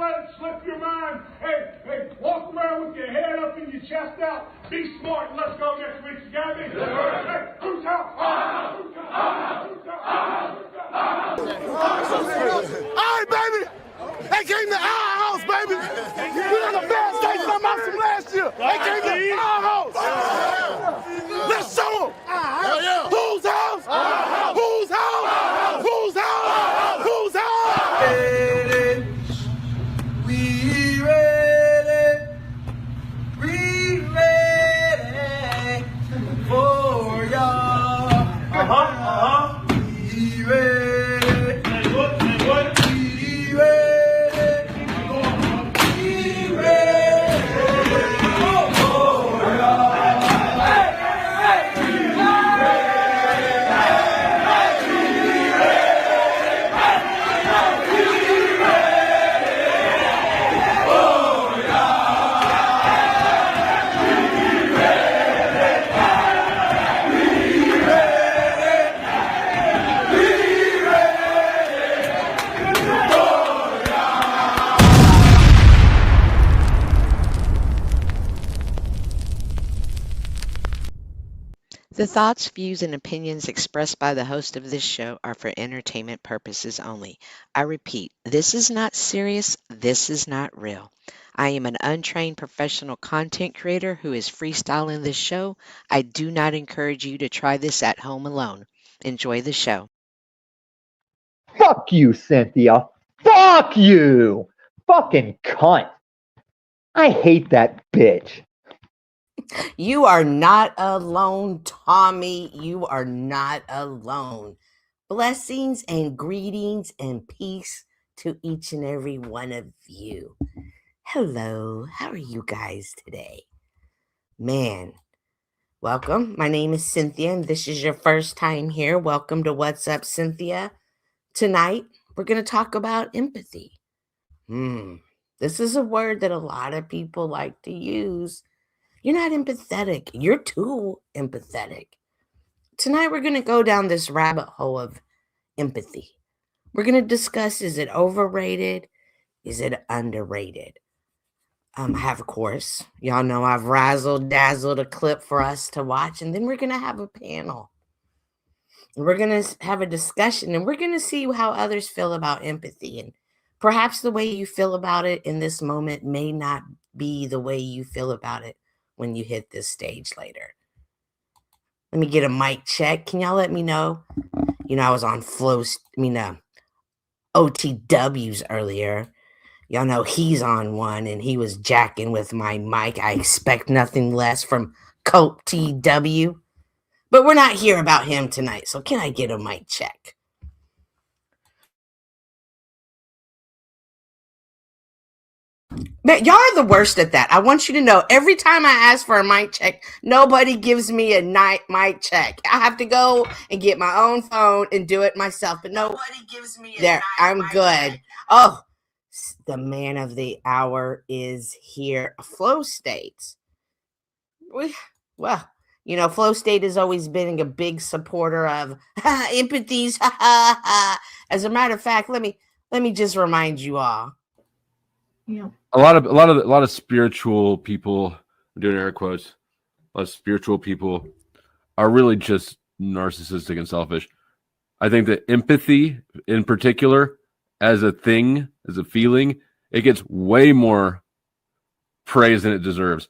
let it slip your mind. Hey, walk around with your head up and your chest out. Be smart and let's go next week. You got me? Hey, who's out? Who's out? Who's out? All right, baby. They came to our house, baby. We got the best case from us from last year. They came to our house. Let's show them. Whose house? Whose house? Whose house? Whose house? We ready. We ready for y'all. We ready. The thoughts, views, and opinions expressed by the host of this show are for entertainment purposes only. I repeat, this is not serious, this is not real. I am an untrained professional content creator who is freestyling this show. I do not encourage you to try this at home alone. Enjoy the show. Fuck you, Cynthia. Fuck you. Fucking cunt. I hate that bitch. You are not alone, Tommy. You are not alone. Blessings and greetings and peace to each and every one of you. Hello, how are you guys today? Man, welcome. My name is Cynthia, and this is your first time here. Welcome to What's Up, Cynthia. Tonight, we're going to talk about empathy. This is a word that a lot of people like to use. You're not empathetic. You're too empathetic. Tonight, we're going to go down this rabbit hole of empathy. We're going to discuss, is it overrated? Is it underrated? I have, of course, y'all know I've razzle-dazzled a clip for us to watch, and then we're going to have a panel. We're going to have a discussion, and we're going to see how others feel about empathy. And perhaps the way you feel about it in this moment may not be the way you feel about it when you hit this stage later. Let me get a mic check. Can y'all let me know? You know, I was on OTWs earlier. Y'all know he's on one, and he was jacking with my mic. I expect nothing less from Cope TW. But we're not here about him tonight, so can I get a mic check? Man, y'all are the worst at that. I want you to know, every time I ask for a mic check, nobody gives me a mic check. I have to go and get my own phone and do it myself. But nobody gives me a I'm good. Check. Oh, the man of the hour is here. Flow State. Well, you know, Flow State has always been a big supporter of empathies. As a matter of fact, let me just remind you all. Yeah. A lot of spiritual people, I'm doing air quotes, a lot of spiritual people are really just narcissistic and selfish. I think that empathy in particular, as a thing, as a feeling, it gets way more praise than it deserves.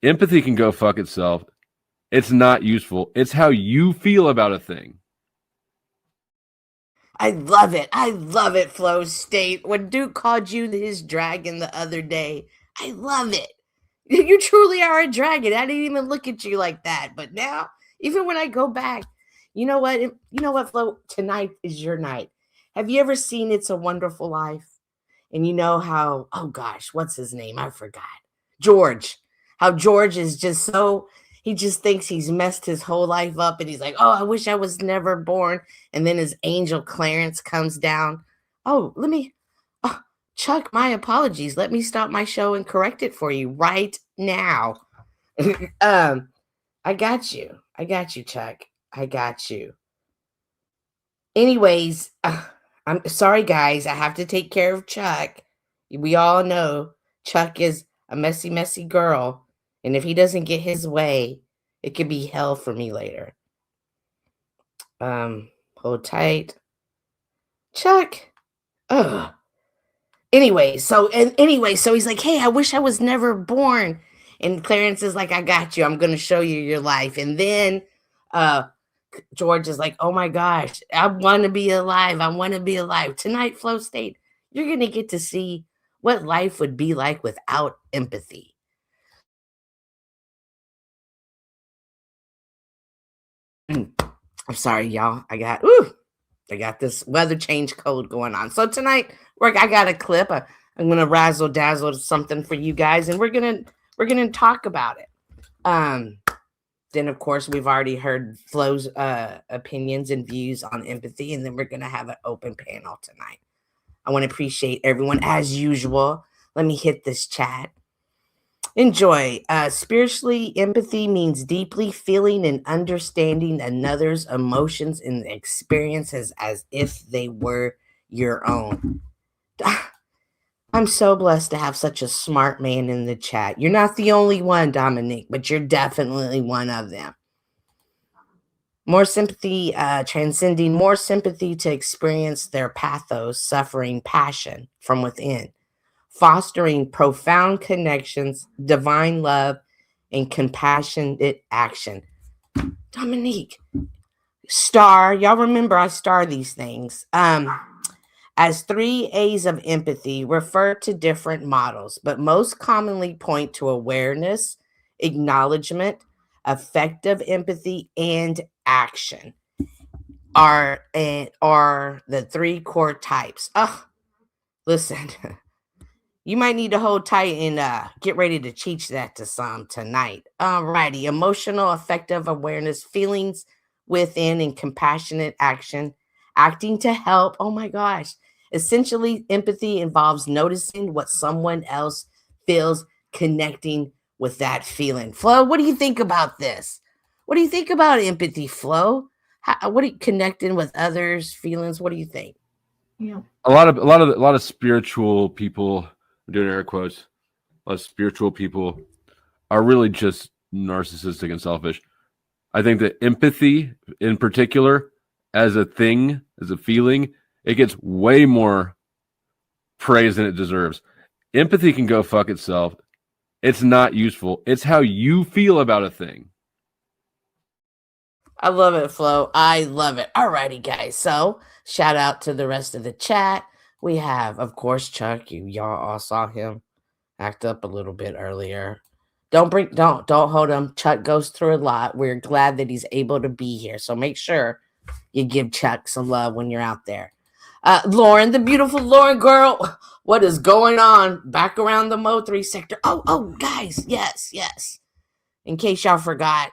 Empathy can go fuck itself. It's not useful. It's how you feel about a thing. I love it. I love it, Flow State. When Duke called you his dragon the other day, I love it. You truly are a dragon. I didn't even look at you like that. But now, even when I go back, you know what, Flo? Tonight is your night. Have you ever seen It's a Wonderful Life? And you know how, oh gosh, what's his name? I forgot. George. How George is just so, he just thinks he's messed his whole life up. And he's like, oh, I wish I was never born. And then his angel Clarence comes down. Oh, Chuck, my apologies. Let me stop my show and correct it for you right now. I got you. I got you, Chuck. I got you. Anyways, I'm sorry, guys. I have to take care of Chuck. We all know Chuck is a messy, messy girl. And if he doesn't get his way, it could be hell for me later. Hold tight. Chuck. Ugh. Anyway, so he's like, hey, I wish I was never born. And Clarence is like, I got you. I'm going to show you your life. And then George is like, oh my gosh, I want to be alive. I want to be alive. Tonight, Flow State, you're going to get to see what life would be like without empathy. I'm sorry, y'all. I got this weather change code going on. So tonight, I got a clip. I'm gonna razzle dazzle something for you guys, and we're gonna talk about it. Then of course we've already heard Flo's opinions and views on empathy, and then we're gonna have an open panel tonight. I want to appreciate everyone as usual. Let me hit this chat. Enjoy. Spiritually, empathy means deeply feeling and understanding another's emotions and experiences as if they were your own. I'm so blessed to have such a smart man in the chat. You're not the only one, Dominique, but you're definitely one of them. More sympathy, transcending more sympathy to experience their pathos, suffering, passion from within. Fostering profound connections, divine love, and compassionate action. Dominique, star, y'all remember I star these things. As 3 A's of empathy refer to different models, but most commonly point to awareness, acknowledgement, effective empathy, and action are the 3 core types. Listen. You might need to hold tight and get ready to teach that to some tonight. Alrighty. Emotional, effective awareness, feelings within, and compassionate action, acting to help. Oh my gosh. Essentially, empathy involves noticing what someone else feels, connecting with that feeling. Flo, what do you think about this? What do you think about empathy, Flo? What are you connecting with others' feelings? What do you think? Yeah. A lot of spiritual people, I'm doing air quotes, a lot of spiritual people are really just narcissistic and selfish. I think that empathy in particular, as a thing, as a feeling, it gets way more praise than it deserves. Empathy can go fuck itself. It's not useful. It's how you feel about a thing. I love it, Flo. I love it. Alrighty, guys. So shout out to the rest of the chat. We have, of course, Chuck. Y'all all saw him act up a little bit earlier. Don't hold him. Chuck goes through a lot. We're glad that he's able to be here. So make sure you give Chuck some love when you're out there. Lauren, the beautiful Lauren girl. What is going on back around the Mo3 sector? Oh, guys. Yes. In case y'all forgot,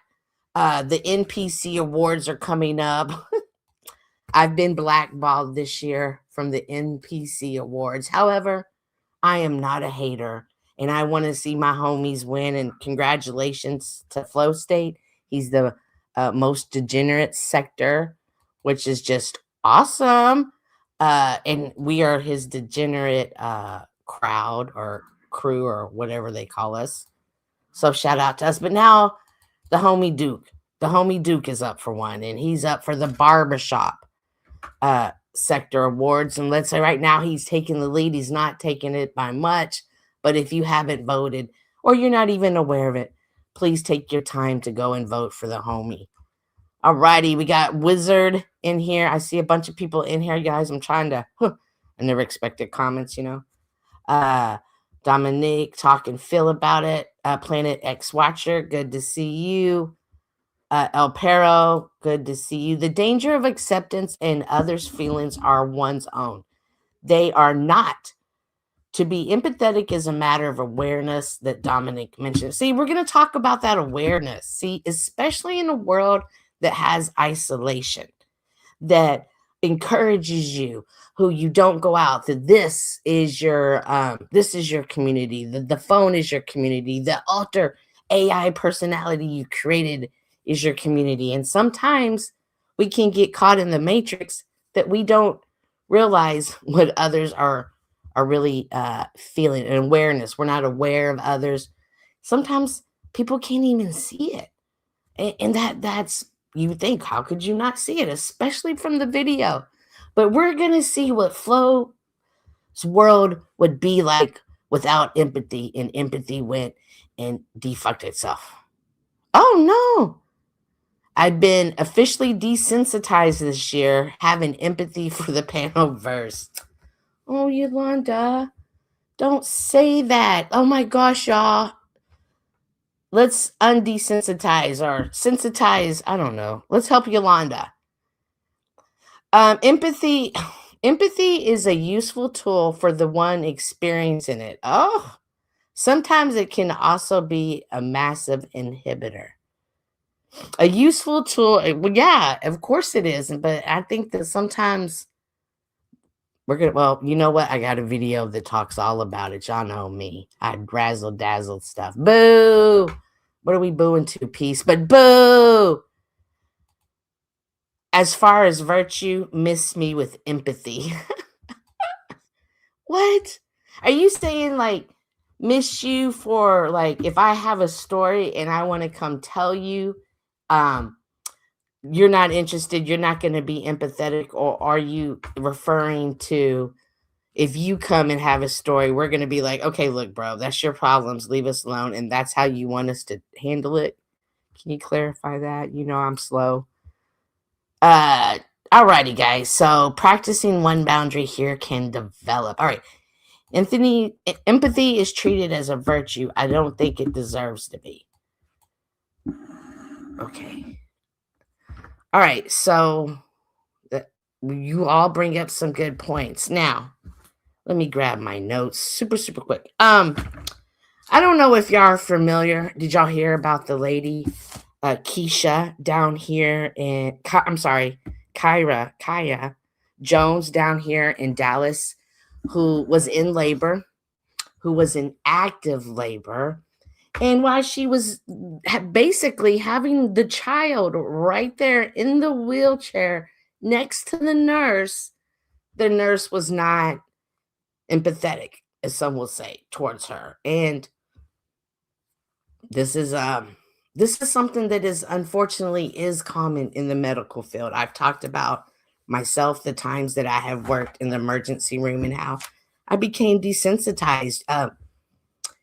the NPC awards are coming up. I've been blackballed this year from the NPC awards. However, I am not a hater, and I want to see my homies win. And congratulations to Flow State. He's the most degenerate sector, which is just awesome. And we are his degenerate crowd or crew or whatever they call us. So shout out to us. But now the homie Duke is up for one, and he's up for the barbershop sector awards. And let's say right now he's taking the lead. He's not taking it by much, but if you haven't voted or you're not even aware of it, please take your time to go and vote for the homie. Alrighty, we got Wizard in here. I see a bunch of people in here, guys. I'm trying to I never expected comments, Dominique talking Phil about it. Planet X Watcher, good to see you. El Perro, good to see you. The danger of acceptance and others' feelings are one's own. They are not. To be empathetic is a matter of awareness that Dominic mentioned. See, we're going to talk about that awareness. See, especially in a world that has isolation, that encourages you, who you don't go out, that this is your community, the phone is your community, the alter AI personality you created is your community. And sometimes we can get caught in the matrix that we don't realize what others are are really feeling, and awareness. We're not aware of others. Sometimes people can't even see it. And that's, you would think, how could you not see it, especially from the video? But we're going to see what Flo's world would be like without empathy, and empathy went and defucked itself. Oh no. I've been officially desensitized this year, having empathy for the panel verse. Oh, Yolanda, don't say that. Oh my gosh, y'all. Let's undesensitize or sensitize. I don't know. Let's help Yolanda. Empathy is a useful tool for the one experiencing it. Oh, sometimes it can also be a massive inhibitor. A useful tool. Well, yeah, of course it is. But I think that sometimes well, you know what? I got a video that talks all about it. Y'all know me. I razzle dazzle stuff. Boo! What are we booing to? Peace, but boo! As far as virtue, miss me with empathy. What? Are you saying like miss you for like if I have a story and I want to come tell you, you're not interested, you're not going to be empathetic, or are you referring to if you come and have a story, we're going to be like, okay, look, bro, that's your problems. Leave us alone. And that's how you want us to handle it. Can you clarify that? You know, I'm slow. Alrighty, guys. So practicing one boundary here can develop. All right. Empathy is treated as a virtue. I don't think it deserves to be. Okay. All right. So you all bring up some good points. Now, let me grab my notes super quick. I don't know if y'all are familiar. Did y'all hear about the lady, Keisha, down here in, Kaya Jones down here in Dallas, who was in labor, who was in active labor. And while she was basically having the child right there in the wheelchair next to the nurse was not empathetic, as some will say, towards her. And this is something that is unfortunately is common in the medical field. I've talked about myself the times that I have worked in the emergency room and how I became desensitized.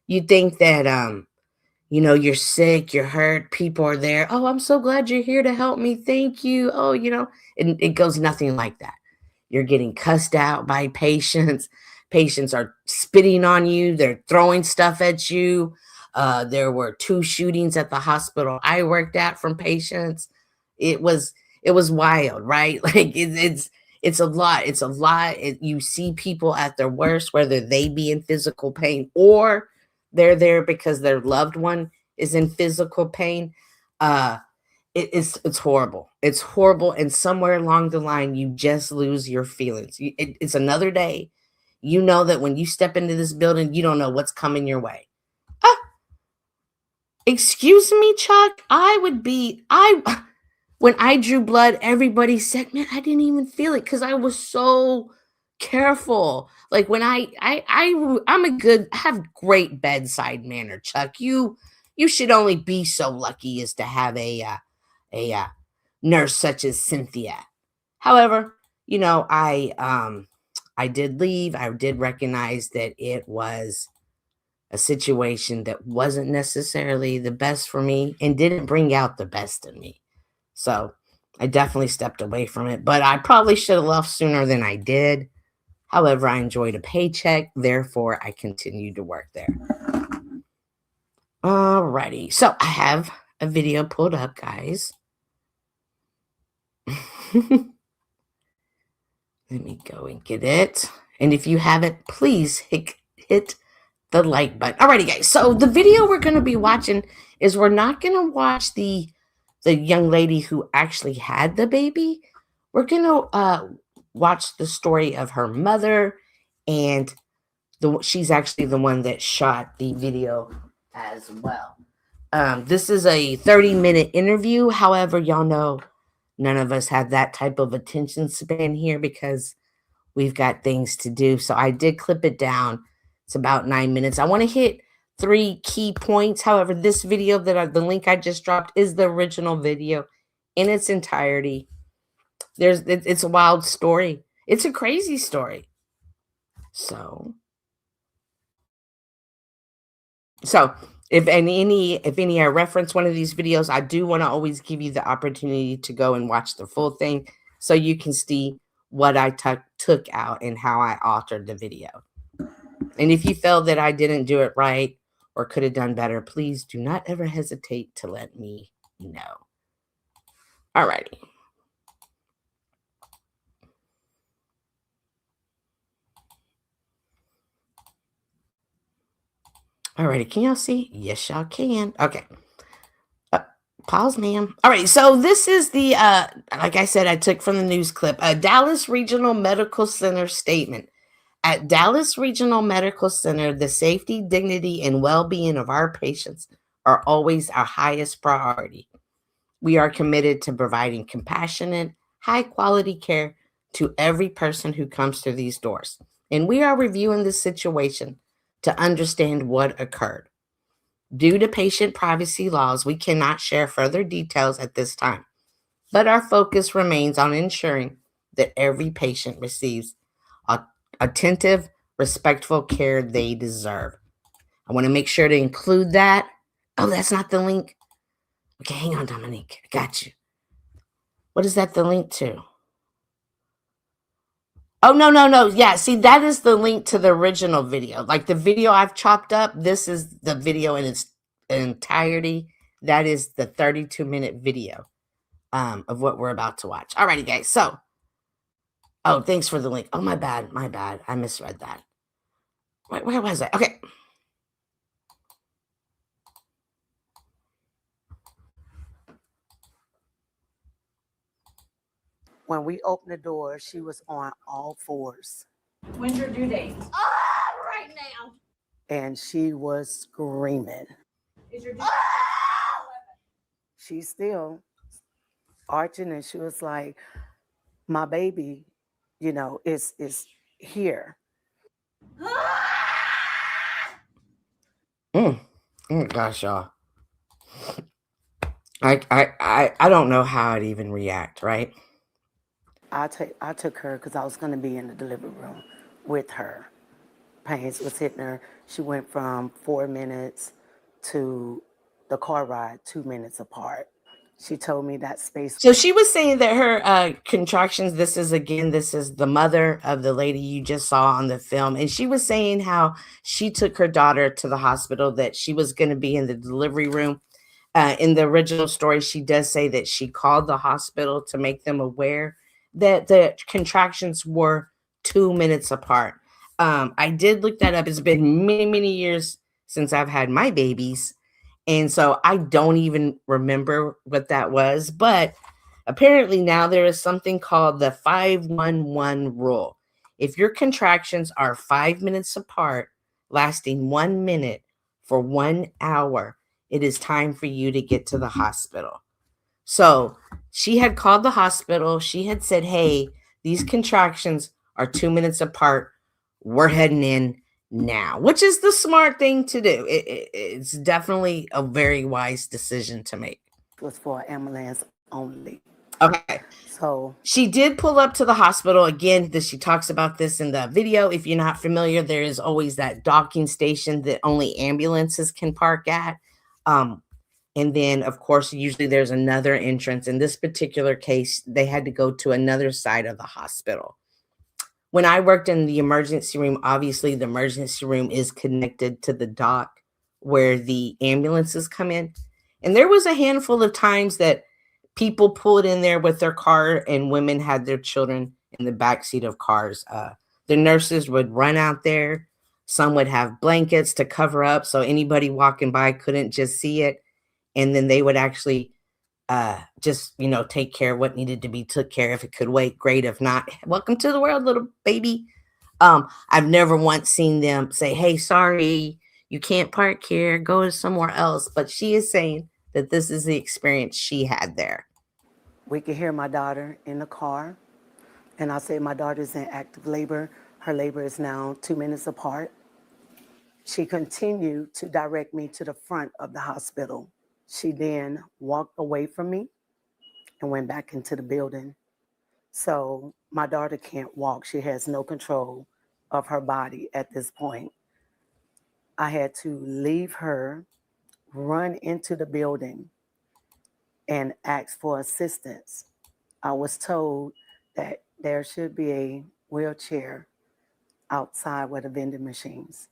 You think that you're sick, you're hurt, people are there. Oh, I'm so glad you're here to help me. Thank you. Oh, and it goes nothing like that. You're getting cussed out by patients. Patients are spitting on you. They're throwing stuff at you. There were 2 shootings at the hospital I worked at from patients. It was wild, right? Like it's a lot. It's a lot. You see people at their worst, whether they be in physical pain or they're there because their loved one is in physical pain. It's horrible. It's horrible. And somewhere along the line, you just lose your feelings. It's another day. You know that when you step into this building, you don't know what's coming your way. Excuse me, Chuck. When I drew blood, everybody said, man, I didn't even feel it because I was so careful. Like when I have great bedside manner, Chuck. You should only be so lucky as to have a nurse such as Cynthia. However, I did leave. I did recognize that it was a situation that wasn't necessarily the best for me and didn't bring out the best in me. So I definitely stepped away from it, but I probably should have left sooner than I did. However, I enjoyed a paycheck. Therefore, I continued to work there. Alrighty. So I have a video pulled up, guys. Let me go and get it. And if you haven't, please hit the like button. Alrighty, guys. So the video we're going to be watching is we're not going to watch the young lady who actually had the baby. We're going to watch the story of her mother, and she's actually the one that shot the video as well. This is a 30-minute interview. However, y'all know none of us have that type of attention span here because we've got things to do. So I did clip it down. It's about 9 minutes. I want to hit 3 key points. However, this video the link I just dropped is the original video in its entirety. It's a wild story. It's a crazy story. So if any I reference one of these videos, I do want to always give you the opportunity to go and watch the full thing so you can see what I took out and how I altered the video. And if you feel that I didn't do it right or could have done better, please do not ever hesitate to let me know. All righty. Alrighty, can y'all see? Yes, y'all can. Okay. Pause, ma'am. All right, so this is the, like I said, I took from the news clip, a Dallas Regional Medical Center statement. At Dallas Regional Medical Center, the safety, dignity, and well-being of our patients are always our highest priority. We are committed to providing compassionate, high-quality care to every person who comes through these doors. And we are reviewing this situation to understand what occurred. Due to patient privacy laws, we cannot share further details at this time, but our focus remains on ensuring that every patient receives attentive, respectful care they deserve. I want to make sure to include that. Oh, that's not the link. Okay, hang on, Dominique. I got you. What is that the link to? Oh, no. Yeah, see, that is the link to the original video. Like the video I've chopped up, this is the video in its entirety. That is the 32-minute video of what we're about to watch. Alrighty, guys. So, oh, thanks for the link. Oh, my bad. I misread that. Where was I? Okay. When we opened the door, she was on all fours. When's your due date? Right now. And she was screaming. Is your due She's still arching, and she was like, my baby, is here. Oh gosh, y'all. I don't know how I'd even react, right? I took her because I was going to be in the delivery room with her. Pains was hitting her. She went from 4 minutes to the car ride 2 minutes apart. She told me that space. So she was saying that her contractions, this is the mother of the lady you just saw on the film. And she was saying how she took her daughter to the hospital, that she was going to be in the delivery room. In the original story, she does say that she called the hospital to make them aware that the contractions were 2 minutes apart. I did look that up. It's been many, many years since I've had my babies. And so I don't even remember what that was. But apparently now there is something called the 5-1-1 rule. If your contractions are 5 minutes apart, lasting 1 minute for 1 hour, it is time for you to get to the hospital. So she had called the hospital. She had said, hey, these contractions are 2 minutes apart. We're heading in now, which is the smart thing to do. It's definitely a very wise decision to make. It was for ambulance only. Okay. So she did pull up to the hospital. Again, she talks about this in the video. If you're not familiar, there is always that docking station that only ambulances can park at. And then, of course, usually there's another entrance. In this particular case, they had to go to another side of the hospital. When I worked in the emergency room, obviously the emergency room is connected to the dock where the ambulances come in. And there was a handful of times that people pulled in there with their car and women had their children in the backseat of cars. The nurses would run out there. Some would have blankets to cover up so anybody walking by couldn't just see it. And then they would actually just, take care of what needed to be took care of. If it could wait, great. If not, welcome to the world, little baby. I've never once seen them say, hey, sorry, you can't park here, go somewhere else. But she is saying that this is the experience she had there. We could hear my daughter in the car, And I said, my daughter's in active labor. Her labor is now 2 minutes apart. She continued to direct me to the front of the hospital. She then walked away from me and went back into the building. So my daughter can't walk. She has no control of her body at this point. I had to leave her, run into the building, and ask for assistance. I was told that there should be a wheelchair outside with the vending machines.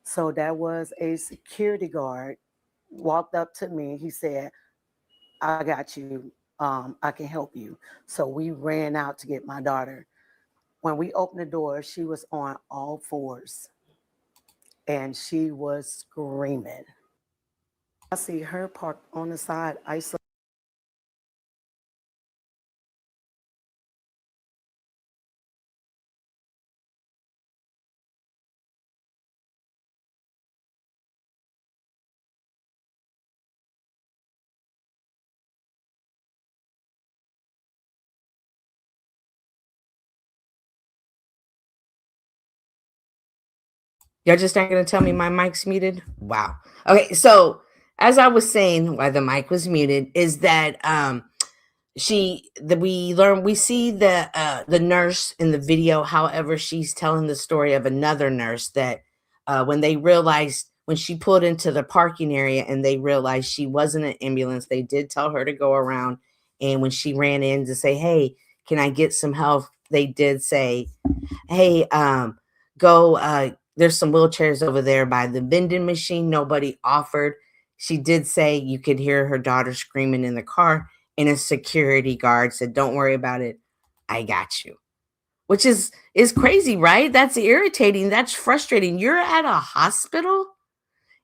So there was a security guard walked up to me. He said, I got you. I can help you. So we ran out to get my daughter. When we opened the door, she was on all fours and she was screaming. I see her parked on the side, isolated. Y'all just not gonna tell me my mic's muted? Wow. Okay, so as I was saying, why the mic was muted is that we see the nurse in the video. However, she's telling the story of another nurse that when she pulled into the parking area and they realized she wasn't an ambulance, they did tell her to go around. And when she ran in to say, hey, can I get some help, they did say, hey, go, there's some wheelchairs over there by the vending machine. Nobody offered. She did say you could hear her daughter screaming in the car, and a security guard said, don't worry about it, I got you. Which is crazy, right? That's irritating. That's frustrating. You're at a hospital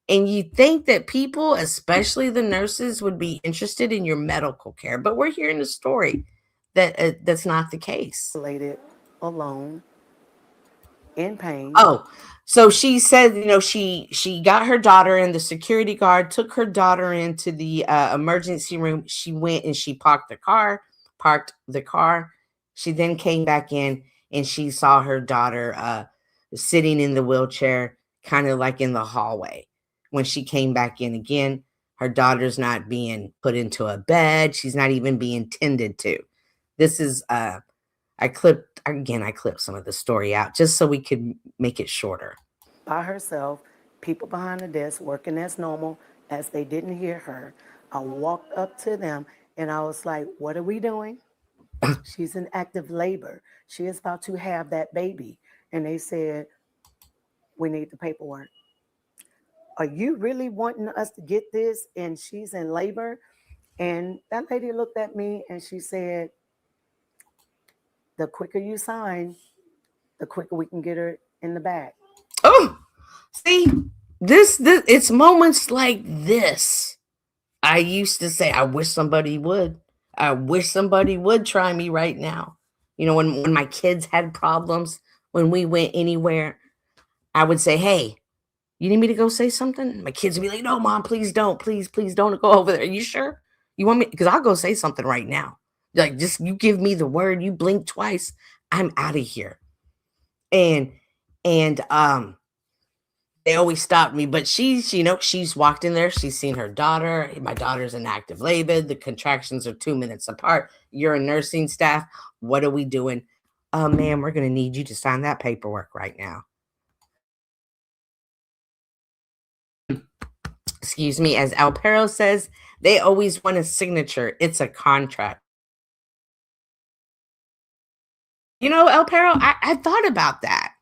and you think that people, especially the nurses, would be interested in your medical care, but we're hearing a story that that's not the case. Alone, in pain. Oh, so she said, she got her daughter, and the security guard took her daughter into the emergency room. She went and she parked the car. She then came back in and she saw her daughter sitting in the wheelchair, kind of like in the hallway. When she came back in again, her daughter's not being put into a bed. She's not even being tended to. This is I clipped some of the story out just so we could make it shorter. By herself, people behind the desk working as normal, as they didn't hear her. I walked up to them and I was like, what are we doing? She's in active labor. She is about to have that baby. And they said, we need the paperwork. Are you really wanting us to get this? And she's in labor. And that lady looked at me and she said, the quicker you sign, the quicker we can get her in the bag. Oh, see, this it's moments like this. I used to say, I wish somebody would. I wish somebody would try me right now. When my kids had problems, when we went anywhere, I would say, hey, you need me to go say something? My kids would be like, no, mom, please don't. Please don't go over there. Are you sure? You want me? Because I'll go say something right now. Like, just you give me the word, you blink twice, I'm out of here. And they always stopped me, but she's walked in there. She's seen her daughter. My daughter's in active labor. The contractions are 2 minutes apart. You're a nursing staff. What are we doing? Ma'am, we're going to need you to sign that paperwork right now. Excuse me. As Alpero says, they always want a signature. It's a contract. Alpero, I thought about that.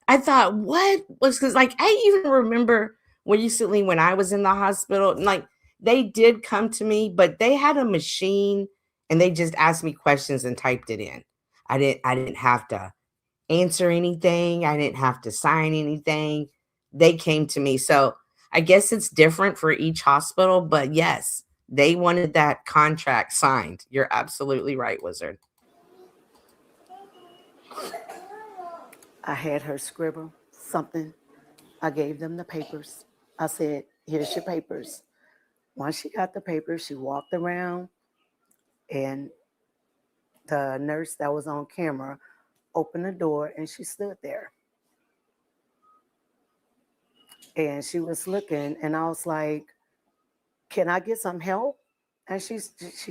I thought, what was, because I even remember recently when I was in the hospital, they did come to me, but they had a machine and they just asked me questions and typed it in. I didn't have to answer anything. I didn't have to sign anything. They came to me. So I guess it's different for each hospital, but yes, they wanted that contract signed. You're absolutely right, Wizard. I had her scribble something. I gave them the papers. I said, here's your papers. Once she got the papers, she walked around and The nurse that was on camera opened the door and she stood there. And she was looking, and I was like, can I get some help? And she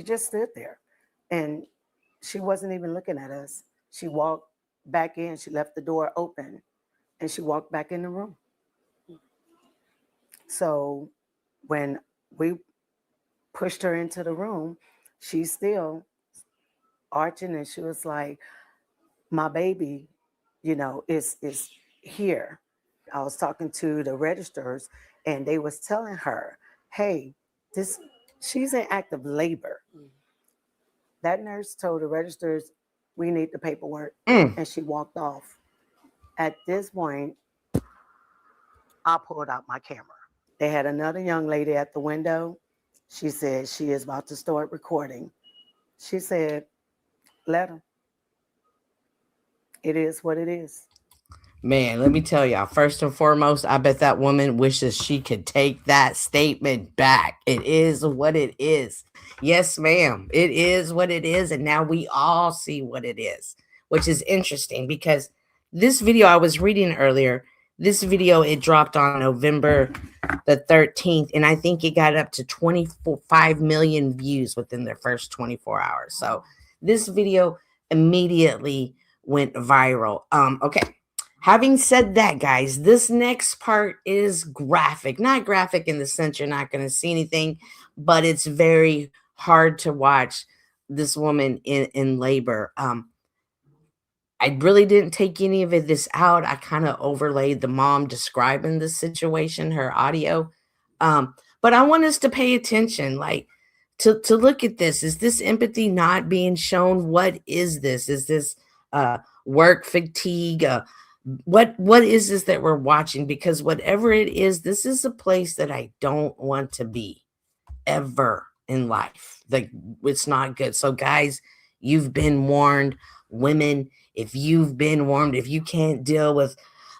just stood there. And she wasn't even looking at us. She walked back in, she left the door open, and she walked back in the room. So when we pushed her into the room, she's still arching, and she was like, my baby, is here. I was talking to the registers, and they was telling her, hey, she's in active labor. That nurse told the registers, we need the paperwork, and she walked off. At this point, I pulled out my camera. They had another young lady at the window. She said she is about to start recording. She said, let her. It is what it is. Man, let me tell y'all, first and foremost, I bet that woman wishes she could take that statement back. It is what it is. Yes, ma'am. It is what it is. And now we all see what it is, which is interesting because this video I was reading earlier, this video, it dropped on November the 13th. And I think it got up to 25 million views within their first 24 hours. So this video immediately went viral. Okay. Having said that, guys, this next part is graphic. Not graphic in the sense you're not going to see anything, but it's very hard to watch this woman in labor. I really didn't take any of this out. I kind of overlaid the mom describing the situation, her audio. But I want us to pay attention, like to look at this. Is this empathy not being shown? What is this? Is this work fatigue? What is this that we're watching? Because whatever it is, this is a place that I don't want to be ever in life. Like, it's not good. So guys, you've been warned. Women, if you've been warned, if you can't deal with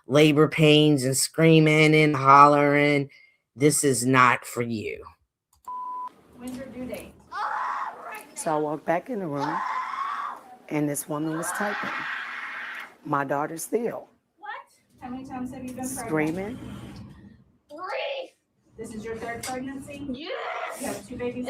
labor pains and screaming and hollering, this is not for you. When's your due date? So I walked back in the room, and this woman was typing. My daughter still. What? How many times have you been screaming? This is your third pregnancy? Yes. You have 2 babies?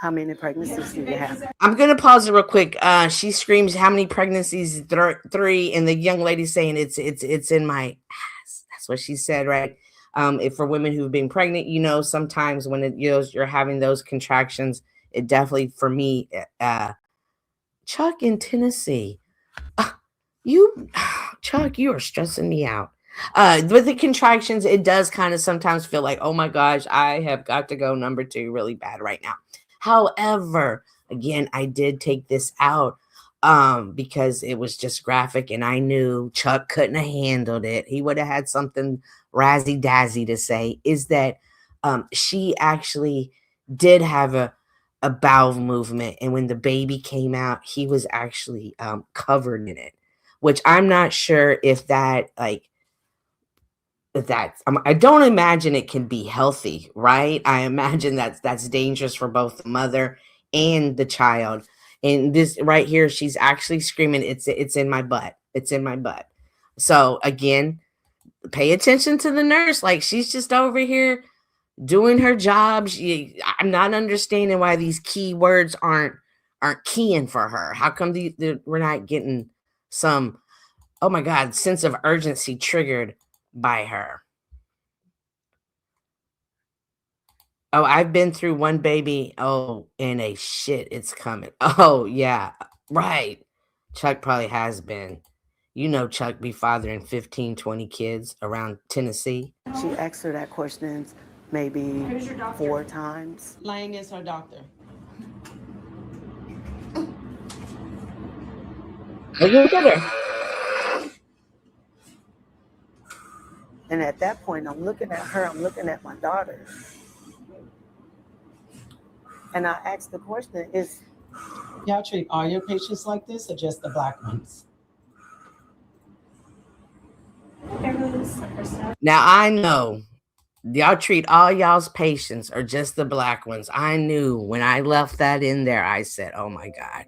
How many pregnancies do you have? I'm going to pause it real quick. She screams, how many pregnancies? 3. And the young lady saying it's in my ass. That's what she said, right? If for women who've been pregnant, sometimes when you're having those contractions, it definitely, for me, Chuck in Tennessee, Chuck, you are stressing me out. With the contractions, it does kind of sometimes feel like, oh my gosh, I have got to go number 2 really bad right now. However, again, I did take this out because it was just graphic, and I knew Chuck couldn't have handled it. He would have had something razzy-dazzy to say. Is that she actually did have a bowel movement, and when the baby came out, he was actually covered in it, which I'm not sure if that I don't imagine it can be healthy, right? I imagine that's dangerous for both the mother and the child. And this right here, she's actually screaming, it's in my butt. It's in my butt. So again, pay attention to the nurse. Like, she's just over here doing her job. I'm not understanding why these key words aren't keying for her. How come we're not getting some, oh my God, sense of urgency triggered by her? Oh, I've been through one baby. Oh, and a shit, it's coming. Oh, yeah, right. Chuck probably has been. Chuck be fathering 15, 20 kids around Tennessee. She asked her that question maybe 4 times. Lang is her doctor. Look at her. And at that point, I'm looking at her, I'm looking at my daughter. And I asked the question, Y'all treat all your patients like this or just the Black ones? Now, I know y'all treat all y'all's patients or just the Black ones. I knew when I left that in there, I said, oh my God,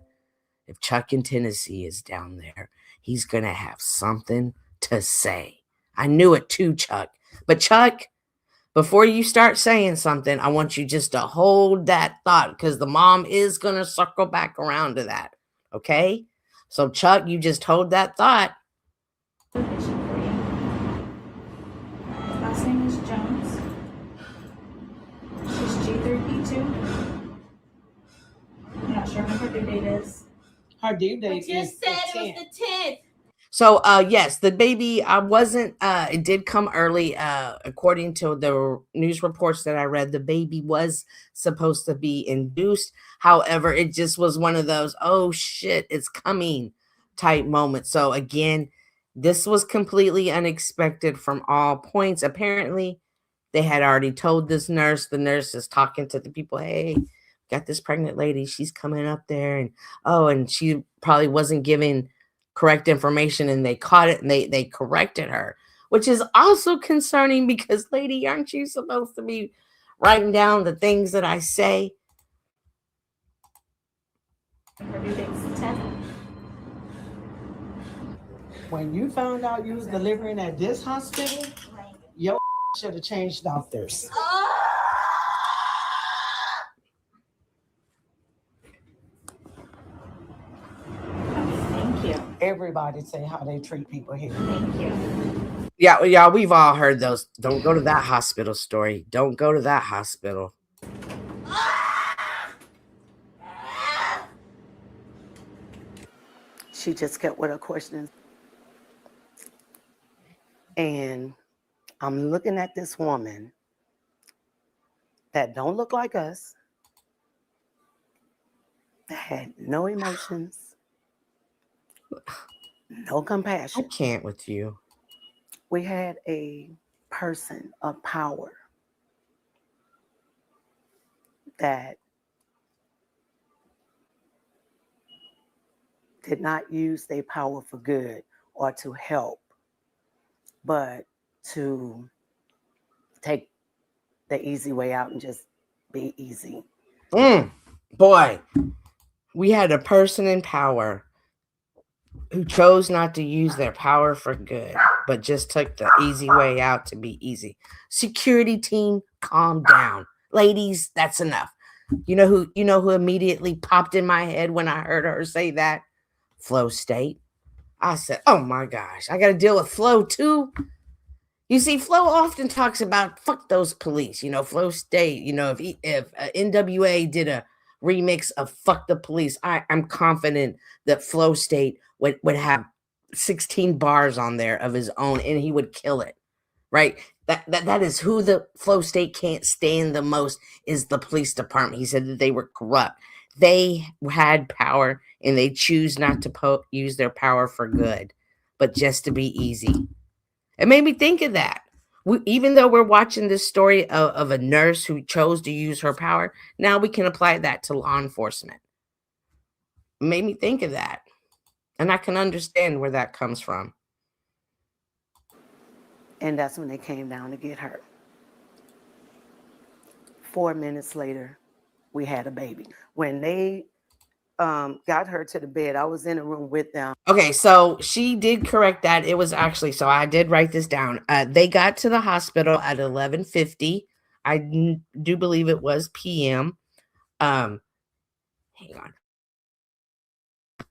if Chuck in Tennessee is down there, he's going to have something to say. I knew it too, Chuck. But Chuck, before you start saying something, I want you just to hold that thought because the mom is going to circle back around to that. Okay? So, Chuck, you just hold that thought. Location for you. Last name is Jones. She's G3P2. I'm not sure when her due date is. Her due date You is said the it was 10th. the 10th. So, yes, the baby, it did come early. According to the news reports that I read, the baby was supposed to be induced. However, it just was one of those, oh shit, it's coming type moments. So again, this was completely unexpected from all points. Apparently, they had already told this nurse. The nurse is talking to the people, hey, got this pregnant lady. She's coming up there. And she probably wasn't giving correct information, and they caught it, and they corrected her, which is also concerning because, lady, aren't you supposed to be writing down the things that I say? Her due date's the 10th. When you found out you was delivering at this hospital, your should have changed doctors. Thank you. Everybody say how they treat people here. Thank you. Yeah, we've all heard those. Don't go to that hospital story. Don't go to that hospital. She just kept with her questions. And I'm looking at this woman that don't look like us, that had no emotions, no I compassion. can't with you. We had a person of power that did not use their power for good or to help, but to take the easy way out and just be easy. Boy, we had a person in power who chose not to use their power for good, but just took the easy way out to be easy. Security team, calm down. Ladies, that's enough. You know who immediately popped in my head when I heard her say that? Flow State. I said, oh my gosh, I got to deal with Flow too. You see, Flo often talks about fuck those police. Flo State. If NWA did a remix of "Fuck the Police," I'm confident that Flo State would have 16 bars on there of his own, and he would kill it. Right? That is who the Flo State can't stand the most is the police department. He said that they were corrupt. They had power, and they choose not to use their power for good, but just to be easy. It made me think of that. Even though we're watching this story of a nurse who chose to use her power, now we can apply that to law enforcement. It made me think of that. And I can understand where that comes from. And that's when they came down to get her. 4 minutes later, we had a baby. When they got her to the bed, I was in a room with them. Okay, so she did correct that. It was actually, so I did write this down. They got to the hospital at 11:50. I do believe it was p.m. Hang on.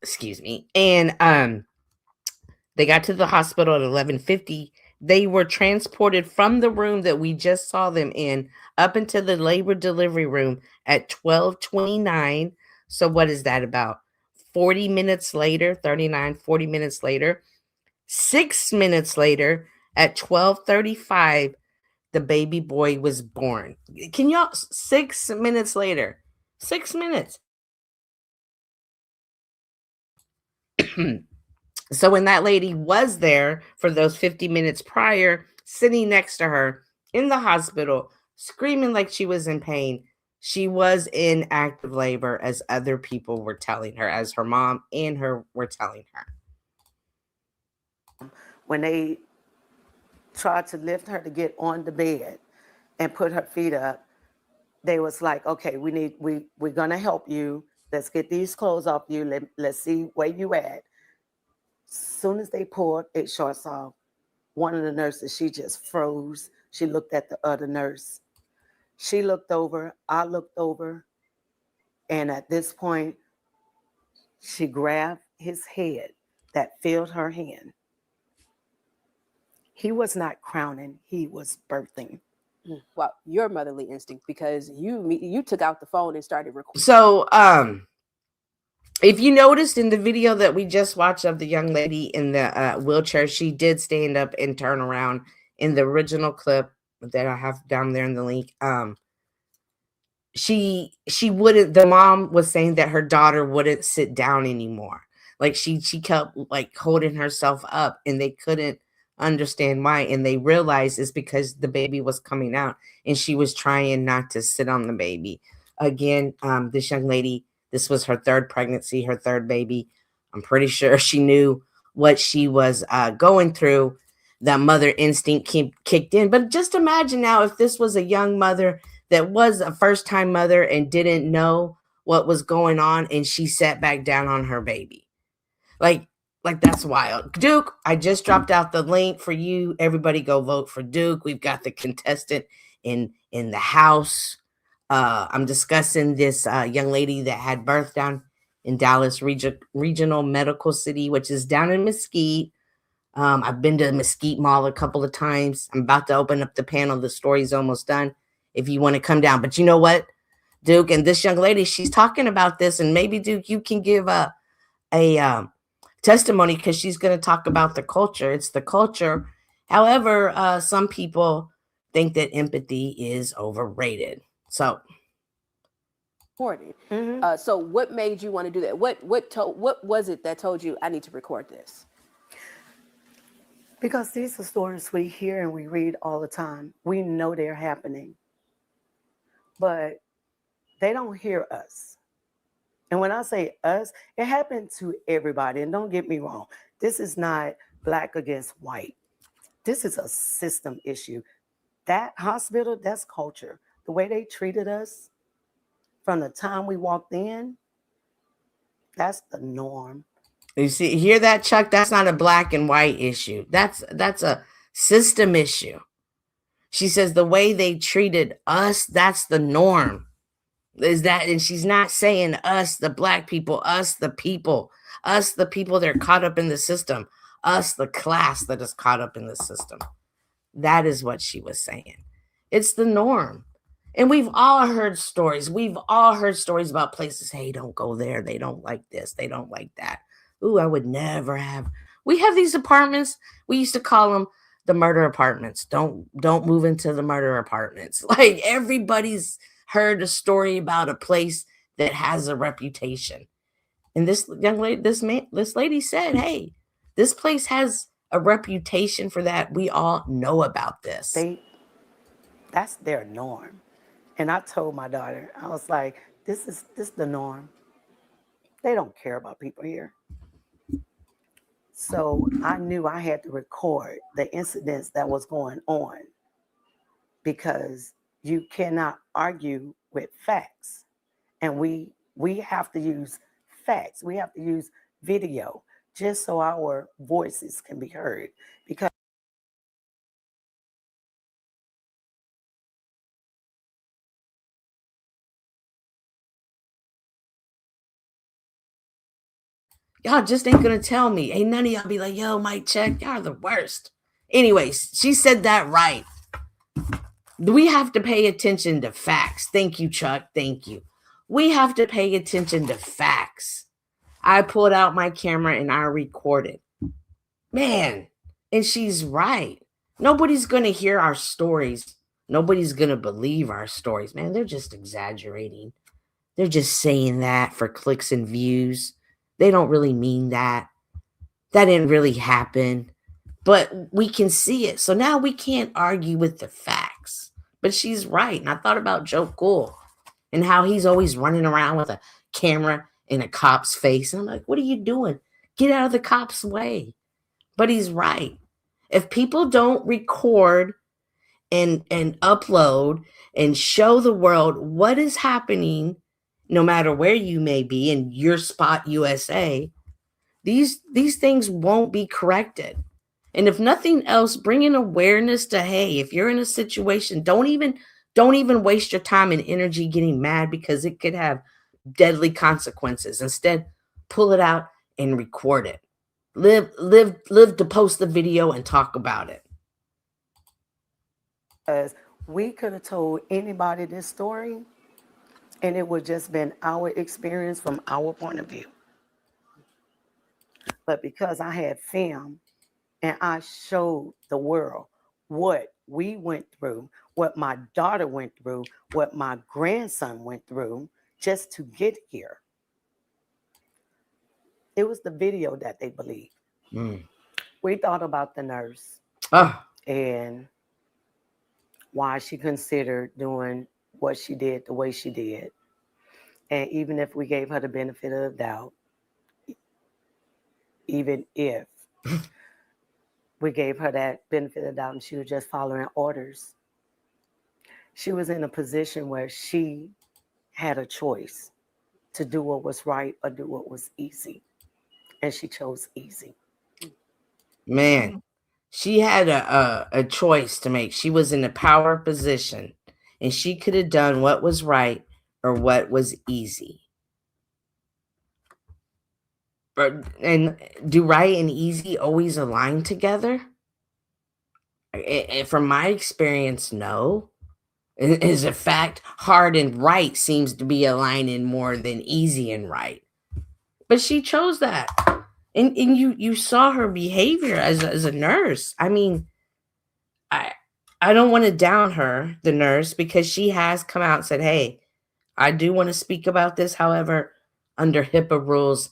Excuse me. And they got to the hospital at 11:50. They were transported from the room that we just saw them in up into the labor delivery room at 12:29. So what is that, about 40 minutes later, 40 minutes later? 6 minutes later at 12:35, the baby boy was born. Can y'all, 6 minutes later, 6 minutes. So when that lady was there for those 50 minutes prior, sitting next to her in the hospital, screaming like she was in pain, she was in active labor, as other people were telling her, as her mom and her were telling her. When they tried to lift her to get on the bed and put her feet up, they was like, okay, we're gonna help you. Let's get these clothes off you. Let's see where you at. Soon as they pulled its shorts off, one of the nurses, she just froze. She looked at the other nurse. She looked over. I looked over. And at this point, she grabbed his head that filled her hand. He was not crowning. He was birthing. Well, your motherly instinct, because you took out the phone and started recording. So, if you noticed in the video that we just watched of the young lady in the wheelchair, she did stand up and turn around in the original clip that I have down there in the link. She wouldn't, the mom was saying that her daughter wouldn't sit down anymore. Like she kept like holding herself up, and they couldn't understand why. And they realized it's because the baby was coming out and she was trying not to sit on the baby. Again, this young lady, this was her third pregnancy, her third baby. I'm pretty sure she knew what she was going through. That mother instinct kicked in. But just imagine now if this was a young mother that was a first-time mother and didn't know what was going on, and she sat back down on her baby. Like that's wild. Duke, I just dropped out the link for you. Everybody go vote for Duke. We've got the contestant in the house. I'm discussing this young lady that had birth down in Dallas Regional Medical City, which is down in Mesquite. I've been to Mesquite Mall a couple of times. I'm about to open up the panel. The story's almost done if you want to come down. But you know what, Duke, and this young lady, she's talking about this, and maybe, Duke, you can give a testimony because she's going to talk about the culture. It's the culture. However, some people think that empathy is overrated. So, so what made you want to do that? What was it that told you I need to record this? Because these are stories we hear and we read all the time. We know they're happening, but they don't hear us. And when I say us, it happened to everybody. And don't get me wrong, this is not black against white. This is a system issue. That hospital, that's culture. The way they treated us from the time we walked in, that's the norm. You see, hear that, Chuck? That's not a black and white issue. That's a system issue. She says the way they treated us, that's the norm. Is that, and she's not saying us, the black people, us, the people that are caught up in the system, us, the class that is caught up in the system. That is what she was saying. It's the norm. And we've all heard stories. We've all heard stories about places. Hey, don't go there. They don't like this. They don't like that. Ooh, I would never have. We have these apartments. We used to call them the murder apartments. Don't move into the murder apartments. Like everybody's heard a story about a place that has a reputation. And this young lady, this lady said, hey, this place has a reputation for that. We all know about this. That's their norm. And I told my daughter, I was like, this is the norm. They don't care about people here. So I knew I had to record the incidents that was going on because you cannot argue with facts. And we have to use facts. We have to use video just so our voices can be heard. Because y'all just ain't gonna tell me. Ain't none of y'all be like, yo, Mike Check, y'all are the worst. Anyways, she said that right. We have to pay attention to facts. Thank you, Chuck. Thank you. We have to pay attention to facts. I pulled out my camera and I recorded. Man, and she's right. Nobody's gonna hear our stories. Nobody's gonna believe our stories. Man, they're just exaggerating. They're just saying that for clicks and views. They don't really mean that. That didn't really happen. But we can see it. So now we can't argue with the facts. But she's right. And I thought about Joe Cool and how he's always running around with a camera in a cop's face. And I'm like, what are you doing? Get out of the cop's way. But he's right. If people don't record and upload and show the world what is happening no matter where you may be in your spot USA, these things won't be corrected. And if nothing else, bring in awareness to, hey, if you're in a situation, don't even waste your time and energy getting mad because it could have deadly consequences. Instead, pull it out and record it. Live to post the video and talk about it. Because we could have told anybody this story and it would just been our experience from our point of view. But because I had film and I showed the world what we went through, what my daughter went through, what my grandson went through just to get here. It was the video that they believed. We thought about the nurse and why she considered doing what she did the way she did. And even if we gave her the benefit of the doubt, even if we gave her that benefit of the doubt and she was just following orders, she was in a position where she had a choice to do what was right or do what was easy. And she chose easy. Man, she had a choice to make. She was in a power position and she could have done what was right or what was easy. And do right and easy always align together? From my experience, no. As a fact, hard and right seems to be aligning more than easy and right. But she chose that. And you saw her behavior as a nurse. I mean, I don't want to down her, the nurse, because she has come out and said, hey, I do want to speak about this. However, under HIPAA rules,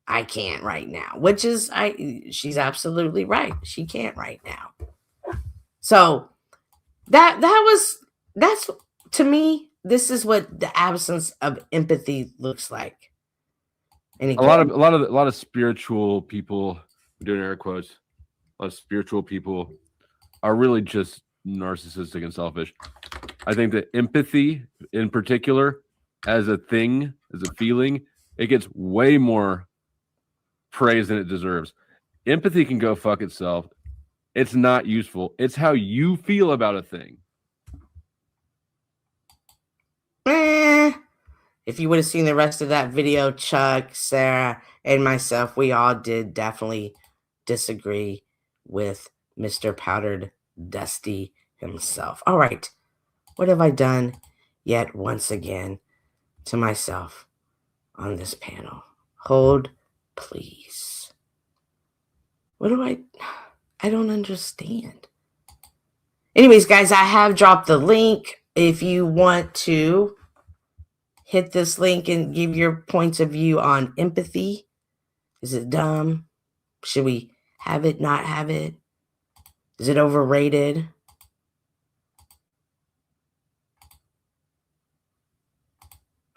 I can't right now, which is, she's absolutely right. She can't right now. So that's to me, this is what the absence of empathy looks like. And a lot of spiritual people, I'm doing air quotes, a lot of spiritual people are really just narcissistic and selfish. I think that empathy in particular, as a thing, as a feeling, it gets way more praise than it deserves. Empathy can go fuck itself. It's not useful. It's how you feel about a thing. If you would have seen the rest of that video, Chuck, Sarah, and myself, we all did definitely disagree with Mr. Powdered Dusty himself. All right. What have I done yet once again to myself on this panel? Hold, please. What do I don't understand. Anyways, guys, I have dropped the link. If you want to hit this link and give your points of view on empathy. Is it dumb? Should we have it, not have it? Is it overrated?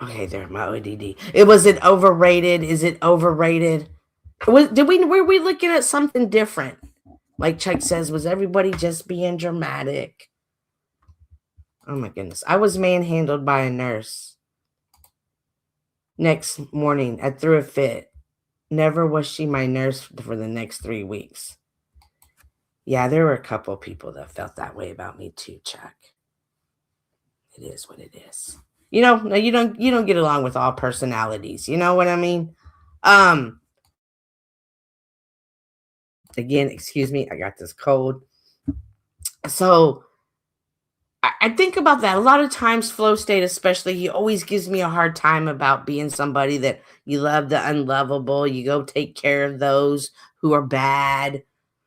Okay, there, my ODD. Was it overrated? Is it overrated? Were we looking at something different? Like Chuck says, was everybody just being dramatic? Oh my goodness. I was manhandled by a nurse. Next morning, I threw a fit. Never was she my nurse for the next 3 weeks. Yeah, there were a couple of people that felt that way about me too, Chuck. It is what it is. You know, no, you don't get along with all personalities. You know what I mean? Again, excuse me, I got this cold. So I think about that a lot of times. Flow State, especially, he always gives me a hard time about being somebody that you love the unlovable. You go take care of those who are bad.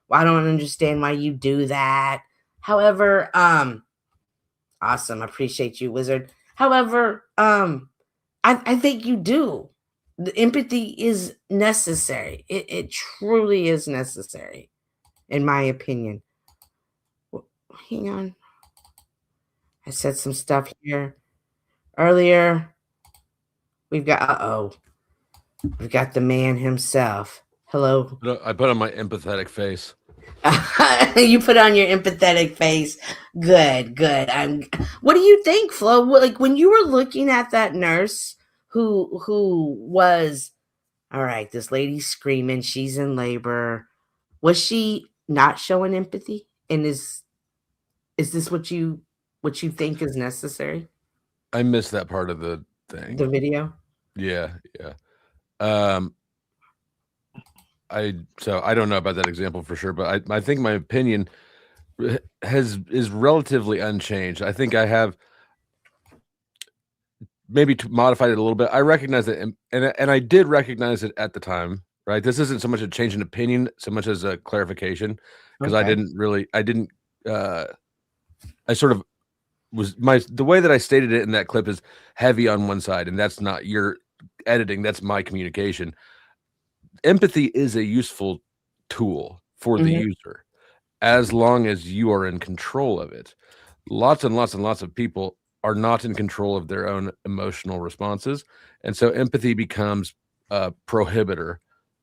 Well, I don't understand why you do that. However, awesome. I appreciate you, Wizard. However, I think you do. The empathy is necessary. It truly is necessary, in my opinion. Well, hang on. I said some stuff here earlier. We've got, we've got the man himself. Hello. I put on my empathetic face. You put on your empathetic face. Good. What do you think, Flo? Like when you were looking at that nurse who was, all right, this lady's screaming, she's in labor. Was she not showing empathy? And is this what you think is necessary? I missed that part of the thing. The video? Yeah. I don't know about that example for sure, but I think my opinion is relatively unchanged. I think I have maybe modified it a little bit. I recognize it, and I did recognize it at the time, right? This isn't so much a change in opinion, so much as a clarification, because I sort of was the way that I stated it in that clip is heavy on one side, and that's not your editing, that's my communication. Empathy is a useful tool for the user as long as you are in control of it. Lots and lots and lots of people are not in control of their own emotional responses, and so empathy becomes a prohibitor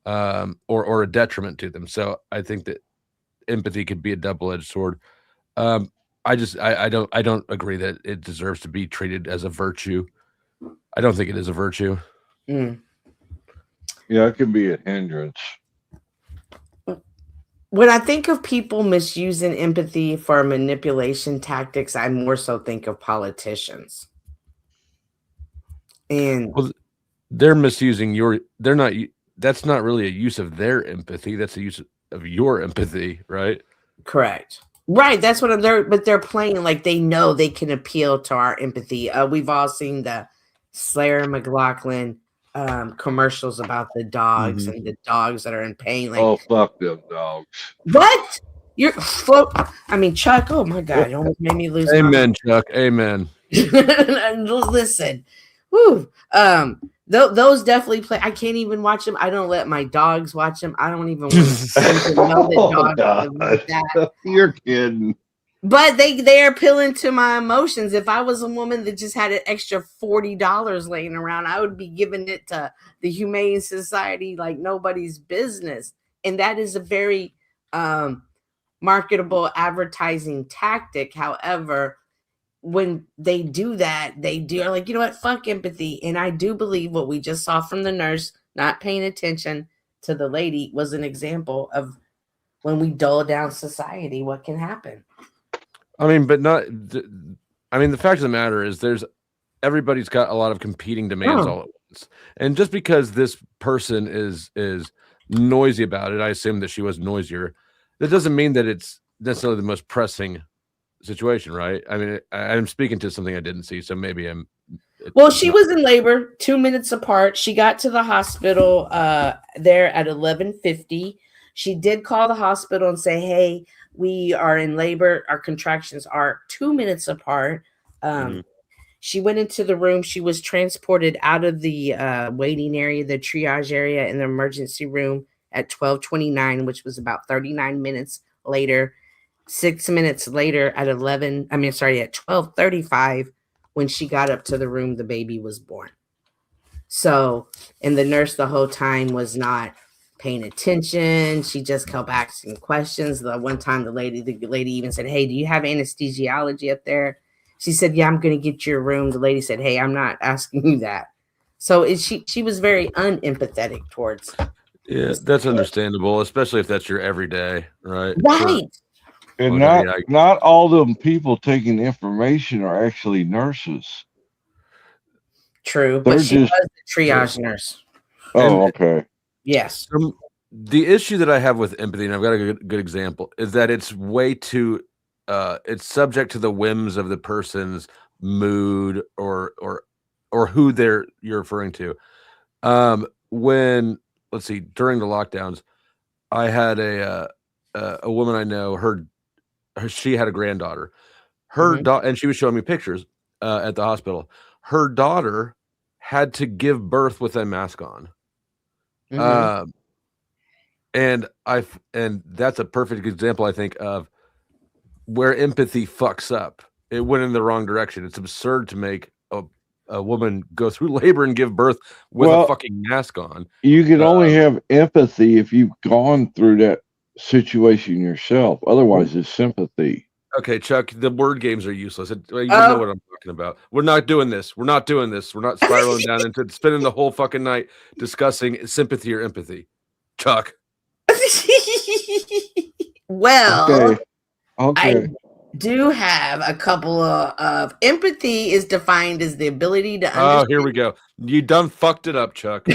or a detriment to them. So I think that empathy could be a double-edged sword. I don't agree that it deserves to be treated as a virtue. I don't think it is a virtue. Yeah, it can be a hindrance. When I think of people misusing empathy for manipulation tactics, I more so think of politicians. And they're misusing that's not really a use of their empathy. That's a use of your empathy, right? Correct. Right. That's what they're playing like they know they can appeal to our empathy. We've all seen the Slayer McLaughlin commercials about the dogs and the dogs that are in pain. Like, oh, fuck them dogs. What? Chuck, oh my God, you almost made me lose. Amen, Chuck. Amen. Listen, whew. Those definitely play. I can't even watch them. I don't let my dogs watch them. I don't even want to know that dogs like that. You're kidding. But they are appealing to my emotions. If I was a woman that just had an extra $40 laying around, I would be giving it to the Humane Society like nobody's business. And that is a very marketable advertising tactic. However, when they do that, are like, you know what, fuck empathy. And I do believe what we just saw from the nurse not paying attention to the lady was an example of when we dull down society, what can happen. The fact of the matter is everybody's got a lot of competing demands all at once. And just because this person is noisy about it, I assume that she was noisier. That doesn't mean that it's necessarily the most pressing situation, right? I mean, I'm speaking to something I didn't see, so maybe she was in labor 2 minutes apart. She got to the hospital there at 11:50. She did call the hospital and say, hey, we are in labor. Our contractions are 2 minutes apart. She went into the room. She was transported out of the waiting area, the triage area in the emergency room at 12:29, which was about 39 minutes later. 6 minutes later at 12:35, when she got up to the room, the baby was born. So, and the nurse the whole time was not paying attention. She just kept asking questions. The one time the lady even said, hey, do you have anesthesiology up there? She said, yeah, I'm going to get your room. The lady said, hey, I'm not asking you that. So she was very unempathetic towards. Yeah, that's understandable, especially if that's your everyday, right? Right. And not all them people taking information are actually nurses. True, but she was a triage nurse. Oh, okay. Yes. The issue that I have with empathy, and I've got a good example, is that it's way too it's subject to the whims of the person's mood or who you're referring to. When, let's see, during the lockdowns, I had a woman I know, she had a granddaughter. Her daughter, and she was showing me pictures at the hospital. Her daughter had to give birth with a mask on. And that's a perfect example, I think, of where empathy fucks up. It went in the wrong direction. It's absurd to make a woman go through labor and give birth with a fucking mask on. You can only have empathy if you've gone through that situation yourself. Otherwise, it's sympathy. Okay, Chuck, the word games are useless. You know what I'm talking about. We're not doing this. We're not doing this. We're not spiraling down into spending the whole fucking night discussing sympathy or empathy. Chuck. Well, Okay. I do have a couple of empathy is defined as the ability to Oh, here we go. You done fucked it up, Chuck.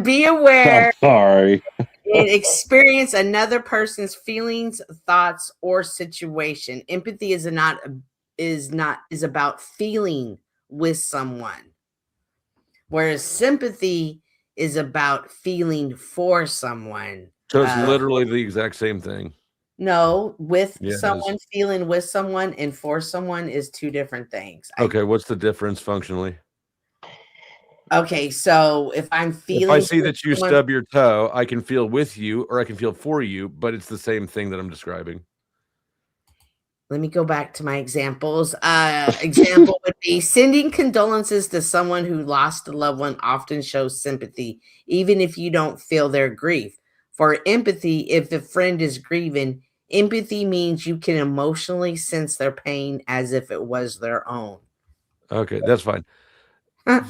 be aware I'm sorry. and experience another person's feelings, thoughts, or situation. Empathy is about feeling with someone, whereas sympathy is about feeling for someone. So it's literally the exact same thing. No, with Yeah, it someone, is. feeling with someone and for someone is two different things. Okay, what's the difference functionally? Okay, so if I'm If I feeling see for that you someone- stub your toe, I can feel with you or I can feel for you, but it's the same thing that I'm describing. Let me go back to my examples. Example would be sending condolences to someone who lost a loved one often shows sympathy, even if you don't feel their grief. For empathy, if a friend is grieving, empathy means you can emotionally sense their pain as if it was their own. Okay, that's fine. Yeah.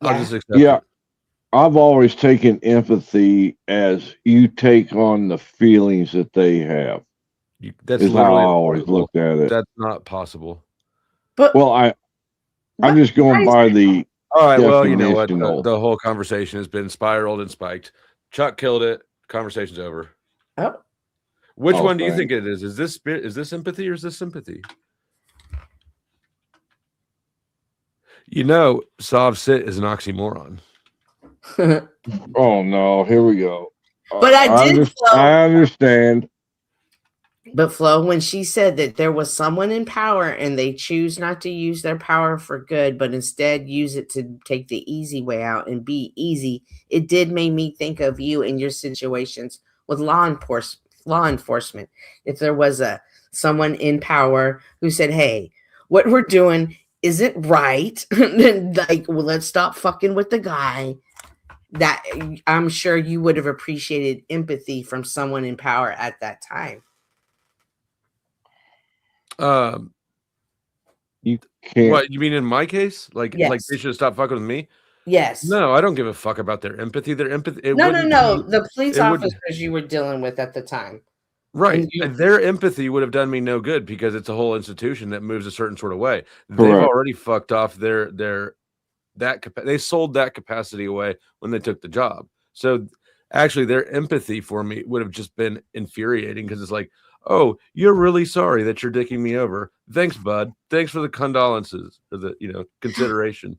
I'll just accept it. I've always taken empathy as you take on the feelings that they have. That's is how I literally always impossible. looked at it. That's not possible. But well, I'm just going by the all right. Well, you know what? definitional. The whole conversation has been spiraled and spiked. Chuck killed it. Conversation's over. Oh. Which Oh, one do you thanks. think it is? Is this empathy or is this sympathy? You know, Sav Sit is an oxymoron. Oh no, here we go. But I understand. But Flo, when she said that there was someone in power and they choose not to use their power for good, but instead use it to take the easy way out and be easy, it did make me think of you and your situations with law enforcement. If there was someone in power who said, "Hey, what we're doing isn't right," like, well, let's stop fucking with the guy. That I'm sure you would have appreciated empathy from someone in power at that time. You can't. What you mean in my case? Like Yes. they should stop fucking with me? Yes. No, I don't give a fuck about their empathy. Their empathy. No. The police officers you were dealing with at the time. Right. And their empathy would have done me no good because it's a whole institution that moves a certain sort of way. They've Correct. already fucked off they sold that capacity away when they took the job. So actually their empathy for me would have just been infuriating because it's like, oh, you're really sorry that you're dicking me over. Thanks, bud. Thanks for the condolences or the, consideration.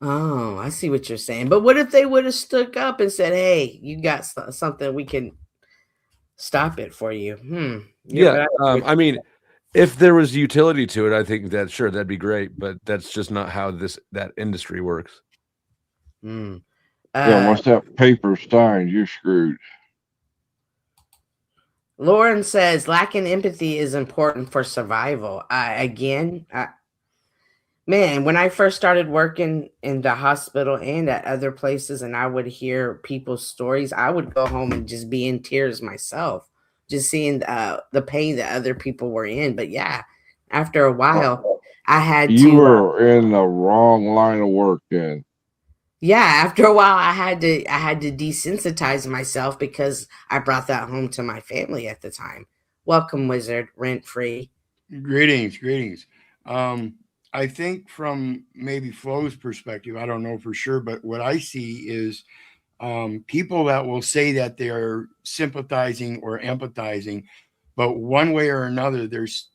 Oh, I see what you're saying. But what if they would have stuck up and said, "Hey, you got something, we can stop it for you." Yeah. I mean, if there was utility to it, I think that sure, that'd be great, but that's just not how that industry works. Once that paper's signed, you're screwed. Lauren says lacking empathy is important for survival. Man, when I first started working in the hospital and at other places, and I would hear people's stories, I would go home and just be in tears myself, just seeing the pain that other people were in. But yeah, after a while, I had You were in the wrong line of work then. Yeah, after a while, I had to desensitize myself because I brought that home to my family at the time. Welcome, Wizard, rent free. Greetings. I think from maybe Flo's perspective, I don't know for sure, but what I see is people that will say that they're sympathizing or empathizing, but one way or another, there's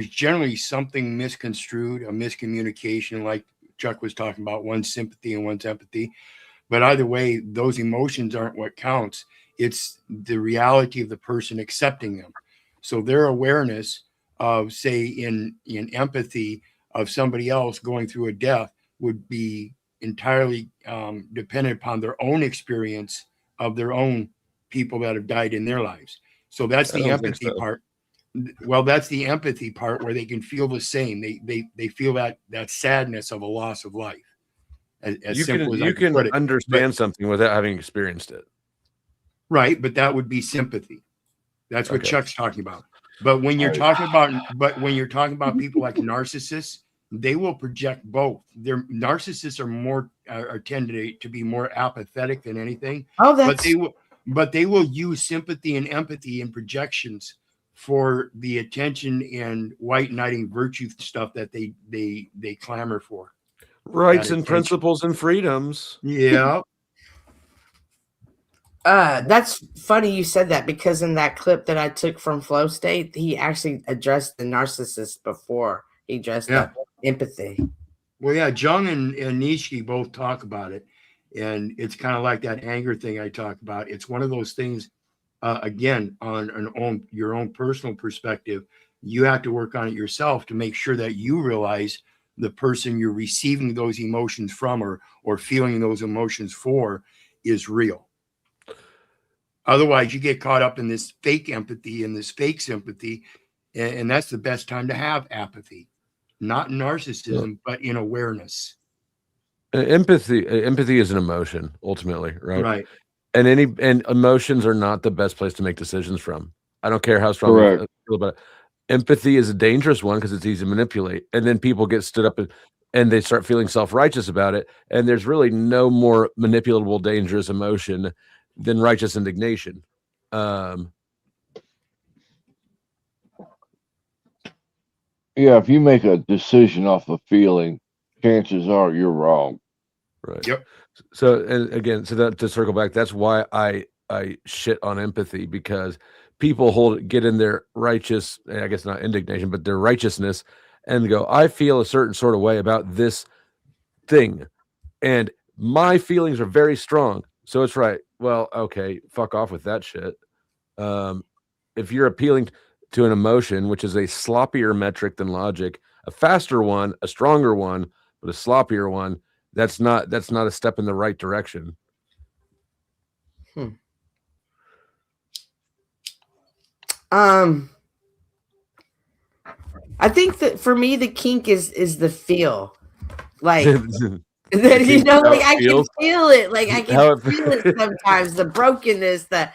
generally something misconstrued, a miscommunication, like Chuck was talking about, one's sympathy and one's empathy. But either way, those emotions aren't what counts. It's the reality of the person accepting them. So their awareness of, say, in empathy of somebody else going through a death would be entirely dependent upon their own experience of their own people that have died in their lives. So that's the empathy part. Well, that's the empathy part where they can feel the same. They feel that sadness of a loss of life. You can understand something without having experienced it. Right, but that would be sympathy. That's what Chuck's talking about. But when you're talking about people like narcissists, they will project both. Their narcissists are more are tended to be more apathetic than anything. Oh, but they will use sympathy and empathy and projections for the attention and white knighting virtue stuff that they clamor for. Rights and principles and freedoms. Yeah. That's funny you said that, because in that clip that I took from Flow State, he actually addressed the narcissist before he addressed the empathy. Well, yeah, Jung and Nietzsche both talk about it, and it's kind of like that anger thing I talked about. It's one of those things, again, on your own personal perspective, you have to work on it yourself to make sure that you realize the person you're receiving those emotions from or feeling those emotions for is real. Otherwise, you get caught up in this fake empathy and this fake sympathy, and that's the best time to have apathy, not narcissism, but in awareness. Empathy is an emotion, ultimately, right? Right. And emotions are not the best place to make decisions from. I don't care how strong I feel about it. Empathy is a dangerous one because it's easy to manipulate, and then people get stood up and they start feeling self-righteous about it. And there's really no more manipulatable, dangerous emotion than righteous indignation. Yeah, if you make a decision off a feeling, chances are you're wrong. Right. Yep. So, and again, to circle back, that's why I shit on empathy, because people get in their righteous, I guess not indignation, but their righteousness, and go, I feel a certain sort of way about this thing, and my feelings are very strong, so it's right. Well, okay, fuck off with that shit. If you're appealing to an emotion, which is a sloppier metric than logic, a faster one, a stronger one, but a sloppier one, that's not a step in the right direction. I think that for me the kink is the feel, like that, you know, like I can feel it, like I can feel it sometimes, the brokenness, the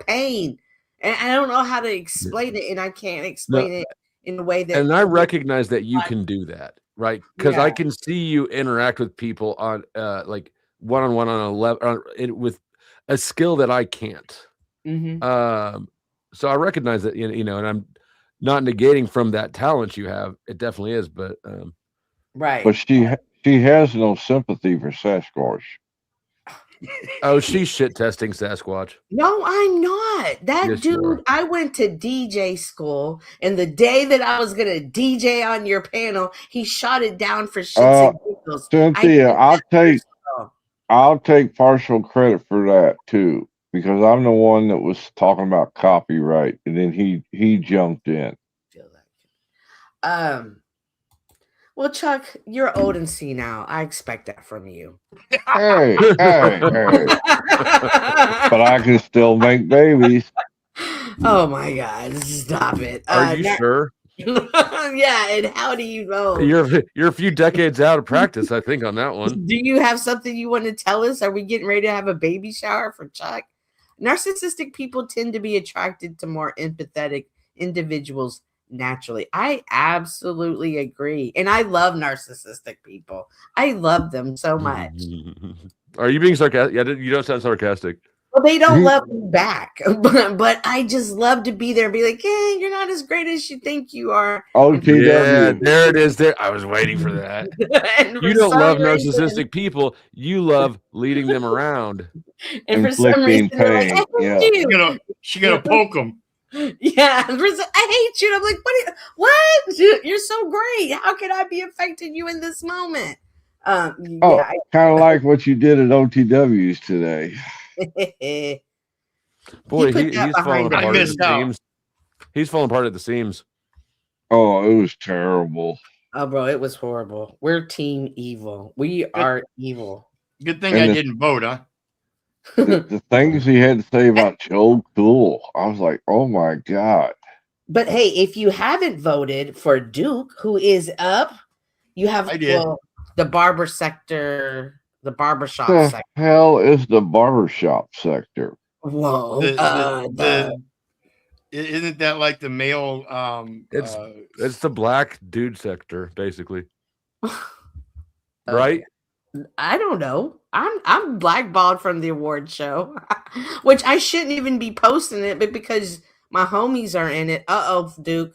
pain, and I don't know how to explain it, and I can't explain it in a way that. And I recognize that you can do that, right? Because I can see you interact with people on like one-on-one on a level with a skill that I can't. So I recognize that, you know, and I'm not negating from that talent you have. It definitely is, but right. But she has no sympathy for Sasquatch. Oh, she's shit testing Sasquatch. No, I'm not. That Yes, dude, I went to DJ school, and the day that I was gonna DJ on your panel, he shot it down for shits and giggles. Cynthia, I'll take partial credit for that too, because I'm the one that was talking about copyright, and then he jumped in. Well, Chuck, you're old and senile. I expect that from you. Hey. But I can still make babies. Oh my God! Stop it. Are you sure? Yeah, and how do you know? You're a few decades out of practice, I think, on that one. Do you have something you want to tell us? Are we getting ready to have a baby shower for Chuck? Narcissistic people tend to be attracted to more empathetic individuals naturally. I absolutely agree. And I love narcissistic people. I love them so much. Are you being sarcastic? Yeah, you don't sound sarcastic. Well, they don't love me back, but I just love to be there and be like, hey, you're not as great as you think you are. OTW. Yeah, there it is. There, I was waiting for that. You don't love narcissistic people. You love leading them around. And for some reason, they're like, I hate you. She's gonna poke them. Yeah, I hate you. And I'm like, what? You're so great. How can I be affecting you in this moment? Kind of like what you did at OTWs today. Boy, he's falling apart at the seams. He's falling apart at the seams. Oh, it was terrible. Oh, bro, it was horrible. We're team evil. We are evil. Good thing I didn't vote, huh? The things he had to say about Joe Cool, I was like, oh my God. But hey, if you haven't voted for Duke, who is up, you have the barber sector. The barbershop sector. The hell is the barbershop sector? Whoa. Isn't that like the male? It's the black dude sector, basically. Right? I don't know. I'm blackballed from the award show, which I shouldn't even be posting it, but because my homies are in it. Duke,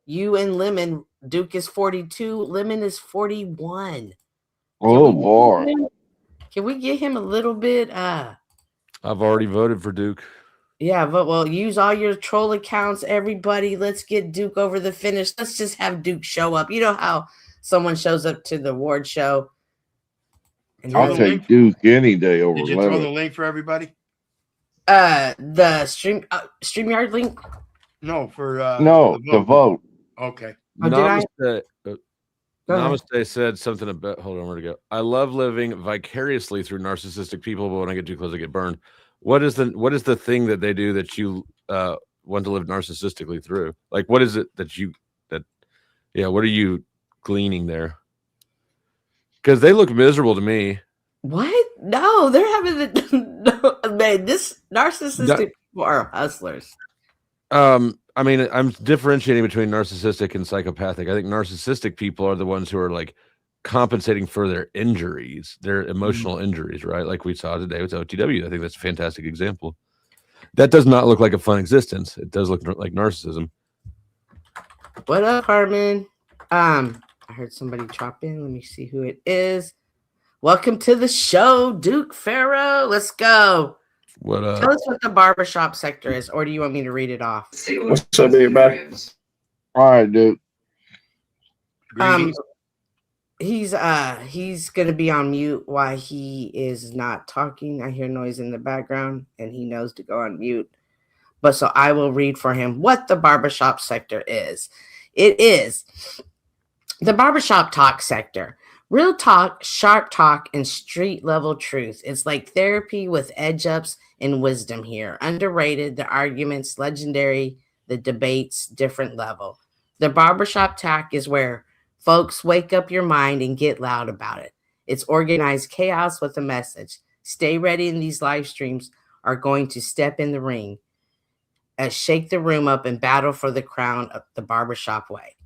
you and Lemon. Duke is 42. Lemon is 41. Oh boy. Can we get him a little bit? I've already voted for Duke. Yeah, but well, use all your troll accounts, everybody. Let's get Duke over the finish. Let's just have Duke show up. You know how someone shows up to the award show. And I'll take Duke any day over Did you throw the Lemon. link for everybody? The StreamYard link. No, for No, the vote. Okay. Namaste. Namaste said something about. Hold on, where to go? I love living vicariously through narcissistic people, but when I get too close, I get burned. What is the thing that they do that you want to live narcissistically through? Like, what is it that what are you gleaning there? Because they look miserable to me. What? No, they're having man. This narcissistic people are hustlers. I mean, I'm differentiating between narcissistic and psychopathic. I think narcissistic people are the ones who are like compensating for their injuries, their emotional injuries, right? Like we saw today with OTW. I think that's a fantastic example. That does not look like a fun existence. It does look like narcissism. What up, Harmon? I heard somebody drop in. Let me see who it is. Welcome to the show, Duke Farrow. Let's go. What up? Tell us what the barbershop sector is, or do you want me to read it off? What's up, everybody? All right, Duke. He's gonna be on mute while he is not talking. I hear noise in the background, and he knows to go on mute. But so I will read for him what the barbershop sector is. It is the barbershop talk sector. Real talk, sharp talk, and street level truth. It's like therapy with edge ups and wisdom here. Underrated, the arguments, legendary, the debates, different level. The barbershop talk is where folks wake up your mind and get loud about it. It's organized chaos with a message. Stay ready, in these live streams are going to step in the ring, shake the room up, and battle for the crown of the barbershop way.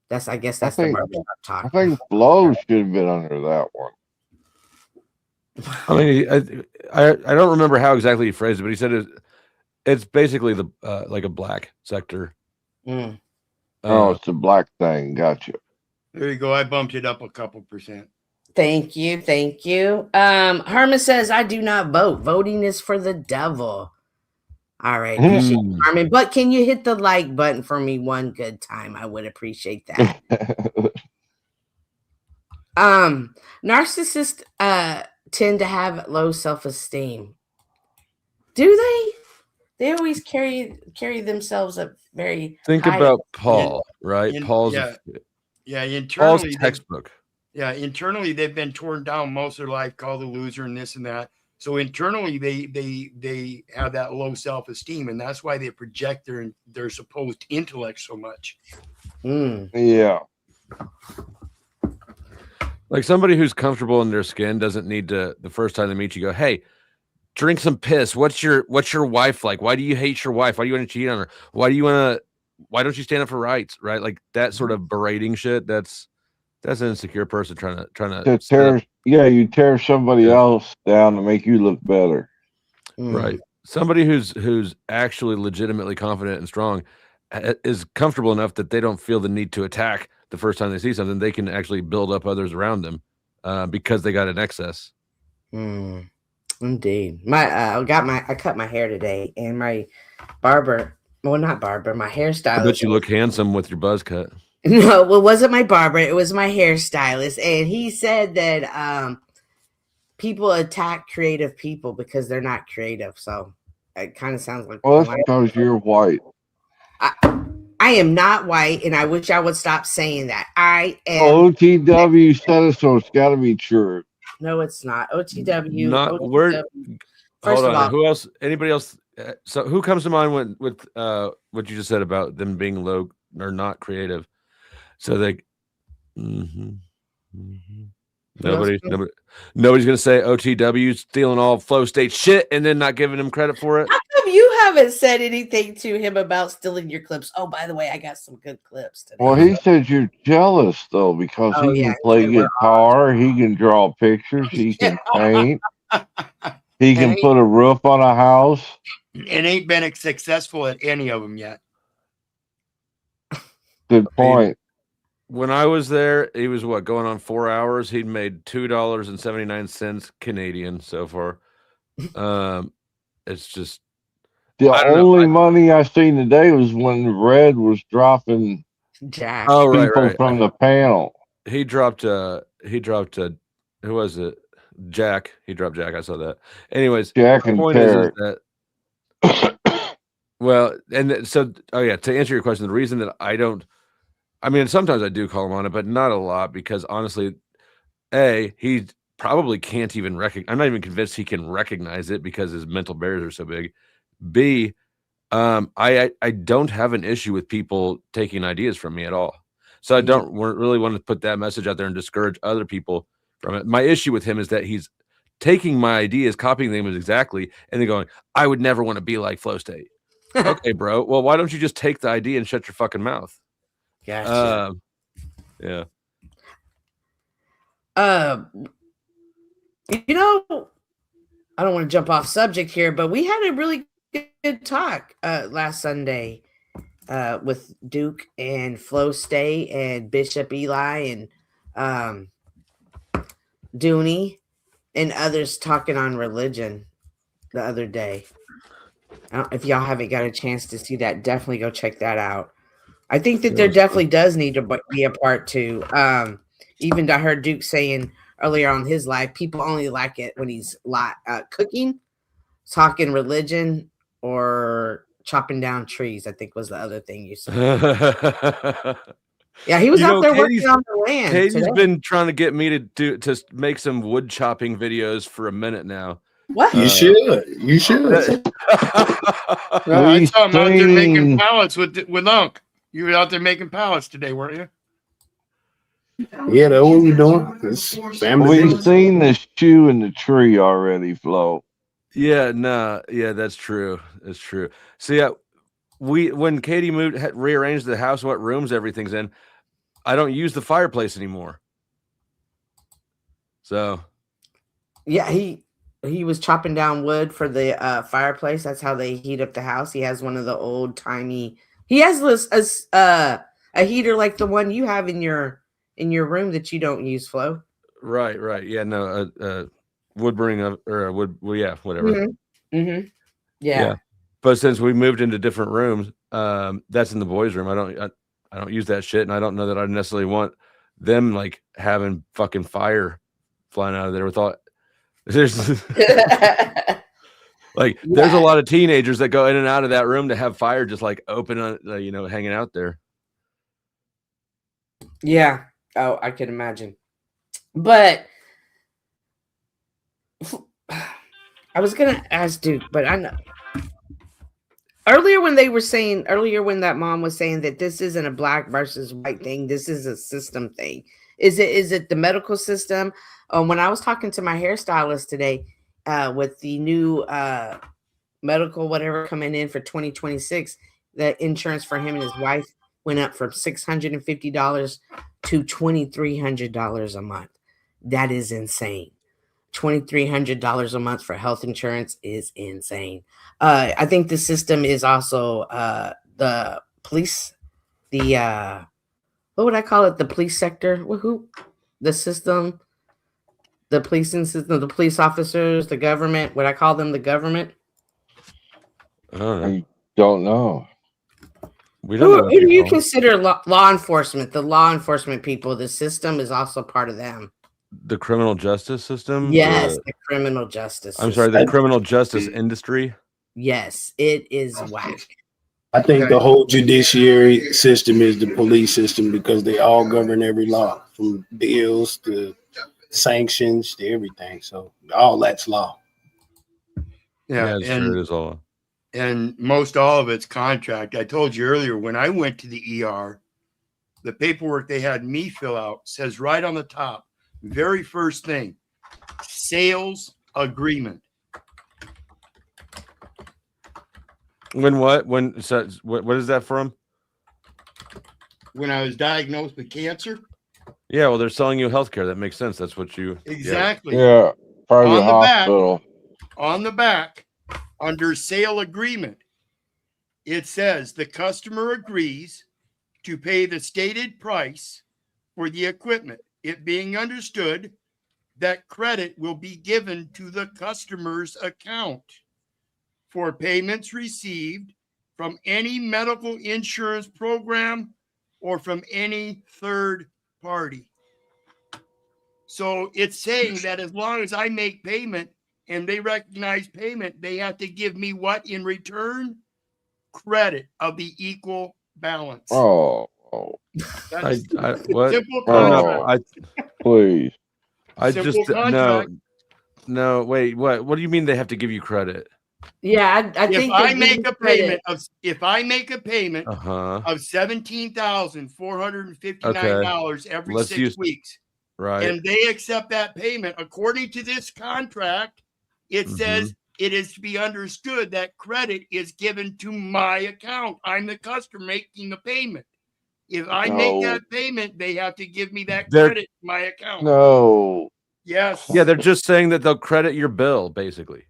I guess that's the barbershop talk. I think Blow should have been under that one. I mean, I don't remember how exactly he phrased it, but he said it's basically the like a black sector. Oh, it's a black thing. Gotcha. There you go. I bumped it up a couple percent. Thank you. Herman says, I do not vote. Voting is for the devil. All right, appreciate you, Herman. But can you hit the like button for me one good time? I would appreciate that. Narcissists tend to have low self-esteem. Do they? They always carry themselves up very. Think high. about Paul, right? Paul's internally textbook. Internally they've been torn down most of their life, called a loser and this and that. So internally they have that low self-esteem, and that's why they project their supposed intellect so much. Yeah. Like somebody who's comfortable in their skin doesn't need to, the first time they meet you, go, hey, drink some piss. What's your wife like? Why do you hate your wife? Why do you want to cheat on her? Why don't you stand up for rights? Right? Like that sort of berating shit. That's an insecure person trying to tear. Yeah, you tear somebody else down to make you look better. Right. Somebody who's actually legitimately confident and strong is comfortable enough that they don't feel the need to attack the first time they see something. They can actually build up others around them because they got an excess. Indeed. I cut my hair today, and my barber, well, not barber, my hairstylist. I bet you look handsome with your buzz cut. No, it wasn't my barber. It was my hairstylist, and he said that people attack creative people because they're not creative. So it kind of sounds like. Well, that's because you're white. I am not white, and I wish I would stop saying that. I am. OTW said it, so it's got to be true. No, it's not. OTW. Not word. Hold on. Who else? Anybody else? So who comes to mind with what you just said about them being low or not creative? So they. Nobody's gonna say OTW stealing all flow state shit and then not giving them credit for it. How come come you haven't said anything to him about stealing your clips? Oh, by the way, I got some good clips today. Well, he said you're jealous though because Oh, he yeah, can play they were guitar, he can draw pictures, he can paint, he can And put a roof on a house. and ain't been successful at any of them yet. Good point. When I was there, he was what, going on 4 hours. He'd made $2.79 Canadian so far. It's just The I don't know. only money I seen today was when Red was dropping Jack. Oh, right, people right. from the panel. He dropped who was it? Jack. He dropped Jack. I saw that. Anyways, Jack the and point is Tarek. that well, and so to answer your question, the reason that I mean, sometimes I do call him on it, but not a lot because honestly, he probably can't even recognize. I'm not even convinced he can recognize it because his mental barriers are so big. B, I don't have an issue with people taking ideas from me at all. So I don't really want to put that message out there and discourage other people from it. My issue with him is that he's taking my ideas, copying them exactly, and then going, I would never want to be like Flow State. Okay, bro. Well, why don't you just take the idea and shut your fucking mouth? Gotcha. Yeah. You know, I don't want to jump off subject here, but we had a really good talk last Sunday with Duke and Flo State and Bishop Eli and Dooney and others talking on religion the other day. If y'all haven't got a chance to see that, definitely go check that out. I think that there definitely does need to be a part two. Even I heard Duke saying earlier on his live, people only like it when he's cooking, talking religion, or chopping down trees. I think was the other thing you said. Yeah, he was out there working on the land. Katie's been trying to get me to make some wood chopping videos for a minute now. What? You should. You should. I saw him out there making pallets with Unc. You were out there making pallets today, weren't you? Yeah, that's what we're doing. It's family. We've seen the shoe in the tree already, Flo. Yeah, that's true. That's true. So yeah, when Katie rearranged the house, what rooms everything's in, I don't use the fireplace anymore. So yeah, he was chopping down wood for the fireplace. That's how they heat up the house. He has one of the old timey. He has this a heater like the one you have in your room that you don't use, Flo. Right. Yeah, no, wood burning or wood. Well, yeah, whatever. Yeah. But since we moved into different rooms, that's in the boys' room. I don't use that shit, and I don't know that I necessarily want them like having fucking fire flying out of there with all. There's like there's a lot of teenagers that go in and out of that room to have fire just like open, hanging out there. Yeah. Oh, I can imagine. But I was gonna ask Duke, but I know earlier when that mom was saying that this isn't a black versus white thing, this is a system thing. Is it the medical system? When I was talking to my hairstylist today, with the new medical whatever coming in for 2026, the insurance for him and his wife went up from $650 to $2,300 a month. That is insane. $2,300 a month for health insurance is insane. I think the system is also the police, what would I call it? The police sector. The system, the policing system, the police officers, the government. Would I call them the government? I don't know. We don't know. Who do you consider law enforcement? The law enforcement people. The system is also part of them. The criminal justice system? Yes, the criminal justice I'm sorry, the criminal justice industry? Yes, it is whack. I think the whole judiciary system is the police system because they all govern every law, from bills to sanctions to everything. So all that's law. Yeah, it's true. It is all. And most all of it's contract. I told you earlier, when I went to the ER, the paperwork they had me fill out says right on the top, very first thing, sales agreement. When what? When so what is that from? When I was diagnosed with cancer. Yeah, well, they're selling you healthcare. That makes sense. That's what you Exactly. Yeah, private On the hospital. On the back, under sale agreement, it says the customer agrees to pay the stated price for the equipment, it being understood that credit will be given to the customer's account for payments received from any medical insurance program or from any third party. So it's saying that as long as I make payment and they recognize payment, they have to give me what in return? Credit of the equal balance. Oh, That's what? simple oh, contract. please. I Simple just contract. no. Wait, what? What do you mean they have to give you credit? Yeah, I If think I they give make you a credit. payment of of $17,459 every Let's 6 use weeks, right. and they accept that payment according to this contract, it says it is to be understood that credit is given to my account. I'm the customer making the payment. If I make that payment, they have to give me that credit to my account. No. Yes. Yeah, they're just saying that they'll credit your bill, basically.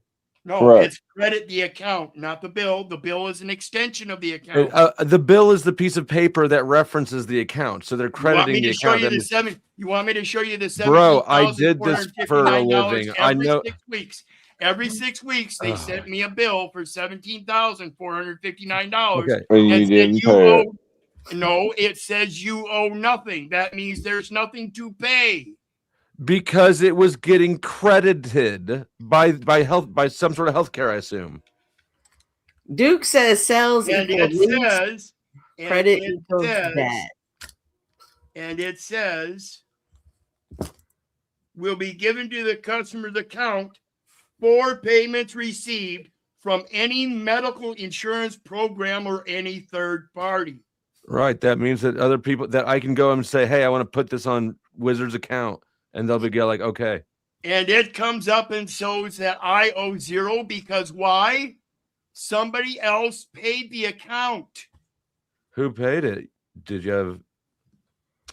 No, Correct. it's credit the account, not the bill. The bill is an extension of the account. The bill is the piece of paper that references the account, so they're You want crediting me the to show account. you That the means- seven? You want me to show you the Bro, I did this for a $17,459 living. I every know. 6 weeks? Every 6 weeks, they sent me a bill for $17,459. Okay. And you didn't pay it. No, it says you owe nothing. That means there's nothing to pay. Because it was getting credited by some sort of healthcare, I assume. Duke says sales And equal it lease, says credit equals debt. And it says will be given to the customer's account for payments received from any medical insurance program or any third party. Right. That means that other people that I can go and say, hey, I want to put this on Wizard's account, and they'll be like, okay. And it comes up and shows that I owe zero because why? Somebody else paid the account. Who paid it? Did you have?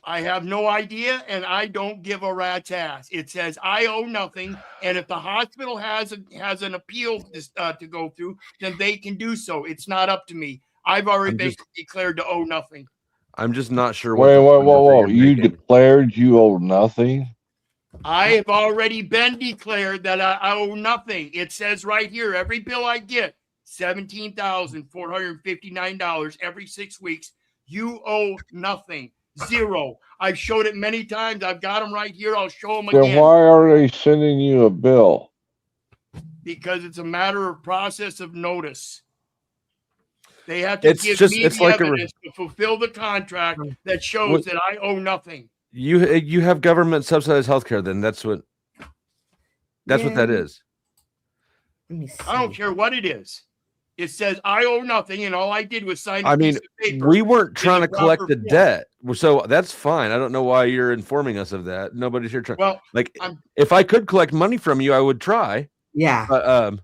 I have no idea, and I don't give a rat's ass. It says I owe nothing, and if the hospital has an appeal to go through, then they can do so. It's not up to me. I've already been declared to owe nothing. I'm just not sure. Whoa! You declared you owe nothing? I have already been declared that I owe nothing. It says right here, every bill I get, $17,459 every 6 weeks. You owe nothing. Zero. I've showed it many times. I've got them right here. I'll show them again. Then why are they sending you a bill? Because it's a matter of process of notice. They have to give me the evidence to fulfill the contract that shows that I owe nothing. You have government subsidized healthcare. Then that's what that is. I don't care what it is. It says I owe nothing, and all I did was sign a piece of paper. We weren't trying to collect the debt, so that's fine. I don't know why you're informing us of that. Nobody's here trying. Well, if I could collect money from you, I would try. Yeah. But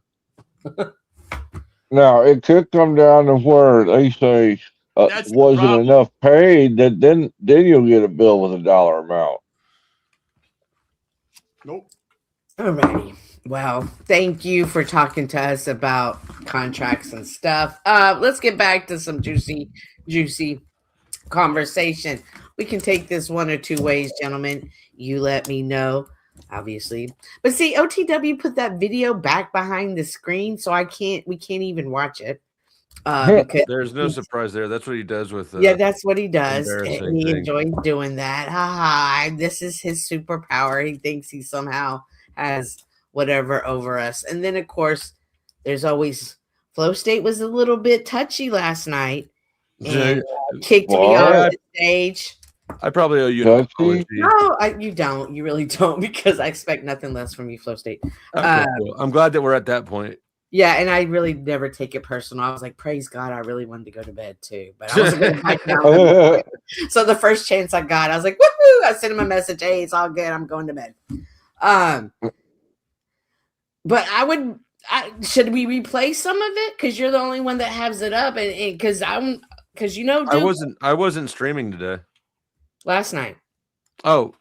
now it could come down to where they say wasn't enough paid. That then you'll get a bill with a dollar amount. Nope. Alrighty. Well, thank you for talking to us about contracts and stuff. Let's get back to some juicy conversation. We can take this one or two ways, gentlemen. You let me know, obviously. But see, OTW put that video back behind the screen, so we can't even watch it. Because there's no surprise there. That's what he does with. Yeah, that's what he does. And he enjoys doing that. Ha! This is his superpower. He thinks he somehow has whatever over us. And then, of course, there's always Flow State was a little bit touchy last night and kicked me off the stage. I probably owe you an apology. No, you don't. You really don't, because I expect nothing less from you, Flow State. Okay, cool. I'm glad that we're at that point. Yeah, and I really never take it personal. I was like, praise God, I really wanted to go to bed too. But I wasn't going to back down. So the first chance I got, I was like, woohoo! I sent him a message, hey, it's all good. I'm going to bed. But should we replay some of it? Because you're the only one that has it up, and because Duke, I wasn't streaming today. Last night. Oh,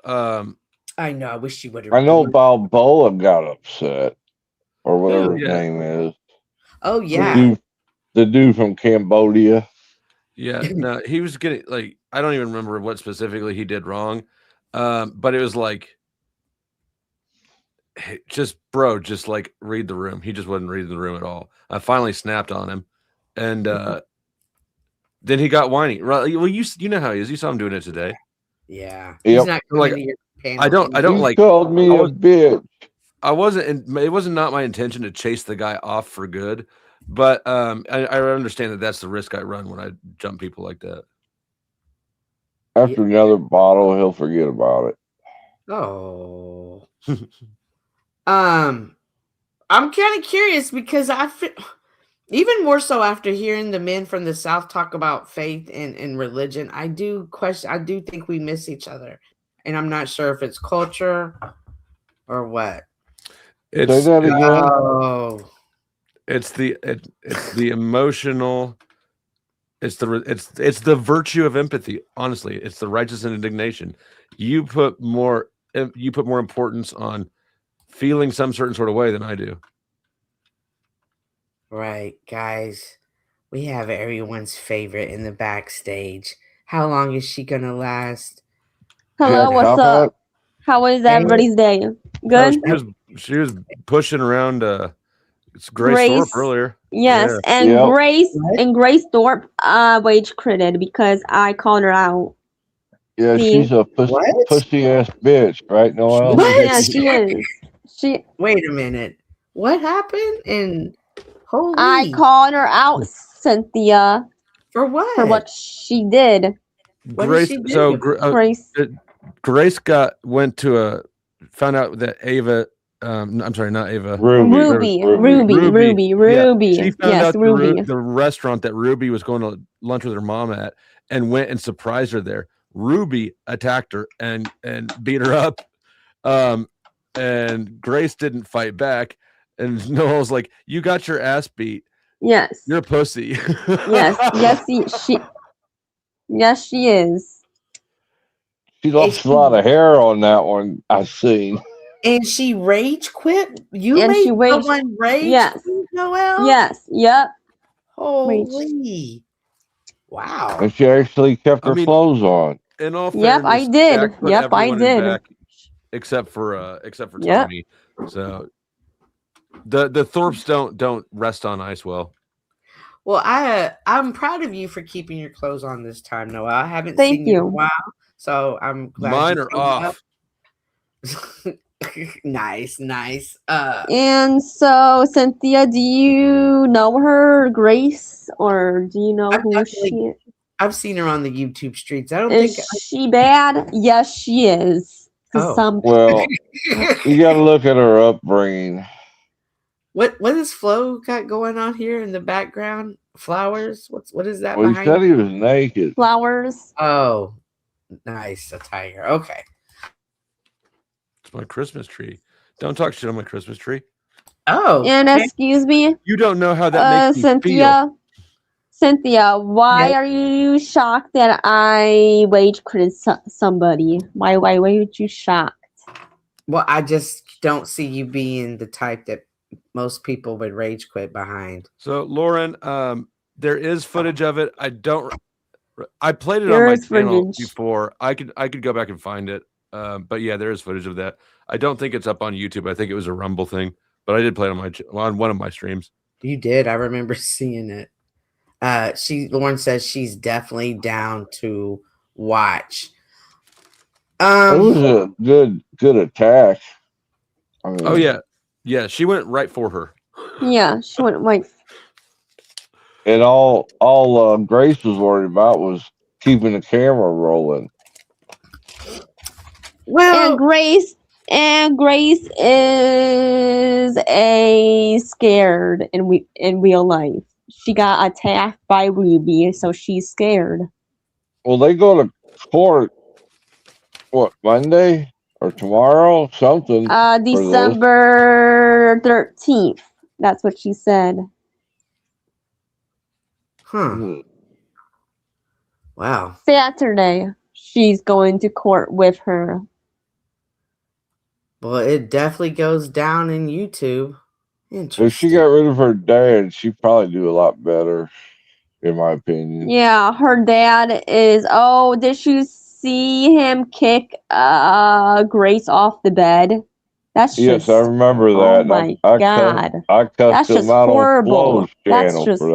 I know. I wish you would have. I know Balboa got upset, or whatever his Yeah. name is. Oh yeah. The dude from Cambodia. Yeah, no, he was getting like I don't even remember what specifically he did wrong, but it was like, hey, just like read the room. He just wasn't reading the room at all. I finally snapped on him, and then he got whiny. Right? Well, you know how he is. You saw him doing it today. Yeah, He's not like to your panel. I don't He like. called me a bitch. I wasn't. It wasn't not my intention to chase the guy off for good, but I understand that that's the risk I run when I jump people like that. After another bottle, he'll forget about it. Oh. I'm kind of curious because even more so after hearing the men from the South talk about faith and religion, I do think we miss each other, and I'm not sure if it's culture or what. Say that again. Oh. It's the emotional. It's the virtue of empathy. Honestly, it's the righteous indignation. You put more importance on feeling some certain sort of way than I do. Right, guys. We have everyone's favorite in the backstage. How long is she gonna last? Hello, what's up? How is everybody's day? Good. She was pushing around. It's Grace Thorpe earlier. Yes, Yeah. and Grace Thorpe wage critted because I called her out. Yeah, See? she's a pussy ass bitch, right, Noel? Yeah, she is. Wait a minute. What happened? And holy, I called her out, Cynthia. For what? For what she did. Grace. So Grace. Grace found out that Ava. I'm sorry, not Ava. Ruby. Yeah. She found out Ruby. the restaurant that Ruby was going to lunch with her mom at, and went and surprised her there. Ruby attacked her and beat her up, and Grace didn't fight back. And Noel's like, "You got your ass beat. Yes, you're a pussy." Yes, she is. She lost a lot of hair on that one, I've seen. And she rage quit? She made someone rage yes. quit, Noel? Yes, yep. Holy. Wow. And she actually kept her clothes on. In all Yep, I fairness, did. Jack put Yep, I everyone in did. back except for Yep. Tommy. So the Thorpes don't rest on ice well. Well, I'm proud of you for keeping your clothes on this time, Noel. I haven't Thank seen you in a you. while, so I'm glad Mine you are came off. up. Nice. And so, Cynthia, do you know her, Grace, or do you know who she is? I've seen her on the YouTube streets. I don't Is think she bad? Yes, she is. Well, you got to look at her upbringing. What does Flo got going on here in the background? Flowers? What is that Well, he behind? said he was naked. Flowers. Oh, nice, a tiger. Okay. It's my Christmas tree. Don't talk shit on my Christmas tree. Oh. And excuse me. You don't know how that makes me feel. Cynthia, why are you shocked that I wage critted somebody? Why would you shocked? Well, I just don't see you being the type that most people would rage quit behind. So, Lauren, there is footage of it. I played it on my channel before. I could go back and find it. But yeah, there is footage of that. I don't think it's up on YouTube. I think it was a Rumble thing, but I did play it on one of my streams. You did. I remember seeing it. Lauren says she's definitely down to watch. It was a good attack. I mean, Oh yeah, she went right for her. Yeah, she went right. And all Grace was worried about was keeping the camera rolling. Well, and Grace is a scared in real life. She got attacked by Ruby, so she's scared. Well, they go to court. What, Monday or tomorrow? Something. December 13th. That's what she said. Huh. Wow. Saturday, she's going to court with her. Well, it definitely goes down in YouTube. If she got rid of her dad, she'd probably do a lot better, in my opinion. Yeah, her dad is. Oh, did you see him kick Grace off the bed? That's Yes, just. I remember that. Oh and my I God. cussed That's him just out horrible. on Flo's That's channel just. for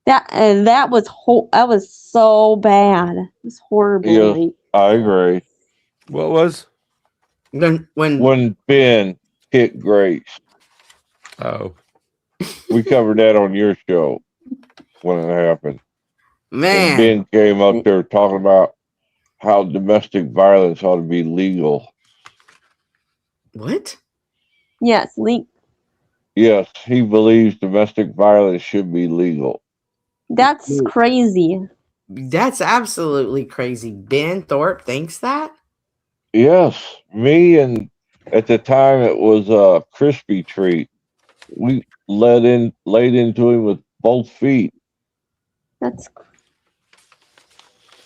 that. That was so bad. It was horrible. Yes, Like, I agree. What was? When Ben hit Grace. Oh. We covered that on your show when it happened. Man. And Ben came up there talking about how domestic violence ought to be legal. What? yes, leak. Yes, he believes domestic violence should be legal. That's crazy. That's absolutely crazy. Ben Thorpe thinks that? Yes, me and at the time it was a crispy treat. We laid into him with both feet. That's.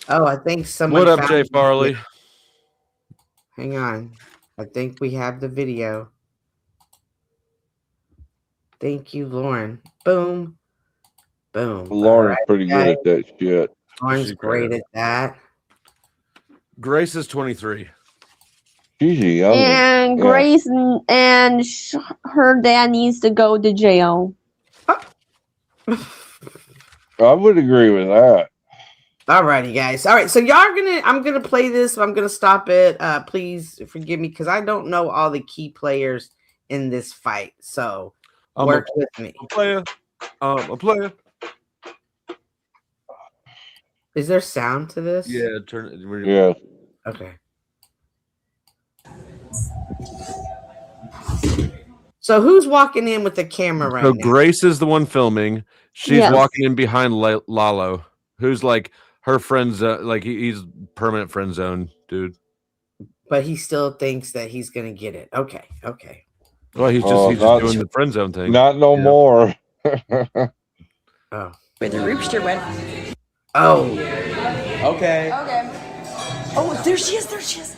Oh, I think someone. What up, found Jay the Farley? video. Hang on. I think we have the video. Thank you, Lauren. Boom. Boom. Lauren's pretty good at that shit. Lauren's She's great great. at that. Grace is 23. She's a young one. And Yeah. Grace and her dad needs to go to jail. I would agree with that. Alrighty, guys. All right, so I'm gonna play this. I'm gonna stop it. Please forgive me because I don't know all the key players in this fight. So work with me. A player. A player. Is there sound to this? Yeah, turn it. Yeah. Okay. So who's walking in with the camera right So now? Grace is the one filming. She's Yes. walking in behind Lalo, who's like her friend's like he's permanent friend zone, dude. But he still thinks that he's gonna get it. Okay, okay. Well, he's Oh, just not- doing the friend zone thing. Not no Yeah. more. Oh. Where the Roopster went. Oh. Okay. Okay. Oh, there she is. There she is.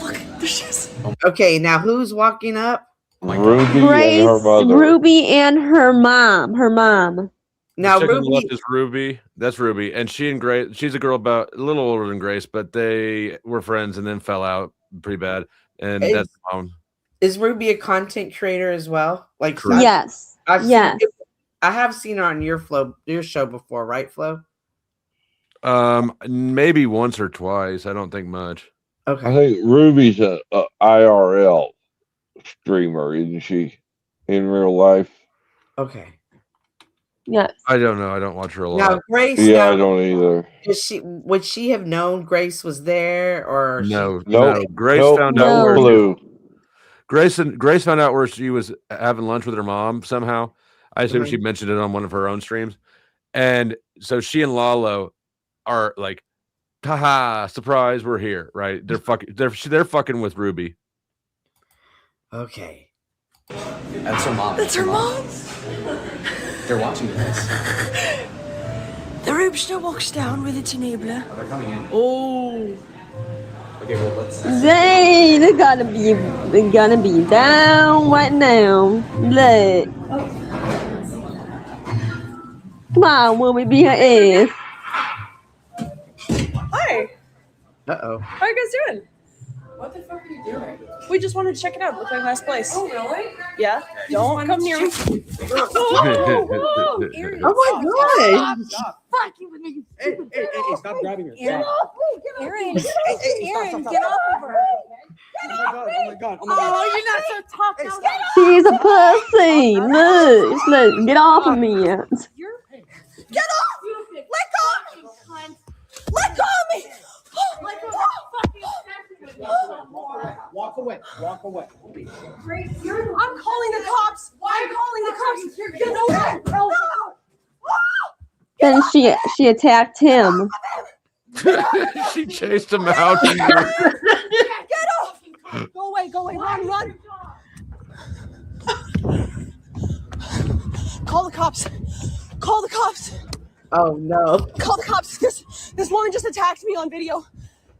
Look, there she is. Okay, now who's walking up? Ruby Grace, and her mother. Ruby, and her mom. Her mom. Now The chick on the Ruby. left is Ruby. That's Ruby, and she and Grace. She's a girl about a little older than Grace, but they were friends and then fell out pretty bad. And Is- that's the mom. Is Ruby a content creator as well? Like Correct. Yes. Yes. I have seen her on your show before, right, Flo? Maybe once or twice. I don't think much. Okay. I think Ruby's a IRL streamer, isn't she? In real life. Okay. Yes. I don't know. I don't watch her a lot. Now Grace. Yeah, now, I don't either. would she have known Grace was there, or No, Nope. no. Grace Nope, found no out where clue. Grace found out where she was having lunch with her mom somehow. I assume Mhm. she mentioned it on one of her own streams, and so she and Lalo are like, "Haha, surprise, we're here!" Right? They're fucking with Ruby. Okay. That's her mom. That's her mom. They're watching this. The Roopster walks down with its enabler. Oh, they're coming in. Oh. Okay, well, let's. They're gonna be down right now. Look. Come on, when we be her ass. Hi. Uh-oh. How are you guys doing? What the fuck are you doing? We just wanted to check it out. Look like a nice place. Oh, really? Yeah. Don't come near me. Whoa, whoa. Ariel, Oh my God. Stop. Fuck you with me. Hey, stop grabbing her. Aaron, Aaron, get off of her. Oh my god. Oh, you're not so tough. Now. She's a pussy. Look, get off of me. Get off! Let go of me! Let go of me! Walk away. Walk away. I'm calling the cops! I'm calling the cops! Get away! No! Then she attacked him. She chased him out. Get off! Go away, run, run! Call the cops. Call the cops. Oh no. Call the cops. This woman just attacked me on video.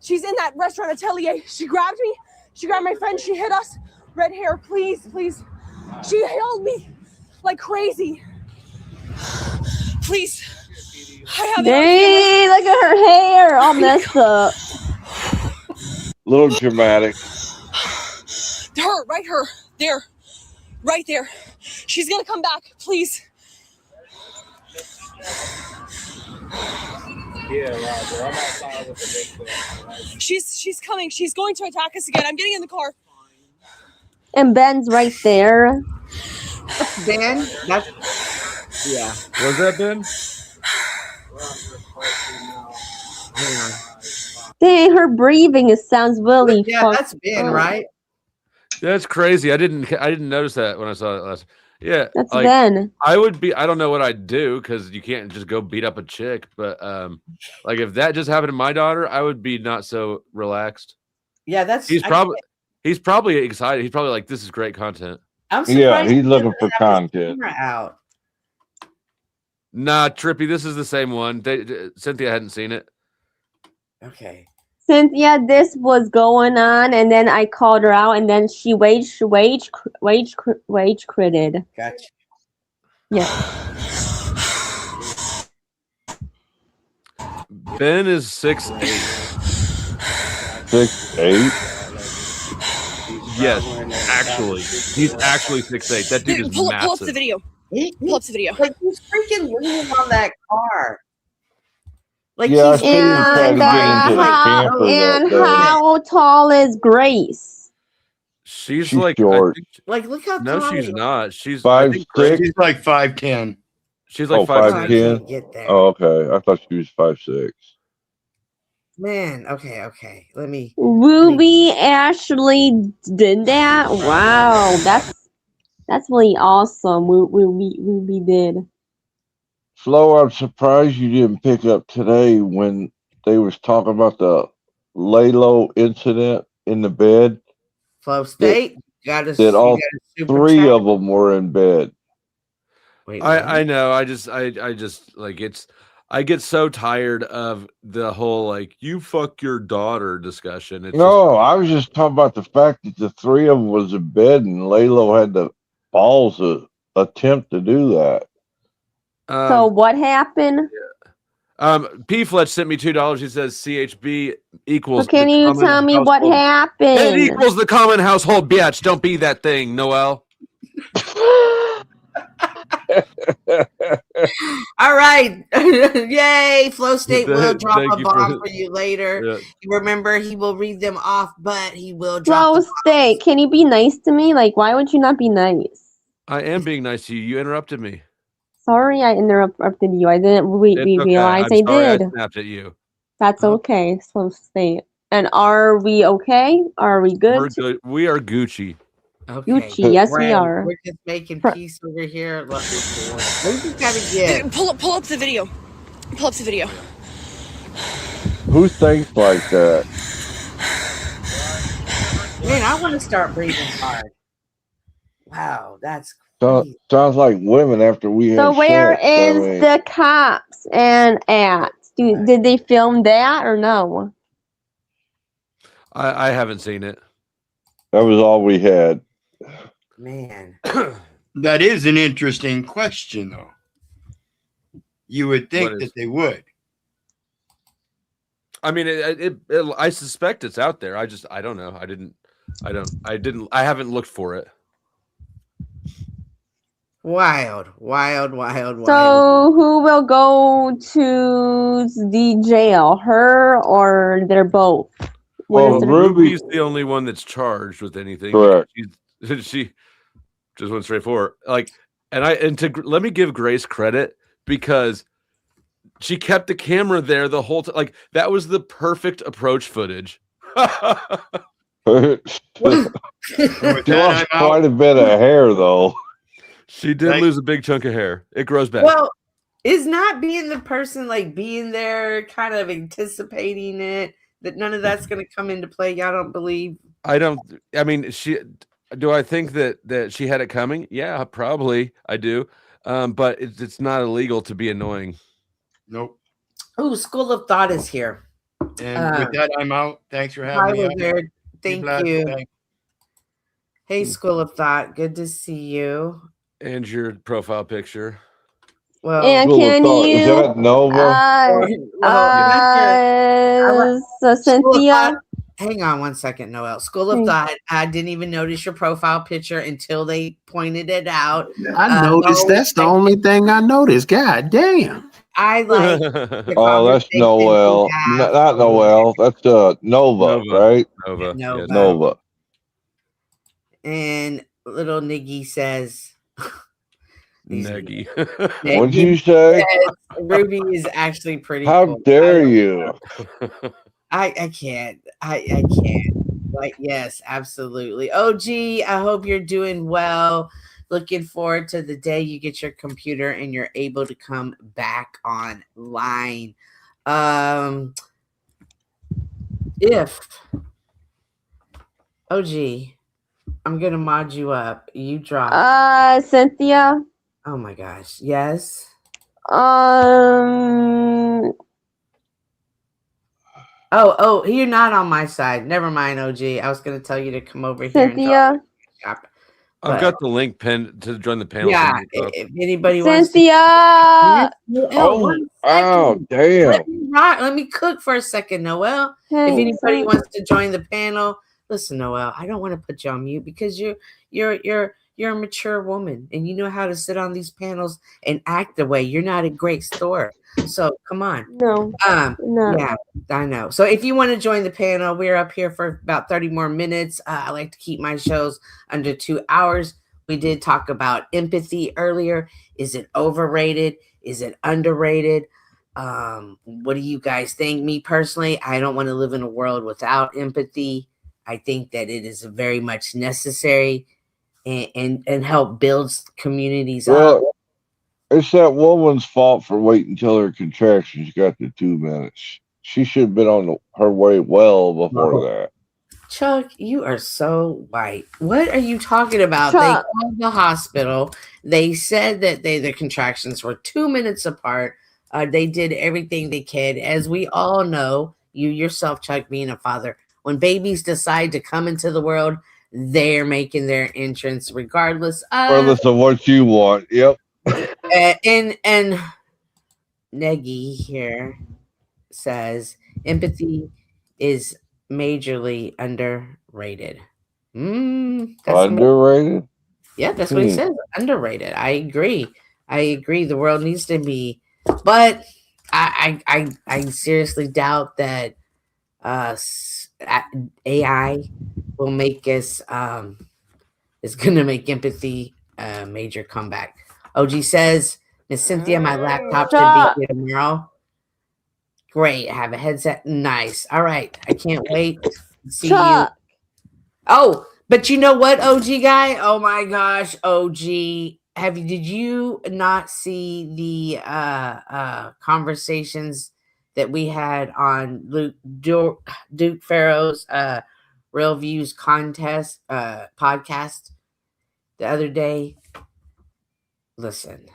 She's in that restaurant atelier. She grabbed me. She grabbed my friend. She hit us. Red hair, please. She held me like crazy. Please. I have Dang, look at her hair all messed up. Little dramatic. Her. There. Right there. She's gonna come back. Please. Yeah, Roger. I'm outside with the big She's coming. She's going to attack us again. I'm getting in the car. And Ben's right there. Ben? That's yeah. Was that Ben? Hang on. Dang, her breathing sounds really Yeah, fucked that's Ben, up. right? That's crazy. I didn't notice that when I saw it last. Yeah, That's like, Ben. I would be. I don't know what I'd do because you can't just go beat up a chick. But like if that just happened to my daughter, I would be not so relaxed. Yeah, that's. He's probably excited. He's probably like, this is great content. I'm surprised. Yeah, he's looking for His content. camera out. Nah, Trippy, this is the same one. Cynthia hadn't seen it. Okay. Cynthia, this was going on, and then I called her out, and then she wage critted. Gotcha. Yeah. Ben is 6'8". 6'8". Yes, actually, he's actually 6'8". That dude is Pull up massive. the video. Pull up the video. Like he's freaking leaning on that car. Like Yeah, I he's see him trying to get into the camper that day. How tall is Grace? She's She's like short. like look how no, tall she's he is. not. She's 5'6". She's like 5'10". She's like Oh, 5'10". 5'10". Get there. Oh, okay. I thought she was 5'6". Man, okay. Let me. Ruby Ashley did that. Wow, that's really awesome. Ruby did. Flo, I'm surprised you didn't pick up today when they was talking about the Lalo incident in the bed. Flow State. That all three of them were in bed. Wait, I know. I just like it's. I get so tired of the whole like you fuck your daughter discussion. It's No, I was just talking about the fact that the three of them was in bed and Lalo had the balls to attempt to do that. So what happened? P Fletch sent me $2. He says CHB equals. So can the you common tell me what household. happened? It equals the common household, bitch. Don't be that thing, Noel. All right. Yay. Flow State will drop Thank a you bomb for you later. Yeah. Remember, he will read them off, but he will drop Flow State, can you be nice to me? Like, why would you not be nice? I am being nice to you. You interrupted me. Sorry, I interrupted you. I didn't It's okay. realize I'm I sorry did. I snapped at you. That's okay, Flow State. And are we okay? Are we good? We're good. We are Gucci. Okay. Gucci, yes, we Brad, are. We're just making peace over here. Look, we just gotta get. Pull up the video. Pull up the video. Who thinks like that? Man, I want to start breathing hard. Wow, that's Sounds like women after we have So where sex. I is mean, the cops and at? Did they film that or no? I haven't seen it. that was all we had. Man. That is an interesting question, though. You would think What is? that they would. I mean, I suspect it's out there. I don't know. I haven't looked for it. Wild. So who will go to the jail? Her or they're both? Well, Ruby's the only one that's charged with anything. Correct. She just went straight forward. Like, let me give Grace credit because she kept the camera there the whole time. Like, that was the perfect approach footage. She lost quite a bit of hair, though. She did lose a big chunk of hair. It grows back. Well, is not being the person like being there, kind of anticipating it, that none of that's going to come into play? I don't believe. I mean, do I think that she had it coming? Yeah, probably. I do. But it's not illegal to be annoying. Nope. Oh, School of Thought is here. And with that, I'm out. Thanks for having Hi, me. Wizard. Thank blessed. you. Thanks. Hey, School of Thought. Good to see you. And your profile picture. Well, And School of can Thought. you, Is that Nova? so Cynthia? Hang on one second, Noel. School of Thought. I didn't even notice your profile picture until they pointed it out. I noticed. That's the only thing I noticed. God damn. I like the Oh, that's conversation we Noel. have. Not Noel. That's Nova, right? Nova. Nova. Nova. And little Niggy says, Neggy. What'd you say? Ruby is actually pretty How cool. dare you? I can't. I can't. Like, yes, absolutely. OG, I hope you're doing well. Looking forward to the day you get your computer and you're able to come back online. If OG, I'm gonna mod you up. You drop. Cynthia. Oh my gosh. Yes. Oh, you're not on my side. Never mind, OG. I was gonna tell you to come over here and Cynthia. drop. I've got the link pinned to join the panel. Yeah, so if anybody wants to. Cynthia. Oh, damn. Let me cook for a second, Noel. Hey, if anybody sorry. wants to join the panel, listen, Noel. I don't want to put you on mute because you're a mature woman and you know how to sit on these panels and act the way. You're not a great store, so come on. No. No. Yeah, I know. So if you want to join the panel, we're up here for about 30 more minutes. I like to keep my shows under 2 hours. We did talk about empathy earlier. Is it overrated? Is it underrated? What do you guys think? Me personally, I don't want to live in a world without empathy. I think that it is very much necessary and help build communities up. Well, it's that woman's fault for waiting until her contractions got to 2 minutes. She should have been on her way well before that. Chuck, you are so white. What are you talking about? Chuck. They called the hospital. They said that their contractions were 2 minutes apart. They did everything they could. As we all know, you yourself, Chuck, being a father, when babies decide to come into the world, they're making their entrance regardless Regardless of what you want. Yep. And Neggy here says empathy is majorly underrated. Underrated? Yeah, that's what he says. Underrated. I agree. The world needs to be, but I seriously doubt that AI will make us is gonna make empathy a major comeback. OG says, Miss Cynthia, my laptop should be here tomorrow. Great. I have a headset. Nice. All right. I can't wait to see you. Oh, but you know what, OG guy? Oh my gosh, OG. Did you not see the conversations that we had on Duke Farrow's Real Views contest podcast the other day? Listen,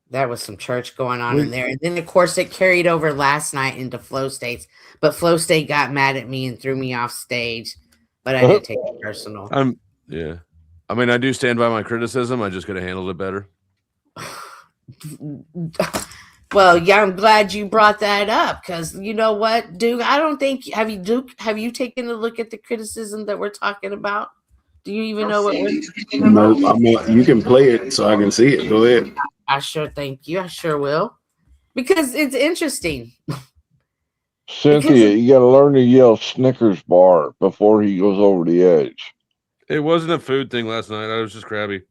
there was some church going on in there. And then, of course, it carried over last night into Flow States. But Flow State got mad at me and threw me off stage. But I didn't take it personal. Yeah. I mean, I do stand by my criticism. I just could have handled it better. Well, yeah, I'm glad you brought that up because you know what, Duke? I don't think have you taken a look at the criticism that we're talking about? Do you even know what we're talking about? No, I mean you can play it so I can see it. Go ahead. I sure thank you. I sure will. Because it's interesting. Cynthia, you got to learn to yell Snickers bar before he goes over the edge. It wasn't a food thing last night. I was just crabby.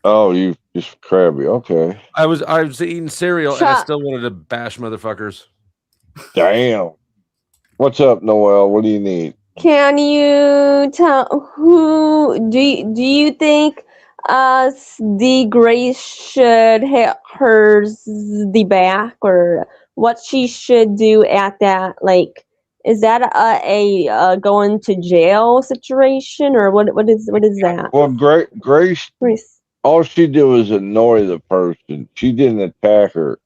Oh, you just crabby. Okay. I was eating cereal and I still wanted to bash motherfuckers. Damn. What's up, Noel? What do you need? Can you tell who do you think the Grace should hit hers the back or what she should do at that? Like, is that a going to jail situation or what is that? Well, Grace all she did was annoy the person. She didn't attack her.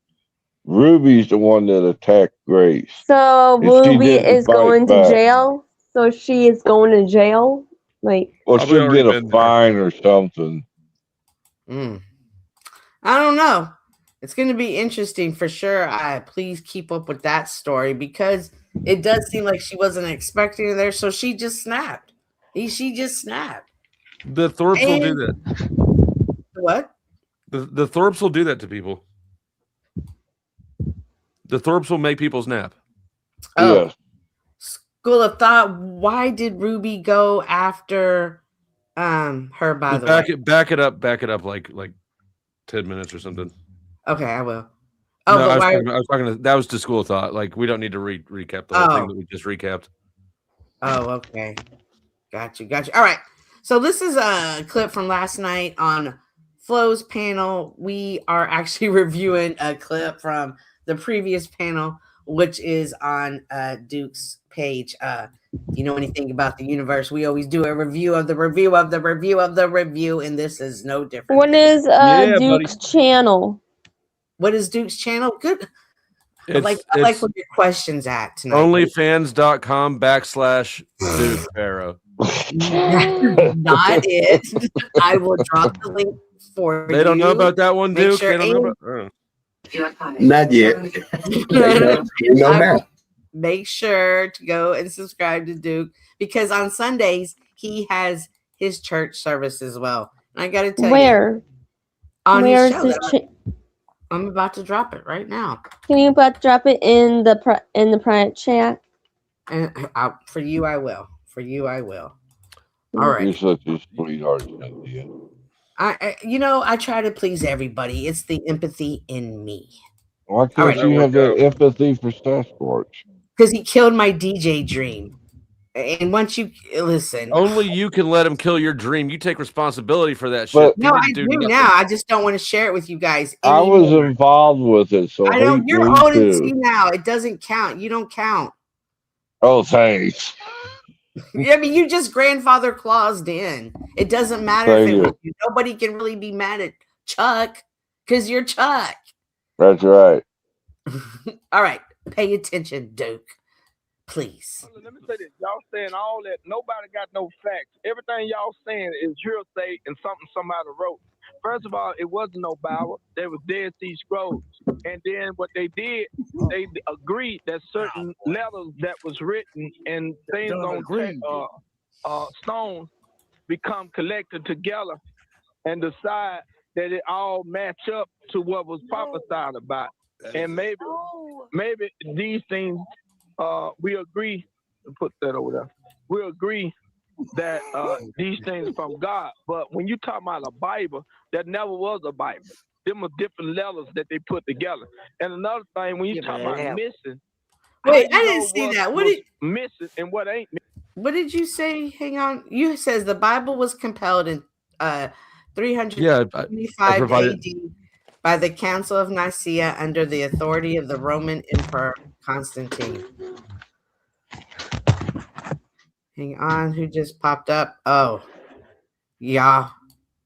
Ruby's the one that attacked Grace. So And she Ruby didn't is fight going to back. jail. So she is going to jail. Like, Well, Probably she'll already get a been there. fine or something. I don't know. It's going to be interesting for sure. Please keep up with that story because it does seem like she wasn't expecting her there, so she just snapped. She just snapped. The Thorpes will do And- that. What? The Thorpes will do that to people. The Thorpes will make people snap. Oh, Yes. School of thought. Why did Ruby go after her? By Just the back way, back it up like 10 minutes or something. okay, I will. Oh, No, but I was, why? talking, I was talking to that was to School of Thought. Like we don't need to recap the whole thing that we just recapped. Oh, okay. Got you. All right. So this is a clip from last night on Flo's panel. We are actually reviewing a clip from the previous panel, which is on Duke's page. You know anything about the universe? We always do a review of the review of the review of the review, and this is no different. what is Duke's channel? What is Duke's channel? Good. I like It's what your questions at tonight. Onlyfans.com/Duke Pharaoh. Not it. I will drop the link for you. They don't know about that one, Make Duke. sure They don't know about. Not yet. You know now. Make sure to go and subscribe to Duke because on Sundays he has his church service as well. And I got to tell you, Where? on Where's his show, this? I'm about to drop it right now. Can you drop it in the private chat? And for you, I will. For you, I will. All You're right. such a sweetheart, Cynthia. I try to please everybody. It's the empathy in me. Why can't you have that empathy for Sasquatch? Because he killed my DJ dream. And once you listen, Only you can let him kill your dream. You take responsibility for that But- shit. no, He I didn't do nothing. now. I just don't want to share it with you guys. I was anymore. involved with it, so I know hate you're me owning too. to now. It doesn't count. You don't count. Oh, thanks. I mean, you just grandfather claused in. It doesn't matter Thank if it you. was you. Nobody can really be mad at Chuck because you're Chuck. That's right. All right, pay attention, Duke. Please. Let me say this. Y'all saying all that. Nobody got no facts. Everything y'all saying is hearsay and something somebody wrote. First of all, it wasn't no Bible. There was Dead Sea Scrolls. And then what they did, they agreed that certain letters that was written and things on stones become collected together and decide that it all match up to what was prophesied about. And maybe these things we agree to put that over there. We agree that these things are from God. But when you talk about a Bible, that never was a Bible. Them are different letters that they put together. And another thing, when you talk about missing, Wait, I didn't see that. What did missing and what ain't missing? What did you say? Hang on. You says the Bible was compiled in 325 provided- AD by the Council of Nicaea under the authority of the Roman Emperor Constantine. Hang on, who just popped up? Oh, yeah.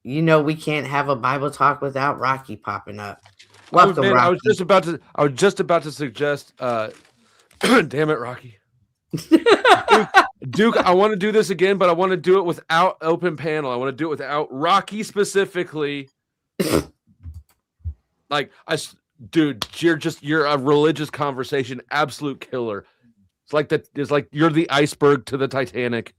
You know we can't have a Bible talk without Rocky popping up. Welcome, Rocky. I was just about to suggest. Damn it, Rocky. Duke, I want to do this again, but I want to do it without open panel. I want to do it without Rocky specifically. Dude, you're a religious conversation absolute killer. It's like that. It's like you're the iceberg to the Titanic.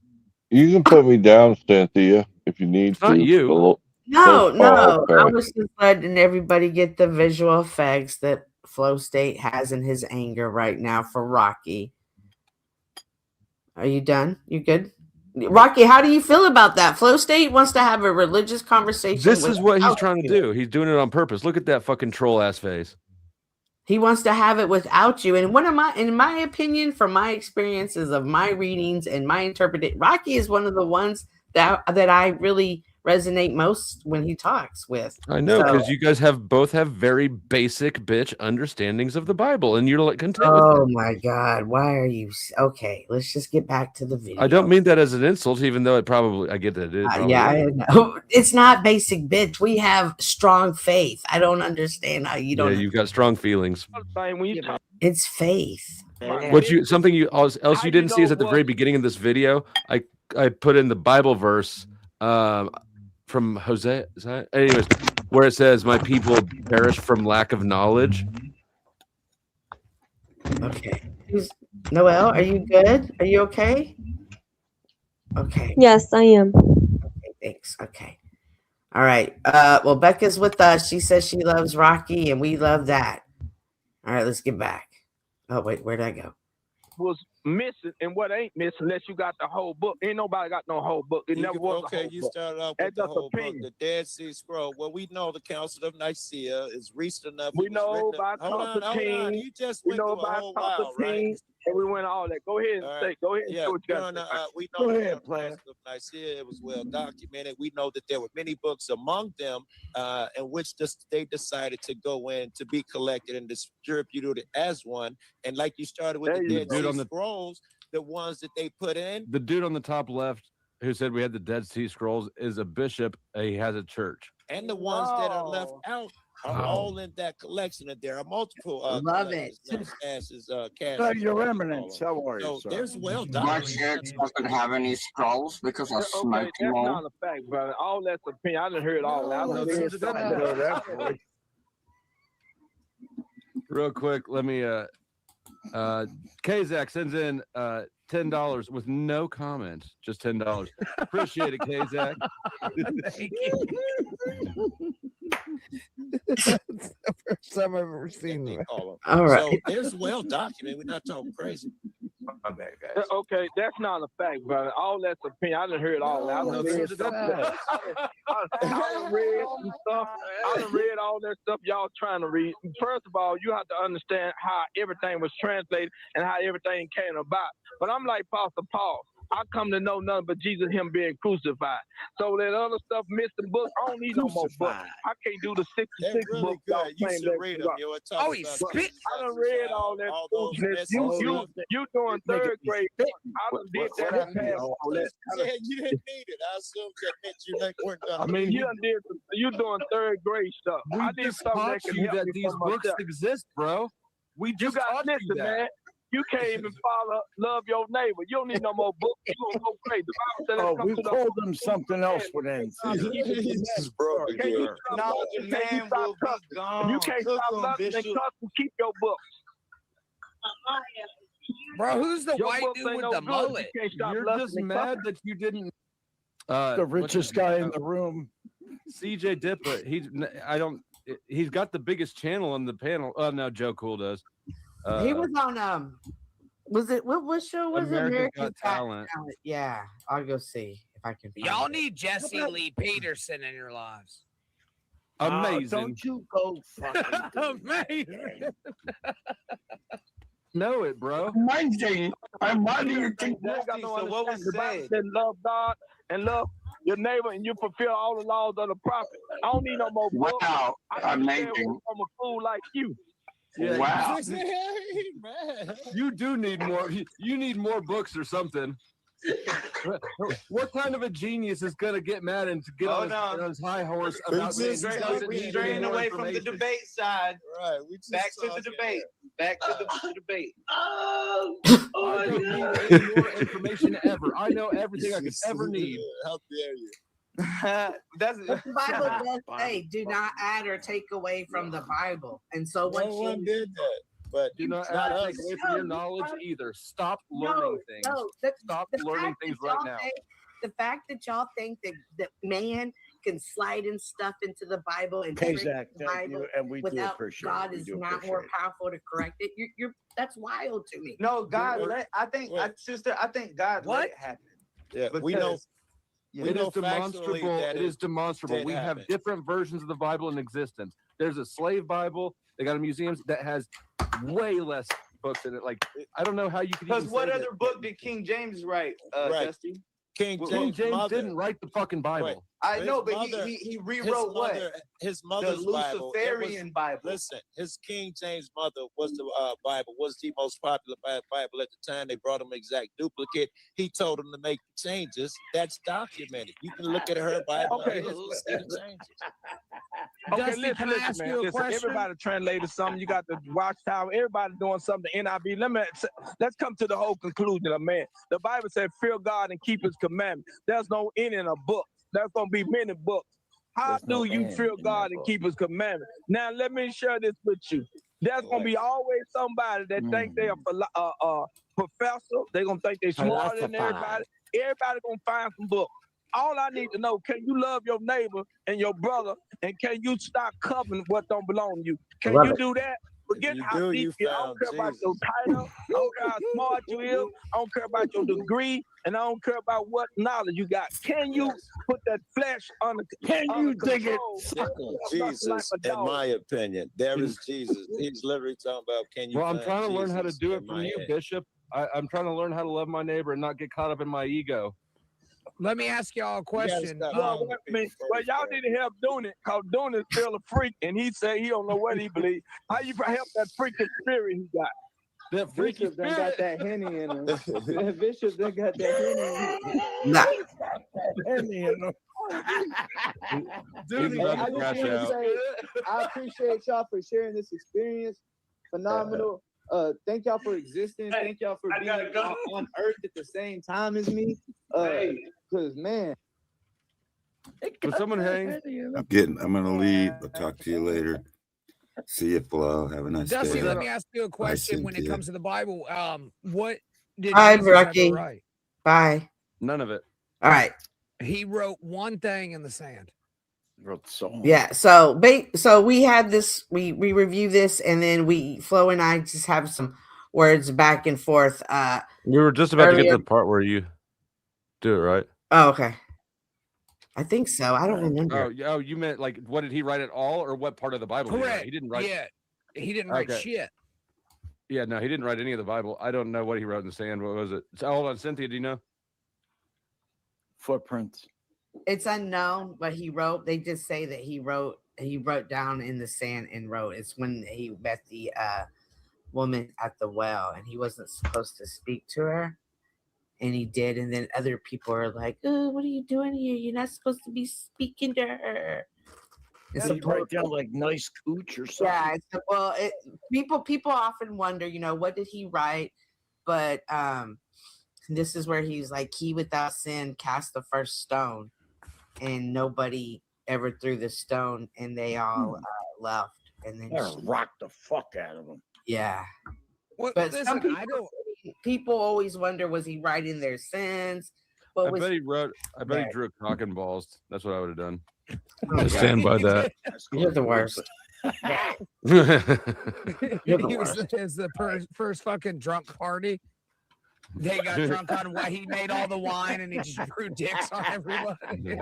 You can put me down, Cynthia, if you need to. Not you. No, Oh, okay. I was just letting everybody get the visual effects that Flow State has in his anger right now for Rocky. Are you done? You good? Rocky, how do you feel about that? Flow State wants to have a religious conversation. This is what he's without trying to you. do. He's doing it on purpose. Look at that fucking troll ass face. He wants to have it without you. And in my opinion, from my experiences of my readings and my interpretation, Rocky is one of the ones that I really resonate most when he talks with. I know, So- because you guys both have very basic bitch understandings of the Bible, and you're like content with Oh it. my God! Why are you okay? Let's just get back to the video. I don't mean that as an insult, even though it probably I get that it probably Yeah, I is. know. It's not basic bitch. We have strong faith. I don't understand how you Yeah, don't. you've got strong feelings. It's faith. What you something you else you didn't see is at the very beginning of this video. I put in the Bible verse from Hosea. Is that? Anyways, where it says, "My people perish from lack of knowledge." Okay. Noelle, are you good? Are you okay? Okay. Yes, I am. Okay, thanks. Okay. All right. Well, Becca's with us. She says she loves Rocky, and we love that. All right, let's get back. Oh, wait, where'd I go? Was missing and what ain't missing unless you got the whole book. Ain't nobody got no whole book. It never was a whole You book. started off That's with the just whole opinion. book, the Dead Sea Scroll. Well, we know the Council of Nicaea is recent enough. We it was know written about up- Hold on. Constantine. You just We went know through a about whole while, right? Constantine, and we went all that. Go ahead and All say. right. Go ahead and Yeah, say what you got to say. we Go know ahead, the Council of Nicaea. It was well documented. We know that there were many books among them, in which they decided to go in to be collected and distributed as one. And like you started with the Dead Sea Scrolls, the ones that they put in. The dude on the top left who said we had the Dead Sea Scrolls is a bishop. He has a church. And the ones that are left out are all in that collection. And there are multiple collections now, caches, Your Eminence, how are you, so sir? there's well My documented. church doesn't have any scrolls because I Okay, smoke that's them all. not a fact, brother. All that's opinion. I done heard all that. I done heard something. Real quick, let me Kazak sends in $10 with no comment, just $10. Appreciate it, Kazak. Thank you. That's the first time I've ever seen that. All right. So there's well documented. We're not talking crazy. My bad, guys. Okay, that's not a fact, brother. All that's opinion. I done heard all that. I done read stuff. I done read some stuff. I done read all that stuff y'all trying to read. First of all, you have to understand how everything was translated and how everything came about. But I'm like Pastor Paul. I come to know nothing but Jesus, him being crucified. So that other stuff, missing books, I don't need no more books. I can't do the 66 really books. good. y'all You claim should that read you them, got. yo. It talks he about spit. I done read all that foolishness. You doing third grade. I done did that and passed all that. You didn't need it. I assume that meant you weren't done. I mean, you done did. You doing third grade stuff. We I need just something taught that can you help that me these for books myself. exist, bro. We just taught you that. Man. You can't even follow love your neighbor. You don't need no more books. You gonna go crazy. The Bible said, Oh, come we to the called them something else with N. He's broke again. Knowledge of man will be gone. You can't Cook stop 'em, loving and Bishop. cuss and keep your books. Bro, who's the Your white books dude ain't with no the good. mullet? You can't stop You're loving just and mad cussing. that you didn't. The richest guy in the room. CJ Dippa. He's got the biggest channel on the panel. Oh no, Joe Cool does. He was on was it what show was it? America's American Got Talent. Yeah, I'll go see if I can. Find Y'all it. need Jesse Lee Peterson in your lives. Amazing. Don't you go fucking Amazing. Know it, bro. Amazing. I'm minding your thing. So what was said? Love God and love your neighbor, and you fulfill all the laws of the prophet. I don't need no more books. Wow, I need to stay away amazing. from a fool like you. Yeah, Wow. You do need more. You need more books or something. What kind of a genius is gonna get mad and to get on his high horse about saying he doesn't We're need straying any more away from the information? debate side. Right. We just Back to the debate. Back to the debate. I don't need any more information ever. I know everything I could ever need. How dare you? That's But the Bible does say, "Do not add or take away from the Bible." And so No once one you did that. But Do not add or take away from your knowledge either. Stop learning things. Stop learning fact things that right y'all now. the fact that y'all think that man can slide in stuff into the Bible and trick Kazak, the thank you, Bible and we do without appreciate God it. We is do not appreciate more it. powerful to correct it. You're that's wild to me. No, God. I think, sister. I think God let it happen. Yeah, we know. We It know is demonstrable. factually that It is demonstrable. did We have happen. different versions of the Bible in existence. There's a slave Bible. They got a museum that has way less books in it. Like I don't know how you could. Because even what say other that. book did King James write, Right. Dusty? King King James mother. didn't write the fucking Bible. I His know, but mother- he rewrote what? His mother's the Bible. It was- Luciferian Bible. Listen, his King James mother was the Bible, was the most popular Bible at the time. They brought him exact duplicate. He told him to make changes. That's documented. You can look at her Bible. Okay. It is, and see the changes. Okay, Dusty, listen, can I ask listen, you man. a Listen, question? everybody translated something. You got the Watchtower. Everybody doing something. The NIV. Let's come to the whole conclusion of man. The Bible said, "Fear God and keep His commandments." There's no end in a book. There's gonna be many books. How There's no do you end fear in that God and book. keep His commandments? Now, let me share this with you. There's gonna be always somebody that think they're a professor. They're gonna think they're smarter than everybody. Everybody gonna find some books. All I need to know, can you love your neighbor and your brother, and can you stop covering what don't belong to you? Can Love you it. do that? Forget You how do, deep you you. I don't found care about your title. I don't care how smart you is. I don't care about your degree, and I don't care about what knowledge you got. Can you put that flesh under? Can under you dig it? control? Suckle. Jesus, in my opinion, there is Jesus. He's literally talking about, can you Well, I'm find trying to learn how to Jesus do it in from my you, head? Bishop. I'm trying to learn how to love my neighbor and not get caught up in my ego. Let me ask y'all a question. Well, y'all need to help doing it, because doing it still a freak, and he say he don't know what he believes. How you help that freaking spirit he got? That freaky Bishop done got that Henny in him. That Bishop done got that Henny in him. Nah. Henny in him. Dude, Hey, I just want to say, I appreciate y'all for sharing this experience. Phenomenal. Thank y'all for existing. Thank y'all for being on Earth at the same time as me. Because man, Will someone hang? I'm gonna leave. I'll talk to you later. See you, Flo. Have a nice Dusty, day. let me ask you a Bye, question when it Cynthia. comes to the Bible. What did Bye, Jesus ever Rocky. write? Bye. None of it. All right. He wrote one thing in the sand. Wrote songs. Yeah. So we had this. We review this, and then Flo and I just have some words back and forth. We were just about to get earlier. to the part where you do it, right? Oh, okay. I think so. I don't remember. Oh, you meant like what did he write at all, or what part of the Bible? Did he write? Correct. He didn't write. Yeah. He didn't write Okay. shit. Yeah, no, he didn't write any of the Bible. I don't know what he wrote in the sand. What was it? So, hold on, Cynthia, do you know? Footprints. It's unknown, but he wrote. They just say that he wrote down in the sand and wrote. It's when he met the woman at the well, and he wasn't supposed to speak to her, and he did. And then other people are like, "Oh, what are you doing here? You're not supposed to be speaking to her." Did he write down like nice cooch or something? Yeah. Well, people often wonder, what did he write? But this is where he's like, "He without sin cast the first stone," and nobody ever threw the stone, and they all left. And then rocked the fuck out of him. yeah. Well, But listen, some I don't. people always wonder, was he writing their sins? I Was bet he wrote. I bet he Right. drew cock and balls. That's what I would have done. Oh, I stand by that. You're the worst. He was the first fucking drunk party. They got drunk on what he made all the wine, and he just threw dicks on everybody.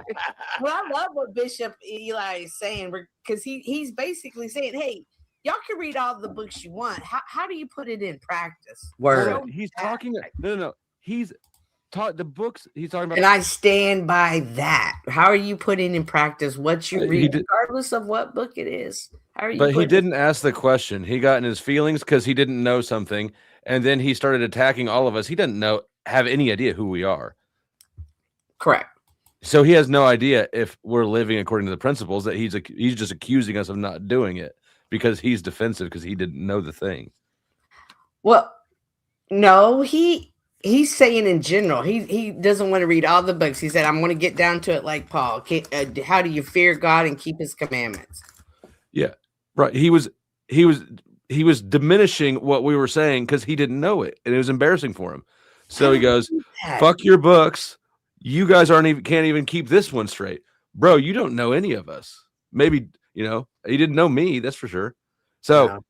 Well, I love what Bishop Eli is saying, because he's basically saying, "Hey, y'all can read all the books you want. How do you put it in practice?" Hold on, he's talking. No. He's taught the books. He's talking about. And I stand by that. How are you putting in practice what you He read, did- regardless of what book it is? How are you? But he putting- didn't ask the question. He got in his feelings because he didn't know something, and then he started attacking all of us. He doesn't have any idea who we are. Correct. So he has no idea if we're living according to the principles. That he's just accusing us of not doing it because he's defensive because he didn't know the thing. Well, no, he's saying in general, he doesn't want to read all the books. He said, "I'm going to get down to it like Paul. How do you fear God and keep His commandments?" Yeah, right. He was diminishing what we were saying because he didn't know it, and it was embarrassing for him. So he goes, "Fuck your books. You guys can't even keep this one straight, bro. You don't know any of us. Maybe he didn't know me. That's for sure. So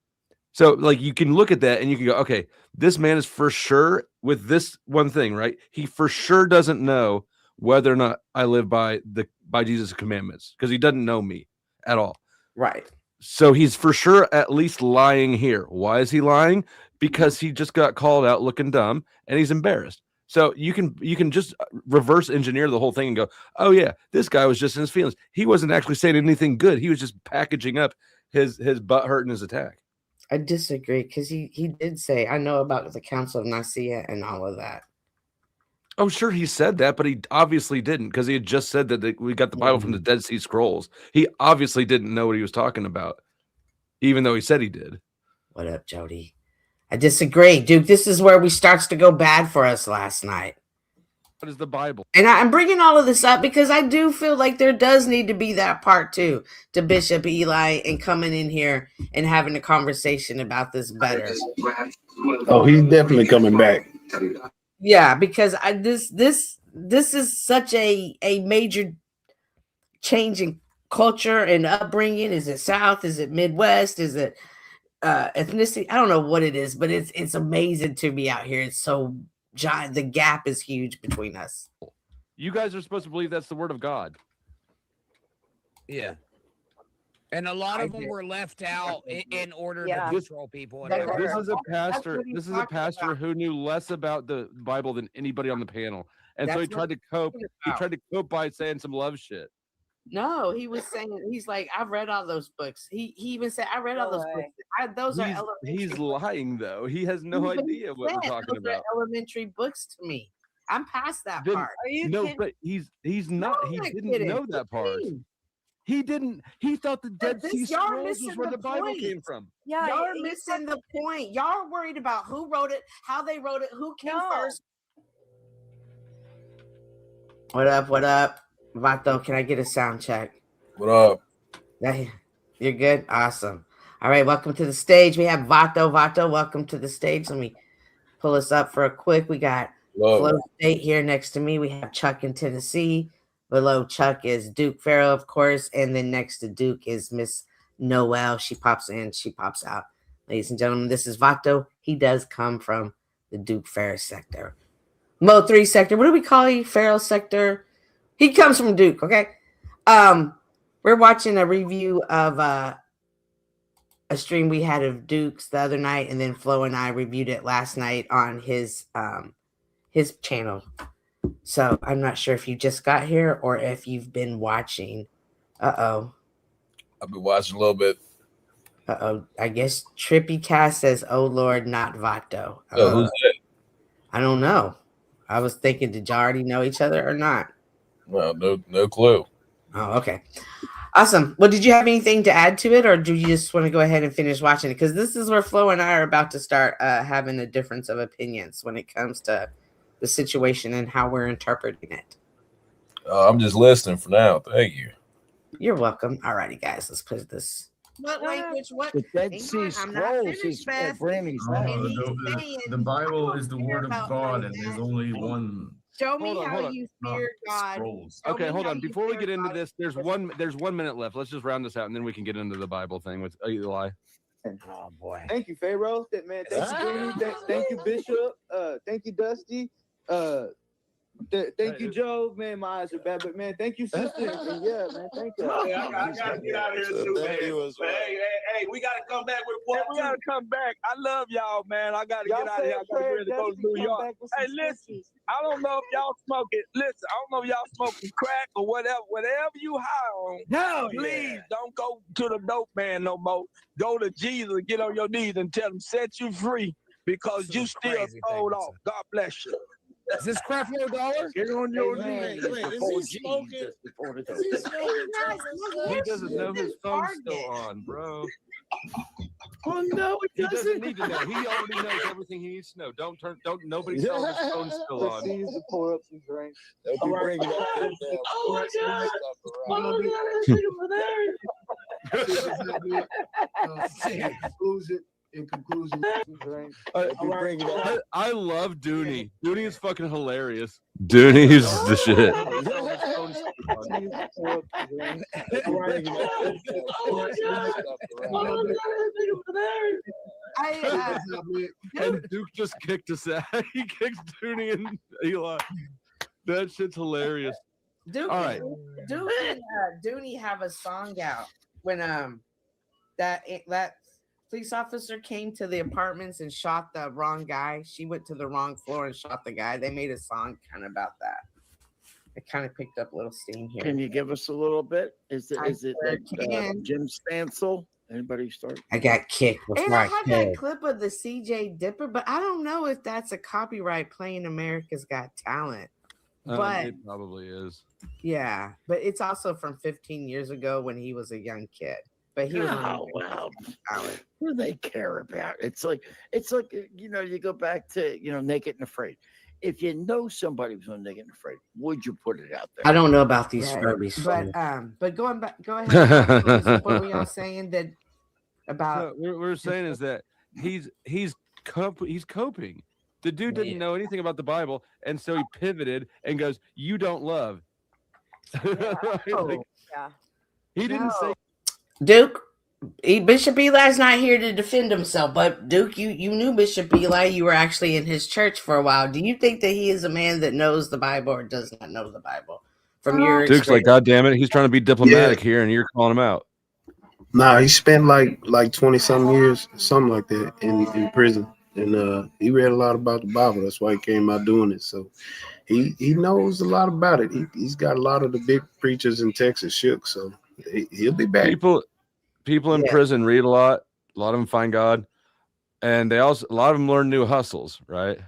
like you can look at that and you can go, okay, this man is for sure with this one thing, right? He for sure doesn't know whether or not I live by Jesus' commandments because he doesn't know me at all. Right. So he's for sure at least lying here. Why is he lying? Because he just got called out looking dumb and he's embarrassed. So you can just reverse engineer the whole thing and go, oh yeah, this guy was just in his feelings. He wasn't actually saying anything good. He was just packaging up his butt hurt in his attack. I disagree because he did say, I know about the Council of Nicaea and all of that. Oh, sure, he said that, but he obviously didn't because he had just said that we got the Bible from the Dead Sea Scrolls. He obviously didn't know what he was talking about, even though he said he did. What up, Jody? I disagree, Duke. This is where we starts to go bad for us last night. What is the Bible? And I'm bringing all of this up because I do feel like there does need to be that part too to Bishop Eli and coming in here and having a conversation about this better. Oh, he's definitely coming back. Yeah, because this is such a major change in culture and upbringing. Is it South? Is it Midwest? Is it ethnicity? I don't know what it is, but it's amazing to be out here. It's so giant. The gap is huge between us. You guys are supposed to believe that's the word of God. Yeah. And a lot of them were left out in order to control people. This is a pastor. This is a pastor who knew less about the Bible than anybody on the panel, and so he tried to cope. He tried to cope by saying some love shit. No, he was saying, he's like, I've read all those books. He even said, I read all those books. Those are elementary. He's lying though. He has no idea what we're talking those are about. elementary books to me. I'm past that Then- part. Are you no, kidding? but he's not. No, He I'm not didn't kidding. know that What do you part. mean? He didn't. He thought the Dead Sea Y'all are Scrolls missing was where the Bible point. came from. Yeah, y'all are missing the point. Y'all are worried about who wrote it, how they wrote it, who came first. What up? What up? Vato, can I get a sound check? What up? You're good? Awesome. All right, welcome to the stage. We have Vato. Vato, welcome to the stage. Let me pull us up for a quick. We got Flo State here next to me. We have Chuck in Tennessee. Below Chuck is Duke Farrell, of course. And then next to Duke is Miss Noel. She pops in, she pops out. Ladies and gentlemen, this is Vato. He does come from the Duke Farrell sector. Mo 3 sector. What do we call you? Farrell sector. He comes from Duke, okay? We're watching a review of a stream we had of Duke's the other night, and then Flo and I reviewed it last night on his channel. So I'm not sure if you just got here or if you've been watching. I've been watching a little bit. I guess Trippy Cast says, "Oh Lord, not Vato." Who's that? I don't know. I was thinking, did y'all already know each other or not? Well, no clue. Oh, okay. Awesome. Well, did you have anything to add to it, or do you just want to go ahead and finish watching it? Because this is where Flo and I are about to start having a difference of opinions when it comes to the situation and how we're interpreting it. I'm just listening for now. Thank you. You're welcome. Alrighty, guys, let's put this. What language? What? The Dead Sea Scrolls is Grammy's. The Bible is the word of God, and there's only one. Show me Hold on, how hold on. you fear God. Okay, hold on. Before we get into this, there's 1 minute left. Let's just round this out, and then we can get into the Bible thing with Eli. Oh boy. Thank you, Pharaoh. Man, thank you, Judy. Thank you, Bishop. Thank you, Dusty. Thank you, Joe. Man, my eyes are bad, but man, thank you, sister. And yeah, man, thank you. Hey, I gotta get out of here too, man. Hey, we gotta come back with part two. We gotta come back. I love y'all, man. I gotta get out of here. I gotta really go to New York. Hey, listen, I don't know if y'all smoking. Listen, I don't know if y'all smoking crack or whatever. Whatever you high on, please don't go to the dope man no more. Go to Jesus, get on your knees and tell him set you free because you still sold off. God bless you. Is this crap for $1? Get on your knees. Is he smoking? He doesn't know his phone's still on, bro. Oh no, He doesn't need to know. He already knows everything he needs to know. Nobody tell him his phone's still on. Proceeds to pour up some drink. All right. Oh my God. Oh God. In conclusion, I love Dooney. Dooney is fucking hilarious. Dooney's the shit. And Duke just kicked us out. He kicked Dooney and Eli. That shit's hilarious. Duke, all right. Duke and Dooney have a song out when that police officer came to the apartments and shot the wrong guy. She went to the wrong floor and shot the guy. They made a song kind of about that. It kind of picked up a little steam here. Can you give us a little bit? Is it sure can. Jim Stansel? Anybody start? I got kicked And before I I have could. that Clip of the CJ Dipper, but I don't know if that's a copyright playing America's Got Talent. But It probably is. yeah, but it's also from 15 years ago when he was a young kid. But he was on Oh, well, America's Got Talent. who do they care about? It's like you go back to Naked and Afraid. If you know somebody was on Naked and Afraid, would you put it out there? I don't know about these Right. Furbies, but going back, go ahead. What were y'all saying that about? What we're saying is that he's coping. The dude didn't know anything about the Bible, and so he pivoted and goes, "You don't love." Yeah. He didn't say. Duke, Bishop Eli's not here to defend himself, but Duke, you knew Bishop Eli. You were actually in his church for a while. Do you think that he is a man that knows the Bible or does not know the Bible? From your Duke's like, God damn it, he's trying to be diplomatic here, and you're calling him out. Nah, he spent like 20-something years, something like that, in prison. And he read a lot about the Bible. That's why he came out doing it. So he knows a lot about it. He's got a lot of the big preachers in Texas shook. So he'll be back. People in prison read a lot. A lot of them find God, and a lot of them learn new hustles. Right?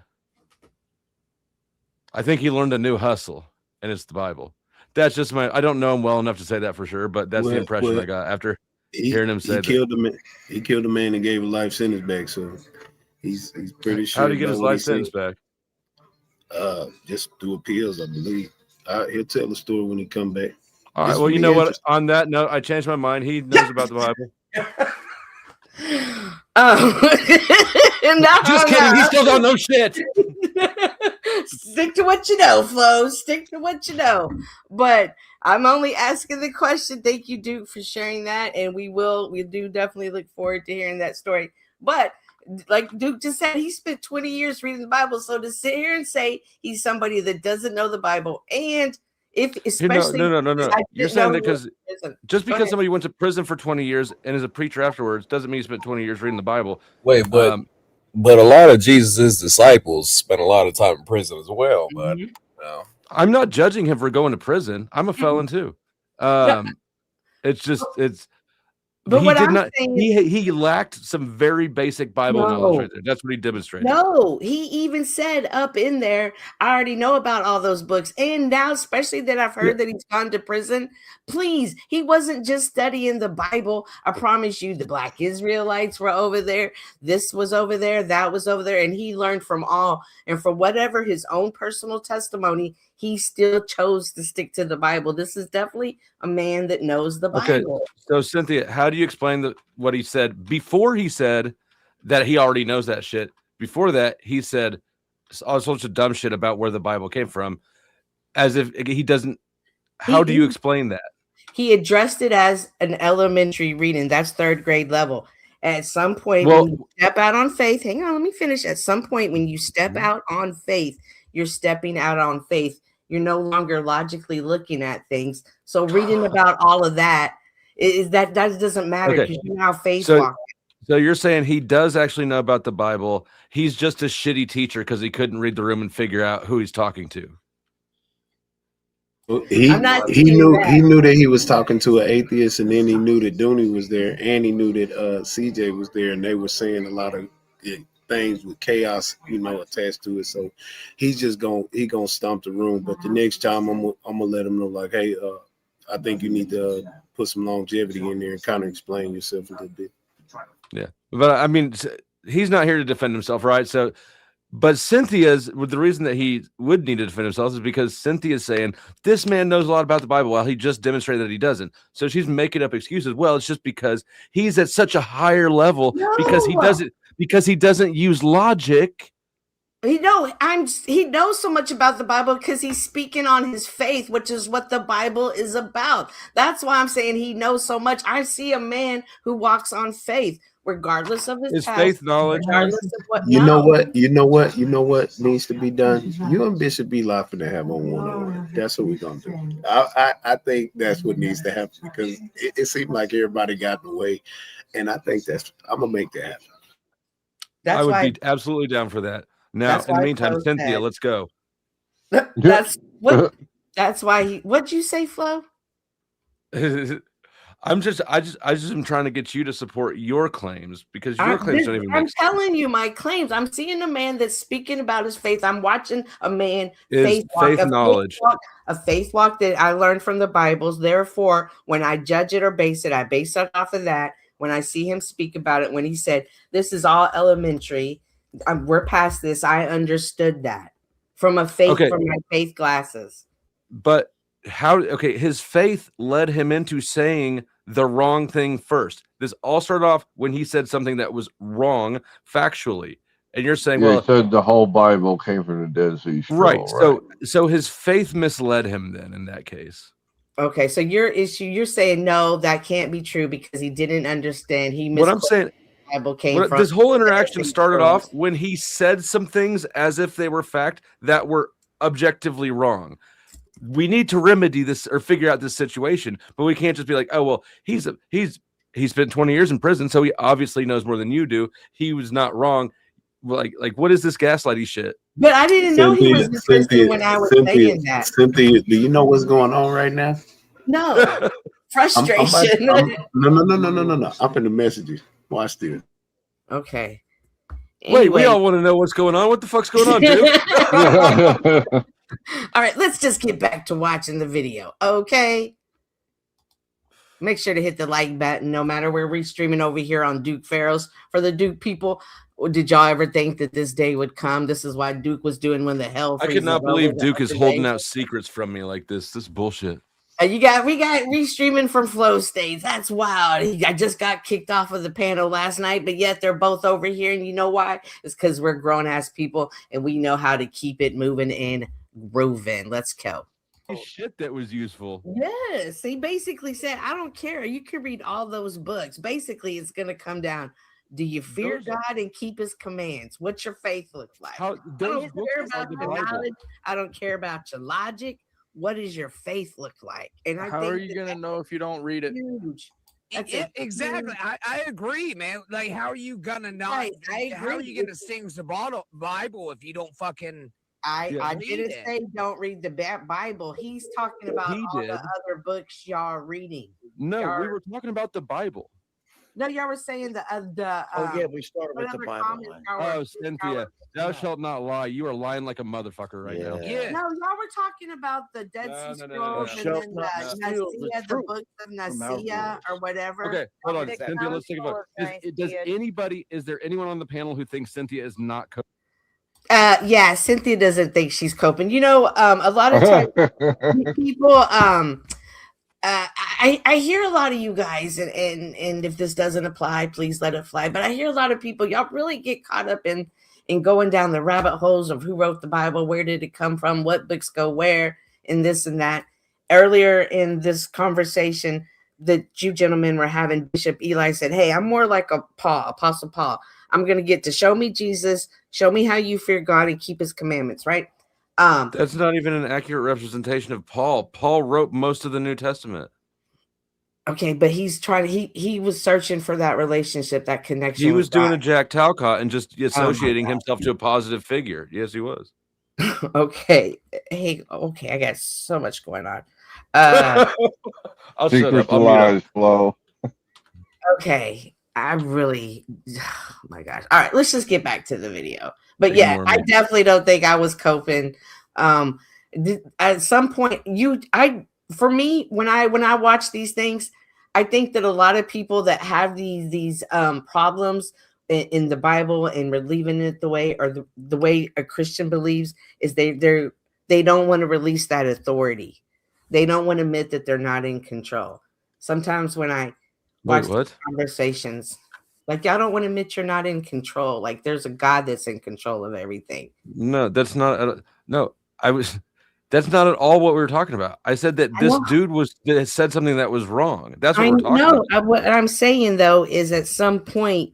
I think he learned a new hustle, and it's the Bible. That's just I don't know him well enough to say that for sure, but that's the impression I got after hearing him say that. He killed a man and gave a life sentence back. So he's pretty sure. How did he get his life sentence back? Just through appeals, I believe. He'll tell the story when he come back. All right. Well, you know what? On that note, I changed my mind. He knows about the Bible. Just kidding. He still don't know shit. Stick to what you know, Flo. Stick to what you know. But I'm only asking the question. Thank you, Duke, for sharing that. And we do definitely look forward to hearing that story. But like Duke just said, he spent 20 years reading the Bible. So to sit here and say he's somebody that doesn't know the Bible, and especially no. You're saying that because somebody went to prison for 20 years and is a preacher afterwards doesn't mean he spent 20 years reading the Bible. Wait, but a lot of Jesus' disciples spent a lot of time in prison as well. But I'm not judging him for going to prison. I'm a felon too. But what I'm saying is, he lacked some very basic Bible knowledge right there. That's what he demonstrated. No, he even said up in there, I already know about all those books. And now, especially that I've heard that he's gone to prison, please, he wasn't just studying the Bible. I promise you, the Black Israelites were over there. This was over there. That was over there. And he learned from all. And for whatever his own personal testimony, he still chose to stick to the Bible. This is definitely a man that knows the Bible. Okay, so Cynthia, how do you explain what he said before he said that he already knows that shit? Before that, he said all sorts of dumb shit about where the Bible came from, as if he doesn't. How do you explain that? He addressed it as an elementary reading. That's third grade level. At some point, when you step out on faith, hang on, let me finish. At some point, when you step out on faith, you're stepping out on faith. You're no longer logically looking at things. So reading about all of that that doesn't matter because you're now faith walking. So you're saying he does actually know about the Bible. He's just a shitty teacher because he couldn't read the room and figure out who he's talking to. He knew that he was talking to an atheist, and then he knew that Dooney was there, and he knew that CJ was there, and they were saying a lot of things with chaos, attached to it. So he's just gonna stomp the room. But the next time I'm gonna let him know, like, hey, I think you need to put some longevity in there and kind of explain yourself a little bit. Yeah, but I mean, he's not here to defend himself, right? So, but the reason that he would need to defend himself is because Cynthia's saying this man knows a lot about the Bible while he just demonstrated that he doesn't. So she's making up excuses. Well, it's just because he's at such a higher level because he doesn't use logic. He knows so much about the Bible because he's speaking on his faith, which is what the Bible is about. That's why I'm saying he knows so much. I see a man who walks on faith, regardless of his past, faith knowledge. Regardless of what You know what needs to be done? You and Bishop Eli finna have on one-on-one. That's what we're gonna do. I think that's what needs to happen because it seemed like everybody got in the way. And I think I'm gonna make that happen. I That's would why. be absolutely down for that. Now, That's in the why meantime, Flo Cynthia, said. let's go. That's what. That's why he. What'd you say, Flo? I just am trying to get you to support your claims because your claims don't even I'm make sense. telling you my claims. I'm seeing a man that's speaking about his faith. I'm watching a man Is faith knowledge. a faith walk that I learned from the Bibles. Therefore, when I judge it or base it, I base it off of that. When I see him speak about it, when he said, "This is all elementary," we're past this. I understood that from a faith, Okay. from my faith glasses. But how? Okay, his faith led him into saying the wrong thing first. This all started off when he said something that was wrong factually, and you're saying, Yeah, well, he said the whole Bible came from the Dead Sea Scroll, right. So his faith misled him then in that case. Okay, so your issue, you're saying no, that can't be true because he didn't understand. He What I'm saying, the Bible came from this whole interaction Dead Sea started Scrolls. off when he said some things as if they were fact that were objectively wrong. We need to remedy this or figure out this situation, but we can't just be like, oh well, he spent 20 years in prison, so he obviously knows more than you do. He was not wrong. Like what is this gaslighty shit? But I didn't know he was in prison when I was saying that. Cynthia, do you know what's going on right now? No, frustration. No. I'm in the messages. Watch this. Okay. Wait, we Anyway. all want to know what's going on. What the fuck's going on, dude? All right, let's just get back to watching the video, okay? Make sure to hit the like button no matter where we're streaming over here on Duke Pharaohs. For the Duke people, did y'all ever think that this day would come? This is why Duke was doing when the hell. I could not believe Duke is holding out secrets from me like this. This is bullshit. We got restreaming from Flow States. That's wild. I just got kicked off of the panel last night, but yet they're both over here. And you know why? It's because we're grown ass people and we know how to keep it moving and grooving. Let's go. Shit, that was useful. Yes, he basically said, "I don't care. You can read all those books." Basically, it's going to come down. Do you fear God and keep His commands? What's your faith look like? I don't care about your knowledge. I don't care about your logic. What does your faith look like? And I How think are you gonna know if you don't read it? Huge. Exactly. I agree, man. Like, how are you gonna know? Right, I agree. How are you gonna distinguish the Bible if you don't fucking? I didn't say don't read the Bible. He's talking about all the other books y'all are reading. No, we were talking about the Bible. No, y'all were saying the we started with the Bible. Oh, Cynthia, thou shalt not lie. You are lying like a motherfucker right now. Yeah. No, y'all were talking about the Dead Sea Scrolls and then the books of Nicaea or whatever. Okay, hold on, Cynthia. Let's take a look. Is there anyone on the panel who thinks Cynthia is not? Yeah, Cynthia doesn't think she's coping. You know, a lot of times people I hear a lot of you guys, and if this doesn't apply, please let it fly. But I hear a lot of people, y'all really get caught up in going down the rabbit holes of who wrote the Bible, where did it come from, what books go where, and this and that. Earlier in this conversation that you gentlemen were having, Bishop Eli said, "Hey, I'm more like a Apostle Paul. I'm going to get to show me Jesus, show me how you fear God and keep His commandments," right? That's not even an accurate representation of Paul. Paul wrote most of the New Testament. Okay, but he's trying. He was searching for that relationship, that connection. He was doing a Jack Talcott and just associating himself to a positive figure. Yes, he was. Okay. Hey. Okay. I got so much going on. I'll shut up. I'll lies flow. Okay. I really. Oh my gosh. All right. Let's just get back to the video. But yeah, I definitely don't think I was coping. At some point, for me, when I watch these things, I think that a lot of people that have these problems in the Bible and believing it the way, or the way a Christian believes, is they don't want to release that authority. They don't want to admit that they're not in control. Sometimes when I watch these conversations, like, y'all don't want to admit you're not in control. Like, there's a God that's in control of everything. No, that's not. No, that's not at all what we were talking about. I said that this dude said something that was wrong. That's what we're talking about. What I'm saying, though, is at some point,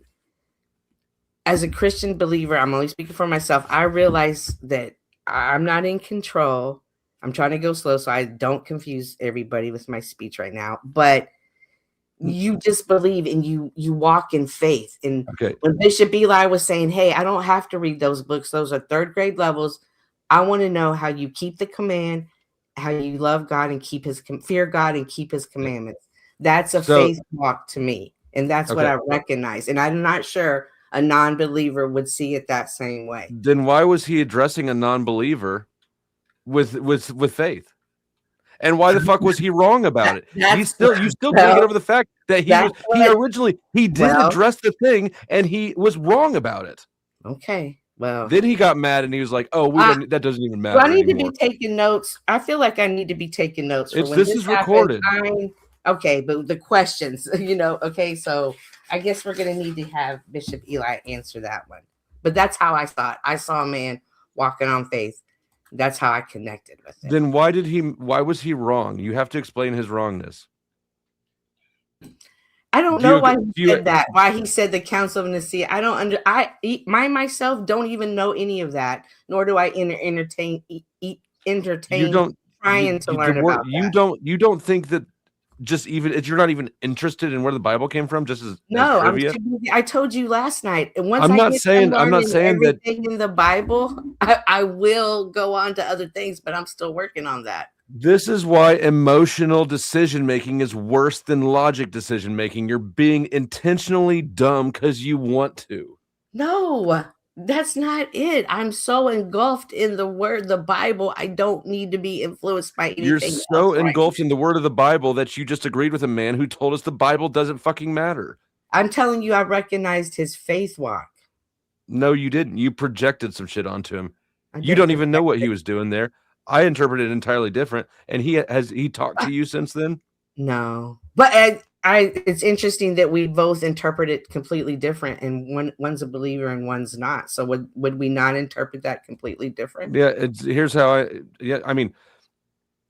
as a Christian believer, I'm only speaking for myself, I realize that I'm not in control. I'm trying to go slow so I don't confuse everybody with my speech right now. But You just believe and you walk in faith. And Okay. when Bishop Eli was saying, hey, I don't have to read those books, those are third grade levels. I want to know how you keep the command, how you love God and fear God and keep his commandments. That's a faith walk to me. And that's what I recognize. And I'm not sure a non-believer would see it that same way. Then why was he addressing a non-believer with faith? And why the fuck was he wrong about it? You still can't get over the fact that he did address the thing and he was wrong about it. Okay. Well, then he got mad and he was like, "Oh, that doesn't even matter." Do I need anymore. to be taking notes? I feel like I need to be taking notes for when this is recorded. Okay, but the questions, okay, so I guess we're gonna need to have Bishop Eli answer that one. But that's how I saw it. I saw a man walking on faith. That's how I connected with it. Then why was he wrong? You have to explain his wrongness. I don't know why he said that. Why he said the Council of Nicaea. I don't myself don't even know any of that, nor do I entertain trying to learn about that. You don't think that you're not even interested in where the Bible came from, just as trivia? I told you last night. And once I'm not saying that everything in the Bible, I will go on to other things, but I'm still working on that. This is why emotional decision making is worse than logic decision making. You're being intentionally dumb because you want to. No, that's not it. I'm so engulfed in the Bible. I don't need to be influenced by anything. You're so engulfed in the word of the Bible that you just agreed with a man who told us the Bible doesn't fucking matter. I'm telling you, I recognized his faith walk. No, you didn't. You projected some shit onto him. You don't even know what he was doing there. I interpreted it entirely different. And he talked to you since then? No, but it's interesting that we both interpret it completely different, and one's a believer and one's not. So would we not interpret that completely different? Yeah, here's how I mean,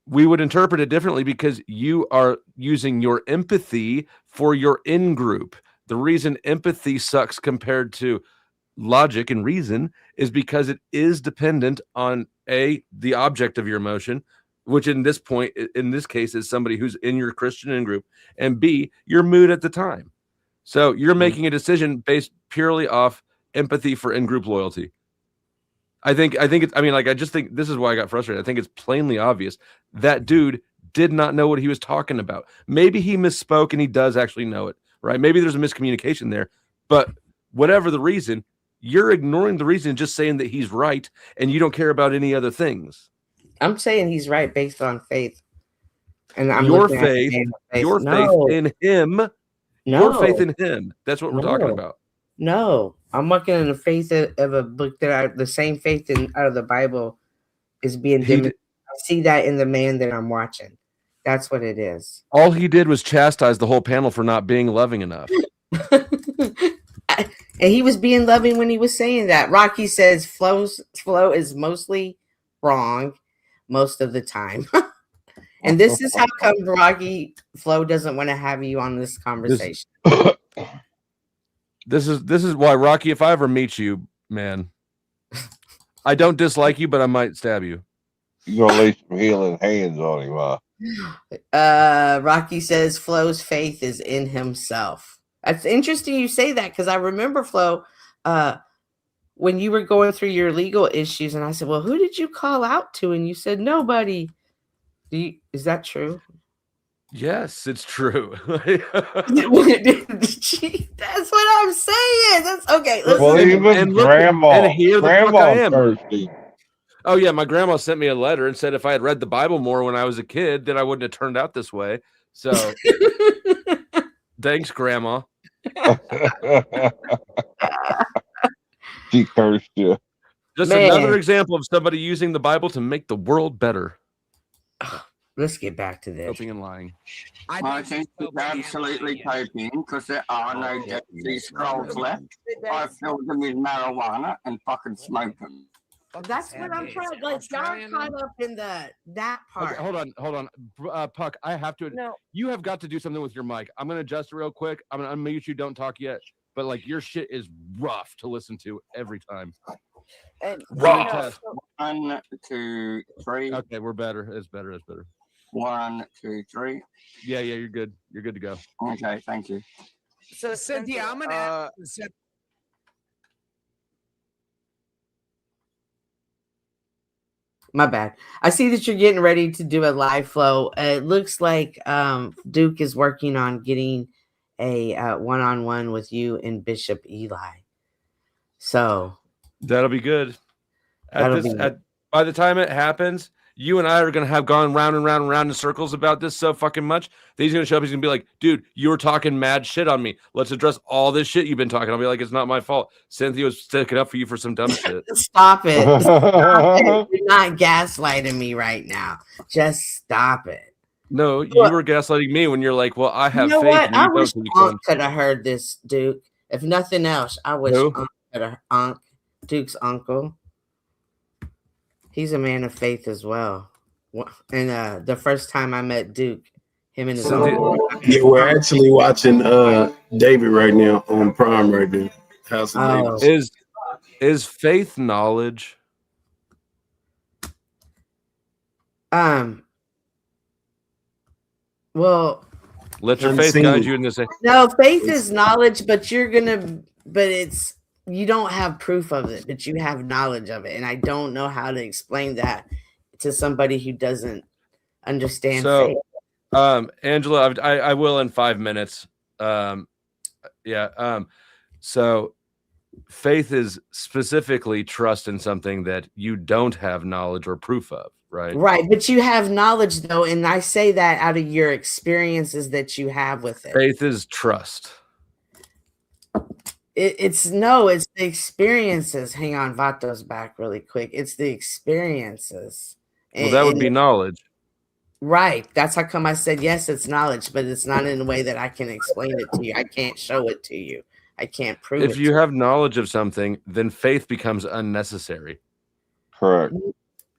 we would interpret it differently because you are using your empathy for your in-group. The reason empathy sucks compared to logic and reason is because it is dependent on the object of your emotion, which in this case is somebody who's in your Christian in-group, and B, your mood at the time. So you're making a decision based purely off empathy for in-group loyalty. I just think this is why I got frustrated. I think it's plainly obvious that dude did not know what he was talking about. Maybe he misspoke and he does actually know it, right? Maybe there's a miscommunication there, but whatever the reason, you're ignoring the reason, just saying that he's right and you don't care about any other things. I'm saying he's right based on faith. And I'm your faith in him. No. Your faith in him. That's what we're talking about. No, I'm looking in the faith of a book the same faith out of the Bible is being demonstrated. I see that in the man that I'm watching. That's what it is. All he did was chastise the whole panel for not being loving enough. And he was being loving when he was saying that. Rocky says flow is mostly wrong most of the time. And this is how come Rocky Flo doesn't want to have you on this conversation. This is why, Rocky, if I ever meet you, man, I don't dislike you, but I might stab you. You're gonna lay some healing hands on him, huh? Rocky says Flo's faith is in himself. That's interesting you say that, because I remember, Flo, when you were going through your legal issues, and I said, well, who did you call out to? And you said, nobody. Is that true? Yes, it's true. That's what I'm saying. That's okay. Well, even grandma thirsty. Oh yeah, my grandma sent me a letter and said if I had read the Bible more when I was a kid, then I wouldn't have turned out this way. So thanks, Grandma. She cursed you. Just another example of somebody using the Bible to make the world better. Let's get back to this. Helping and lying. I think it's absolutely taking because there are no Dead Sea Scrolls left. I filled them with marijuana and fucking smoked them. Well, that's what I'm trying. Like, y'all caught up in that part. Okay, hold on. Puck, I have to. No. You have got to do something with your mic. I'm gonna adjust it real quick. I'm gonna unmute you. Don't talk yet. But like, your shit is rough to listen to every time. And rough. 1, 2, 3. Okay, we're better. It's better. 1, 2, 3. Yeah, you're good. You're good to go. Okay, thank you. So Cynthia, I'm gonna My bad. I see that you're getting ready to do a live flow. It looks like Duke is working on getting a one-on-one with you and Bishop Eli. So that'll be good. That'll be By the time it happens, you and I are going to have gone round and round and round in circles about this so fucking much that he's going to show up. He's going to be like, dude, you were talking mad shit on me. Let's address all this shit you've been talking. I'll be like, it's not my fault. Cynthia was sticking up for you for some dumb shit. Stop it. Stop it. You're not gaslighting me right now. Just stop it. No, you were gaslighting me when you're like, well, I have You know faith. what? And you I don't, wish so you Unc can. could have heard this, Duke. If nothing else, I wish Who? Unc, Duke's uncle. He's a man of faith as well. And the first time I met Duke, him and his uncle. Yeah, we're actually watching David right now on Prime right now. House of David. Is faith knowledge? Well, let your faith guide you in this. No, faith is knowledge, but you don't have proof of it, but you have knowledge of it. And I don't know how to explain that to somebody who doesn't understand faith. Angela, I will in 5 minutes. So faith is specifically trust in something that you don't have knowledge or proof of, right? Right, but you have knowledge though, and I say that out of your experiences that you have with it. Faith is trust. It's the experiences. Hang on, Vato's back really quick. It's the experiences. Well, that would be knowledge. Right. That's how come I said yes, it's knowledge, but it's not in a way that I can explain it to you. I can't show it to you. I can't prove it. If you have knowledge of something, then faith becomes unnecessary. Correct.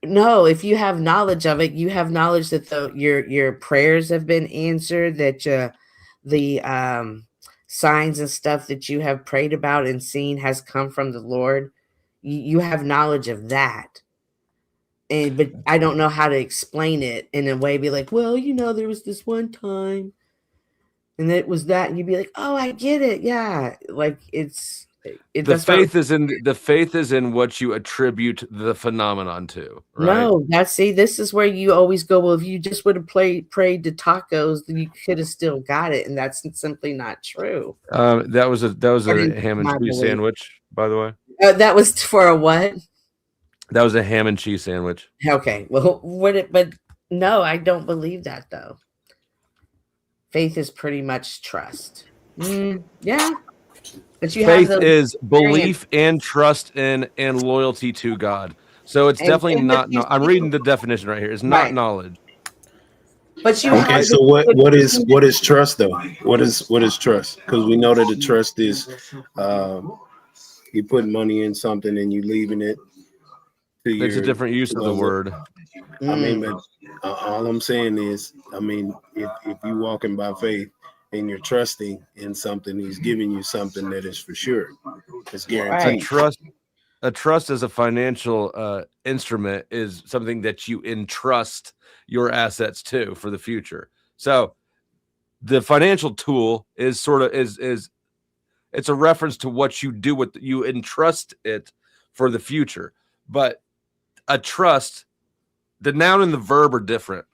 No, if you have knowledge of it, you have knowledge that your prayers have been answered, that the signs and stuff that you have prayed about and seen has come from the Lord. You have knowledge of that. But I don't know how to explain it in a way, be like, well, there was this one time and it was that, and you'd be like, oh, I get it. Yeah. Like the faith is in what you attribute the phenomenon to. Right? No, this is where you always go, well, if you just would have prayed to tacos, then you could have still got it. And that's simply not true. That was a ham and cheese sandwich, by the way. That was for a what? That was a ham and cheese sandwich. Okay. Well, but no, I don't believe that though. Faith is pretty much trust. Yeah. But faith is belief and trust in and loyalty to God. So it's definitely not. I'm reading the definition right here. It's not knowledge. But you okay. So what is trust though? What is trust? Because we know that the trust is you put money in something and you leaving it. It's a different use of the word. I mean, but all I'm saying is, I mean, if you're walking by faith and you're trusting in something, he's giving you something that is for sure. It's guaranteed. A trust as a financial instrument is something that you entrust your assets to for the future. So the financial tool is it's a reference to what you do with you entrust it for the future. But a trust, the noun and the verb are different.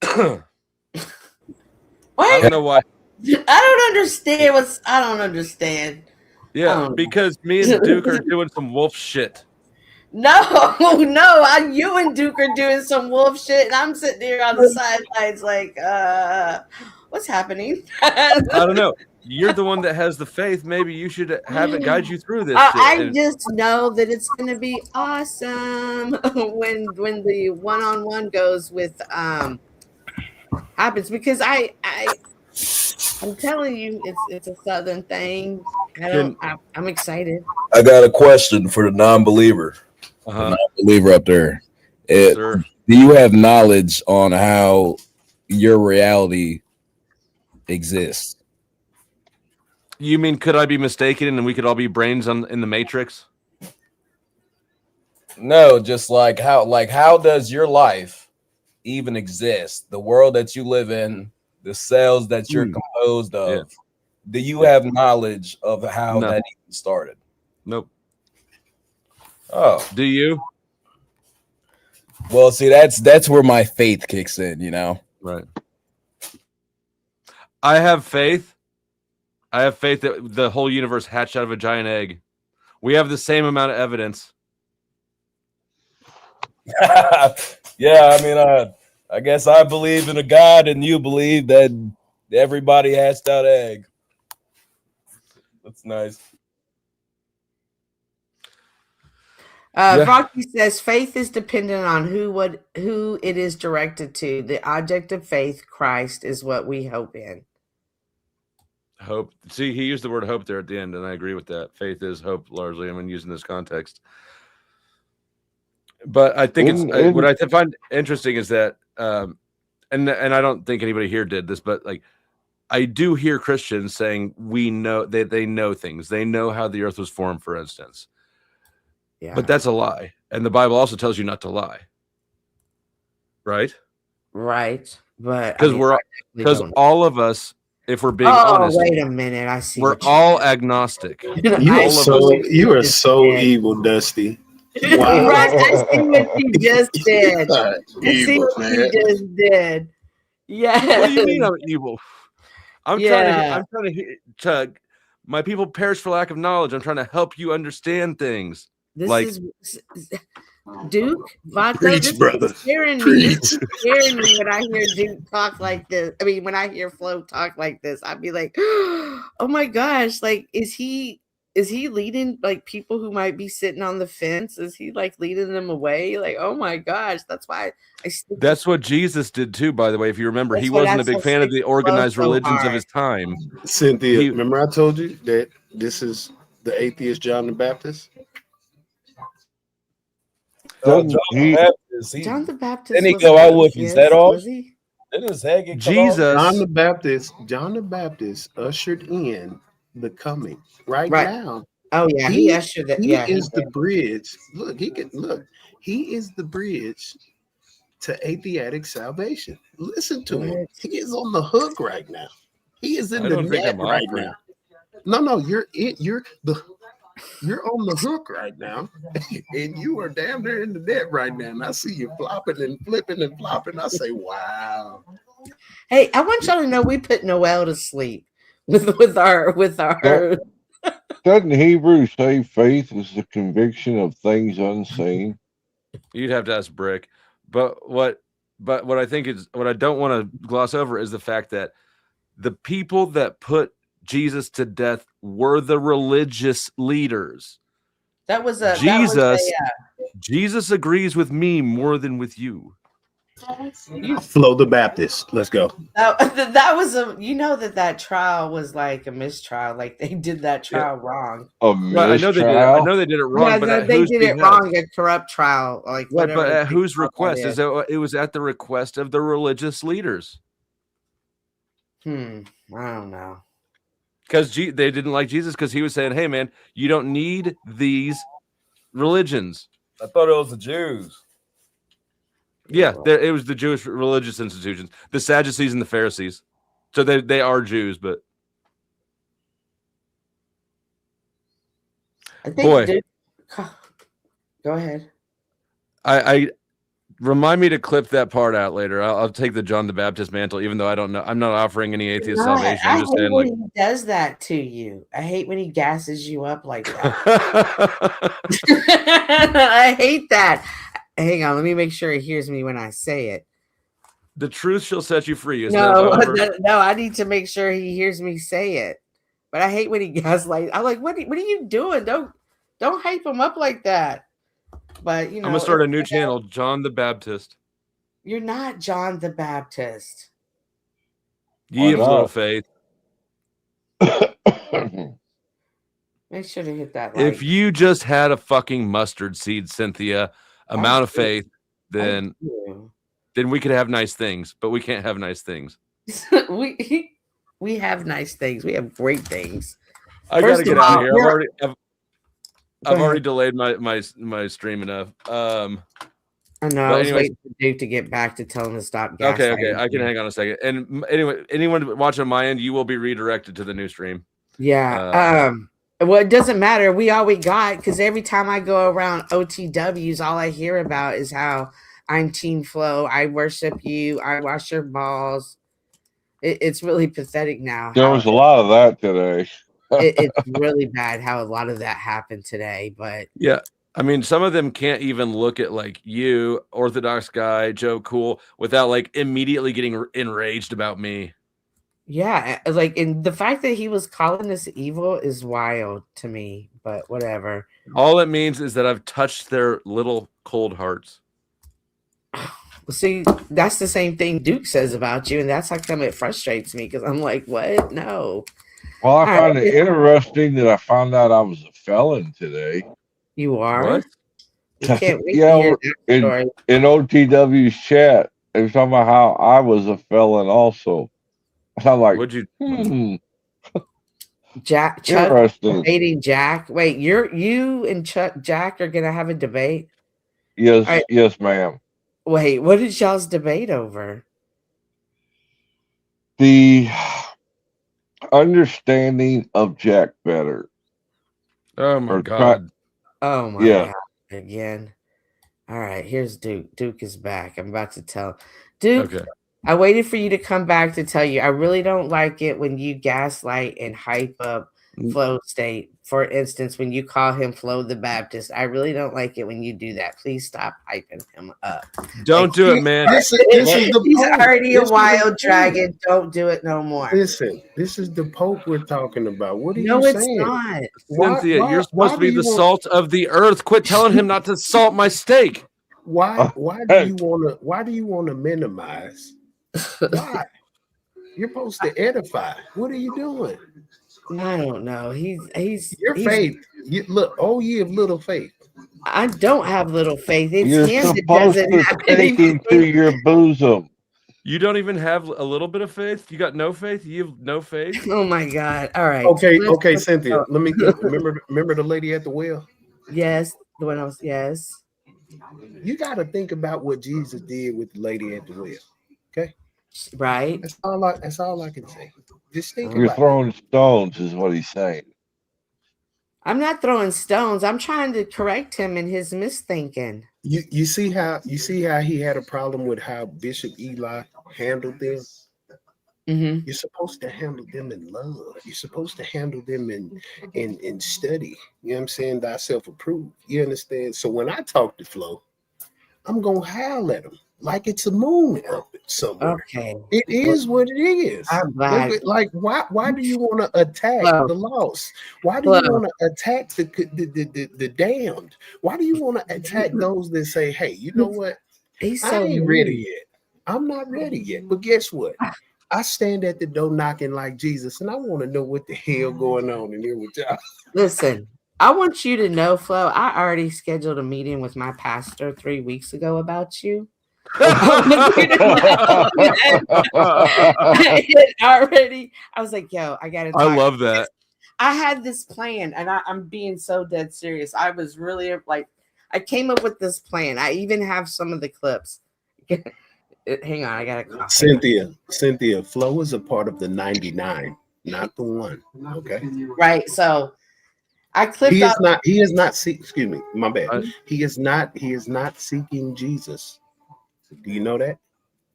What? I don't know why. I don't understand. Yeah, because me and Duke are doing some wolf shit. No, you and Duke are doing some wolf shit, and I'm sitting here on the sidelines like, what's happening? I don't know. You're the one that has the faith. Maybe you should have it guide you through this. I just know that it's going to be awesome when the one-on-one goes with happens, because I'm telling you, it's a Southern thing. I'm excited. I got a question for the non-believer. The non-believer up there. Do you have knowledge on how your reality exists? You mean, could I be mistaken and we could all be brains in the Matrix? No, just how does your life even exists, the world that you live in, the cells that you're composed of, do you have knowledge of how No. that even started? Nope. Oh. Do you? Well, see, that's where my faith kicks in, you know? Right. I have faith. I have faith that the whole universe hatched out of a giant egg. We have the same amount of evidence. Yeah, I mean, I guess I believe in a God, and you believe that everybody hatched out egg. That's nice. Rocky says faith is dependent on who it is directed to. The object of faith, Christ, is what we hope in. Hope. See, he used the word hope there at the end, and I agree with that. Faith is hope, largely. I mean, using this context. But I think what I find interesting is that, and I don't think anybody here did this, but like, I do hear Christians saying we know that they know things. They know how the earth was formed, for instance. Yeah. But that's a lie. And the Bible also tells you not to lie. Right? Right. But because all of us, if we're being honest. Wait a minute. I see. We're all agnostic. You are so evil, Dusty. Wow. Right, I see what you just did. I see Evil, what you just did. Yeah. What do you mean I'm evil? I'm trying to my people perish for lack of knowledge. I'm trying to help you understand things. This is Duke Vato. Preach, This brother. is scaring me. Preach. This is scaring me when I hear Duke talk like this. I mean, when I hear Flo talk like this, I'd be like, oh my gosh, like, is he leading like people who might be sitting on the fence? Is he like leading them away? Like, oh my gosh, that's why That's what Jesus did too, by the way. If you remember, he wasn't a big fan of the organized religions of his time. Cynthia, remember I told you that this is the atheist John the Baptist? John the Baptist. John the Baptist. Didn't he go out with his head off? Was he? Didn't his head get Jesus. John the Baptist ushered in the coming right now. Oh yeah, he ushered that. He Yeah, is the bridge. Look, he is the bridge to atheistic salvation. Listen to him. He is on the hook right now. He is in the net right now. No, you're on the hook right now, and you are damn near in the net right now. And I see you flopping and flipping and flopping. I say, wow. Hey, I want y'all to know we put Noel to sleep with our. Doesn't Hebrews say faith is the conviction of things unseen? You'd have to ask Brick. But what I think is what I don't want to gloss over is the fact that the people that put Jesus to death were the religious leaders. That was Jesus agrees with me more than with you. Flo the Baptist. Let's go. That was that trial was like a mistrial. Like they did that trial wrong. A mistrial? I know they did it wrong. Yeah, but they did it wrong. A corrupt trial. Like but whatever. At whose request? It was at the request of the religious leaders. I don't know. Because they didn't like Jesus because he was saying, "Hey, man, you don't need these religions." I thought it was the Jews. Yeah, it was the Jewish religious institutions, the Sadducees and the Pharisees. So they are Jews, but I think go ahead. I remind me to clip that part out later. I'll take the John the Baptist mantle, even though I don't know. I'm not offering any atheist salvation. I'm just saying, when he does that to you. I hate when he gasses you up like that. I hate that. Hang on, let me make sure he hears me when I say it. The truth shall set you free. No, I need to make sure he hears me say it. But I hate when he gaslights. I'm like, what are you doing? Don't hype him up like that. But I'm gonna start a new channel, John the Baptist. You're not John the Baptist. Ye of little faith. Make sure to hit that. If you just had a fucking mustard seed, Cynthia, amount of faith, then we could have nice things, but we can't have nice things. we have nice things. We have great things. I gotta get out of here. I've already delayed my stream enough. I know. But I was anyways, waiting for Duke to get back to tell him to stop okay, gaslighting. I can hang on a second. And anyway, anyone watching my end, you will be redirected to the new stream. Yeah. Well, it doesn't matter. We all we got, because every time I go around OTWs, all I hear about is how I'm Team Flo. I worship you. I wash your balls. It's really pathetic now. There was a lot of that today. It's really bad how a lot of that happened today. But Yeah. I mean, some of them can't even look at like you, Orthodox guy, Joe Cool, without like immediately getting enraged about me. yeah, like, and the fact that he was calling us evil is wild to me, but whatever. All it means is that I've touched their little cold hearts. See, that's the same thing Duke says about you, and that's how come it frustrates me, because I'm like, what? No. Well, I All find right. it interesting that I found out I was a felon today. You are? What? We can't wait to Yeah, hear that story. in OTW's chat, they were talking about how I was a felon also. And I'm like, would you? Chuck Interesting. debating Jack. Wait, you and Jack are gonna have a debate? Yes, All right. yes, ma'am. Wait, what did y'all's debate over? The understanding of Jack better. Oh my Or God. Oh my Yeah. God. Again. All right, here's Duke. Duke is back. I'm about to tell Duke. Okay. I waited for you to come back to tell you. I really don't like it when you gaslight and hype up Flo State. For instance, when you call him Flo the Baptist, I really don't like it when you do that. Please stop hyping him up. Don't do it, man. This is the He's Pope. already This a is the wild Pope. dragon. Don't do it no more. Listen, this is the Pope we're talking about. What are No, you it's saying? not. Cynthia, you're supposed to do be you the want- salt of the earth. Quit telling him not to salt my steak. Why do you want to minimize? Why? You're supposed to edify. What are you doing? I don't know. He's Your faith. You look, oh, ye of little faith. I don't have little faith. It's You're him that supposed doesn't to have take any him to your bosom. You don't even have a little bit of faith? You got no faith? You have no faith? Oh my God. All right. Okay, Cynthia. Let me get remember the lady at the well? Yes, the one else, yes. You got to think about what Jesus did with the lady at the well. Okay? Right. That's all I can say. Just think You're about throwing stones, is what he's saying. I'm not throwing stones. I'm trying to correct him in his misthinking. You see how he had a problem with how Bishop Eli handled them. Mm-hmm. You're supposed to handle them in love. You're supposed to handle them in study. You know what I'm saying? Thyself approved. You understand? So when I talk to Flo, I'm gonna howl at him like it's a moon up somewhere. Okay. It is what it is. I'm glad. Like why do you want to attack the lost? Why do you want to attack the damned? Why do you want to attack those that say, hey, you know what? He's I so ain't mean. ready yet. I'm not ready yet. But guess what? I stand at the door knocking like Jesus, and I want to know what the hell going on in here with y'all. Listen, I want you to know, Flo, I already scheduled a meeting with my pastor 3 weeks ago about you. Already, I was like, yo, I gotta talk. I love that. I had this plan, and I'm being so dead serious. I was really like, I came up with this plan. I even have some of the clips. Hang on, I gotta cough. Cynthia, Flo is a part of the 99, not the one. Okay. Right. So I clipped He is out. not. He is not. Excuse me, my bad. He is not. He is not seeking Jesus. Do you know that?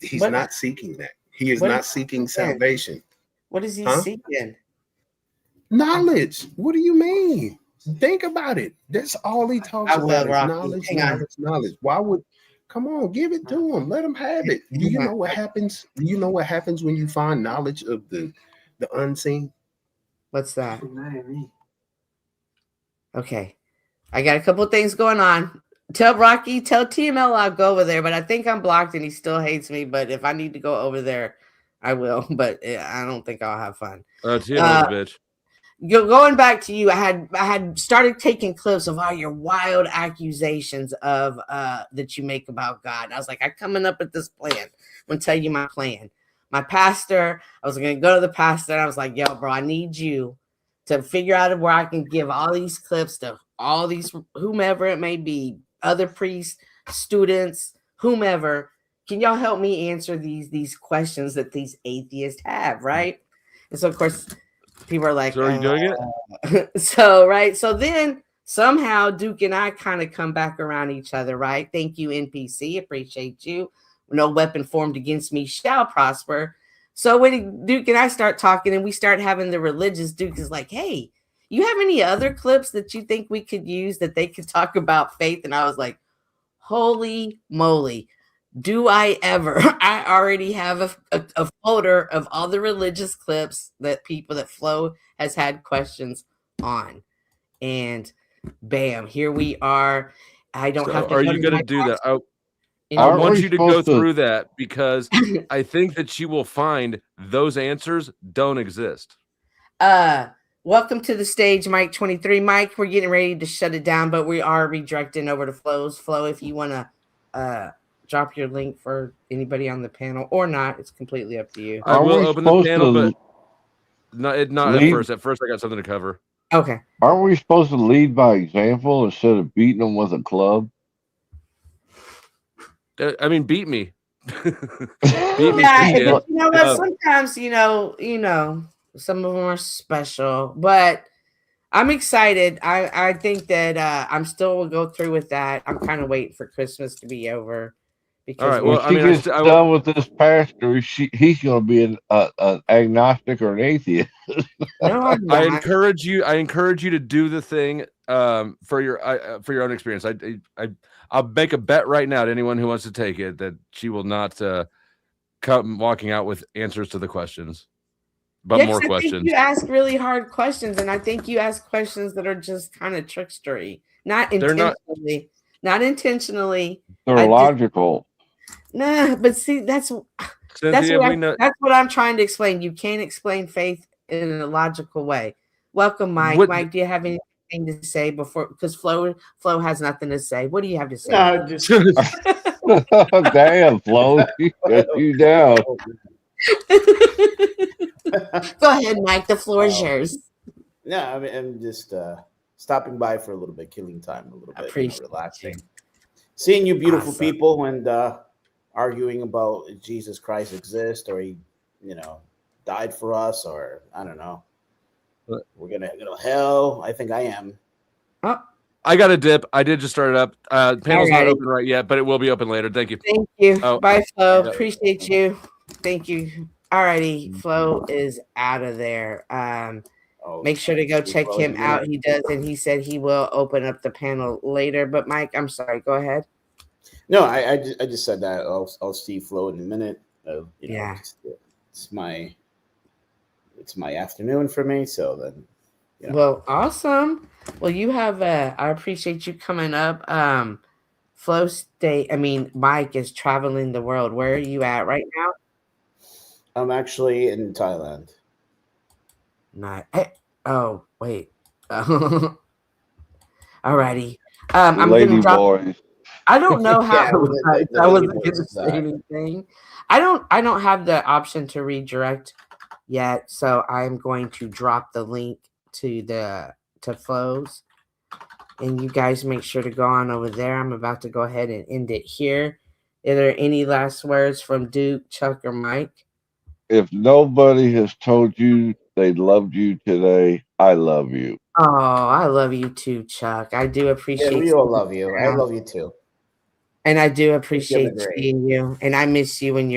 He's What- not seeking that. He is what not is- seeking salvation. What is he Huh? seeking? Knowledge. What do you mean? Think about it. That's all he talks I will, about is Rocky. knowledge, Hang on. knowledge. Why would? Come on, give it to him. Let him have it. Do you know what happens? Do you know what happens when you find knowledge of the unseen? What's that? Okay. I got a couple of things going on. Tell TML I'll go over there, but I think I'm blocked and he still hates me. But if I need to go over there, I will. But I don't think I'll have fun. TML's a bitch. Going back to you, I had started taking clips of all your wild accusations of that you make about God. I was like, I'm coming up with this plan. I'm gonna tell you my plan. My pastor, I was gonna go to the pastor. And I was like, yo, bro, I need you to figure out where I can give all these clips to all these whomever it may be, other priests, students, whomever, can y'all help me answer these questions that these atheists have, right? And so of course people are like, So are you doing it? So right. So then somehow Duke and I kind of come back around each other, right? Thank you, NPC. Appreciate you. No weapon formed against me shall prosper. So when Duke and I start talking and we start having the religious, Duke is like, hey, you have any other clips that you think we could use that they could talk about faith? And I was like, holy moly. Do I ever? I already have a folder of all the religious clips that Flo has had questions on. And bam, here we are. I don't have to. Are you going to do that? I want you to go through that because I think that you will find those answers don't exist. Welcome to the stage, Mike 23. Mike, we're getting ready to shut it down, but we are redirecting over to Flo's. Flo, if you want to drop your link for anybody on the panel or not, it's completely up to you. I will open the panel, but not at first. At first, I got something to cover. Okay. Aren't we supposed to lead by example instead of beating them with a club? I mean, beat me. Beat me. Yeah, you know what? Sometimes, you know, some of them are special, but I'm excited. I think that I'm still will go through with that. I'm kind of waiting for Christmas to be over. Because all right. Well, when she gets done with this pastor, he's going to be an agnostic or an atheist. No, I encourage you to do the thing for your own experience. I'll make a bet right now to anyone who wants to take it that she will not come walking out with answers to the questions, but more questions. I think you ask really hard questions, and I think you ask questions that are just kind of trickstery, not intentionally. Not intentionally. They're logical. Nah, but see, that's what I'm trying to explain. You can't explain faith in a logical way. Welcome, Mike. Mike, do you have anything to say before? Because Flo has nothing to say. What do you have to say? Damn, Flo, you down. Go ahead, Mike. The floor is yours. No, I mean, I'm just stopping by for a little bit, killing time a little bit, relaxing. Seeing you beautiful people and arguing about if Jesus Christ exists or he, died for us, or I don't know. We're gonna go to hell. I think I am. I got a dip. I did just start it up. Panel's not open right yet, but it will be open later. Thank you. Thank you. Bye, Flo. Appreciate you. Thank you. Alrighty, Flo is out of there. Make sure to go check him out. He does, and he said he will open up the panel later. But Mike, I'm sorry. Go ahead. No, I just said that. I'll see Flo in a minute. It's my afternoon for me. So then, Well, awesome. Well, you have. I appreciate you coming up. Mike is traveling the world. Where are you at right now? I'm actually in Thailand. Oh, wait. Alrighty. I'm Lady gonna drop. boys. I don't know how. I wasn't boys gonna say anything. I don't have the option to redirect yet, so I'm going to drop the link to Flo's, and you guys make sure to go on over there. I'm about to go ahead and end it here. Are there any last words from Duke, Chuck, or Mike? If nobody has told you they loved you today, I love you. Oh, I love you too, Chuck. I do appreciate. Yeah, we all love you. I love you too. And I do appreciate seeing you. And I miss you when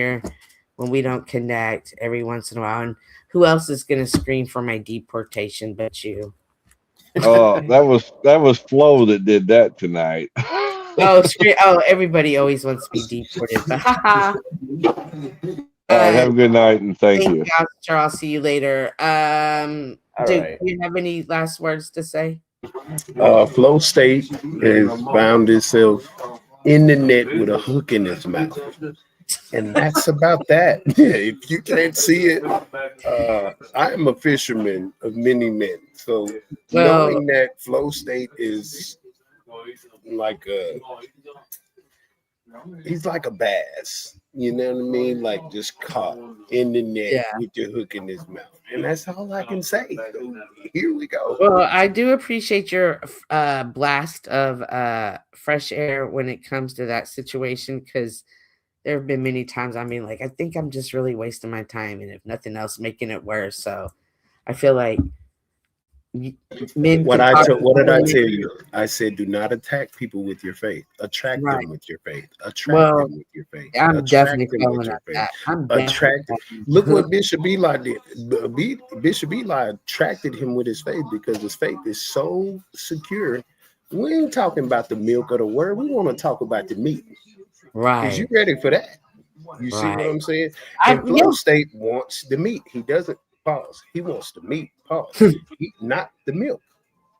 we don't connect every once in a while. And who else is going to scream for my deportation but you? Oh, that was Flo that did that tonight. Everybody always wants to be deported. But All right, have a good night and thank you. I'll see you later. Dude, do you have any last words to say? Flow State has found itself in the net with a hook in its mouth. And that's about that. If you can't see it, I am a fisherman of many men. So knowing that Flow State is he's like a bass. You know what I mean? Like just caught in the net Yeah. with your hook in his mouth. And that's all I can say. So here we go. Well, I do appreciate your blast of fresh air when it comes to that situation, because there have been many times I mean, like, I think I'm just really wasting my time, and if nothing else, making it worse. So I feel like men What can talk what did I openly. tell you? I said, do not attack people with your faith. Attract Right. them with your faith. Attract Well, them with your faith. I'm Attract definitely them with following your up faith. that. I'm Attract. definitely Look what Bishop Eli did. Bishop Eli attracted him with his faith because his faith is so secure. We ain't talking about the milk of the word. We want to talk about the meat. Is you right. ready for that? You see what Right. I'm saying? I And Flow State wants the meat. He doesn't pause. He wants the meat. Pause. Not the milk.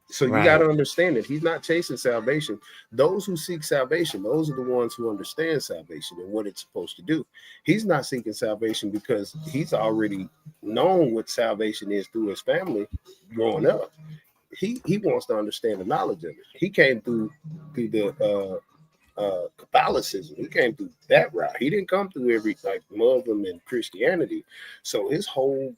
So you got Right. to understand that he's not chasing salvation. Those who seek salvation, those are the ones who understand salvation and what it's supposed to do. He's not seeking salvation because he's already known what salvation is through his family growing up. He wants to understand the knowledge of it. He came through the Catholicism. He came through that route. He didn't come through every like Muslim and Christianity. So his whole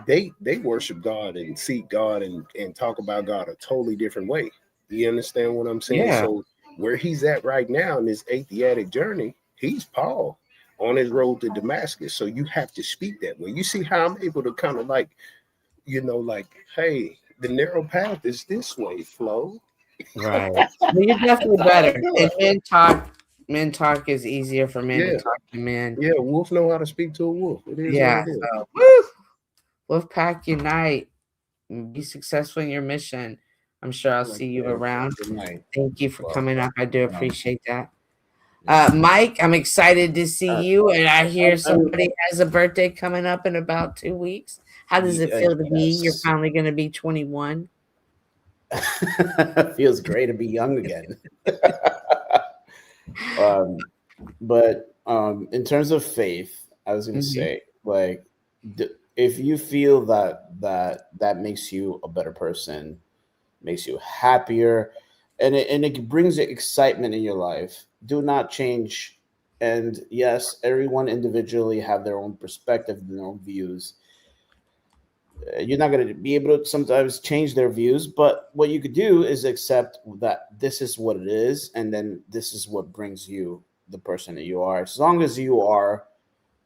they worship God and seek God and talk about God a totally different way. You understand what I'm saying? Yeah. So where he's at right now in this atheistic journey, he's Paul on his road to Damascus. So you have to speak that way. You see how I'm able to kind of like, like, hey, the narrow path is this way, Flo. Right. Well, you're definitely better. And men talk is easier for men to Yeah. talk to men. Yeah, wolf know how to speak to a wolf. It is what Yeah. it is. So, woo! Wolfpack unite. Be successful in your mission. I'm sure I'll see you around. Good night. Thank you for coming up. I do appreciate that. Yeah. Mike, I'm excited to see you. And I hear I'm- somebody has a birthday coming up in about 2 weeks. How does it feel to be? You're Yes. finally going to be 21. Feels great to be young again. But in terms of faith, I was going to say, like, if you feel that makes you a better person, makes you happier, and it brings excitement in your life, do not change. And yes, everyone individually have their own perspective, their own views. You're not going to be able to sometimes change their views, but what you could do is accept that this is what it is, and then this is what brings you the person that you are, as long as you are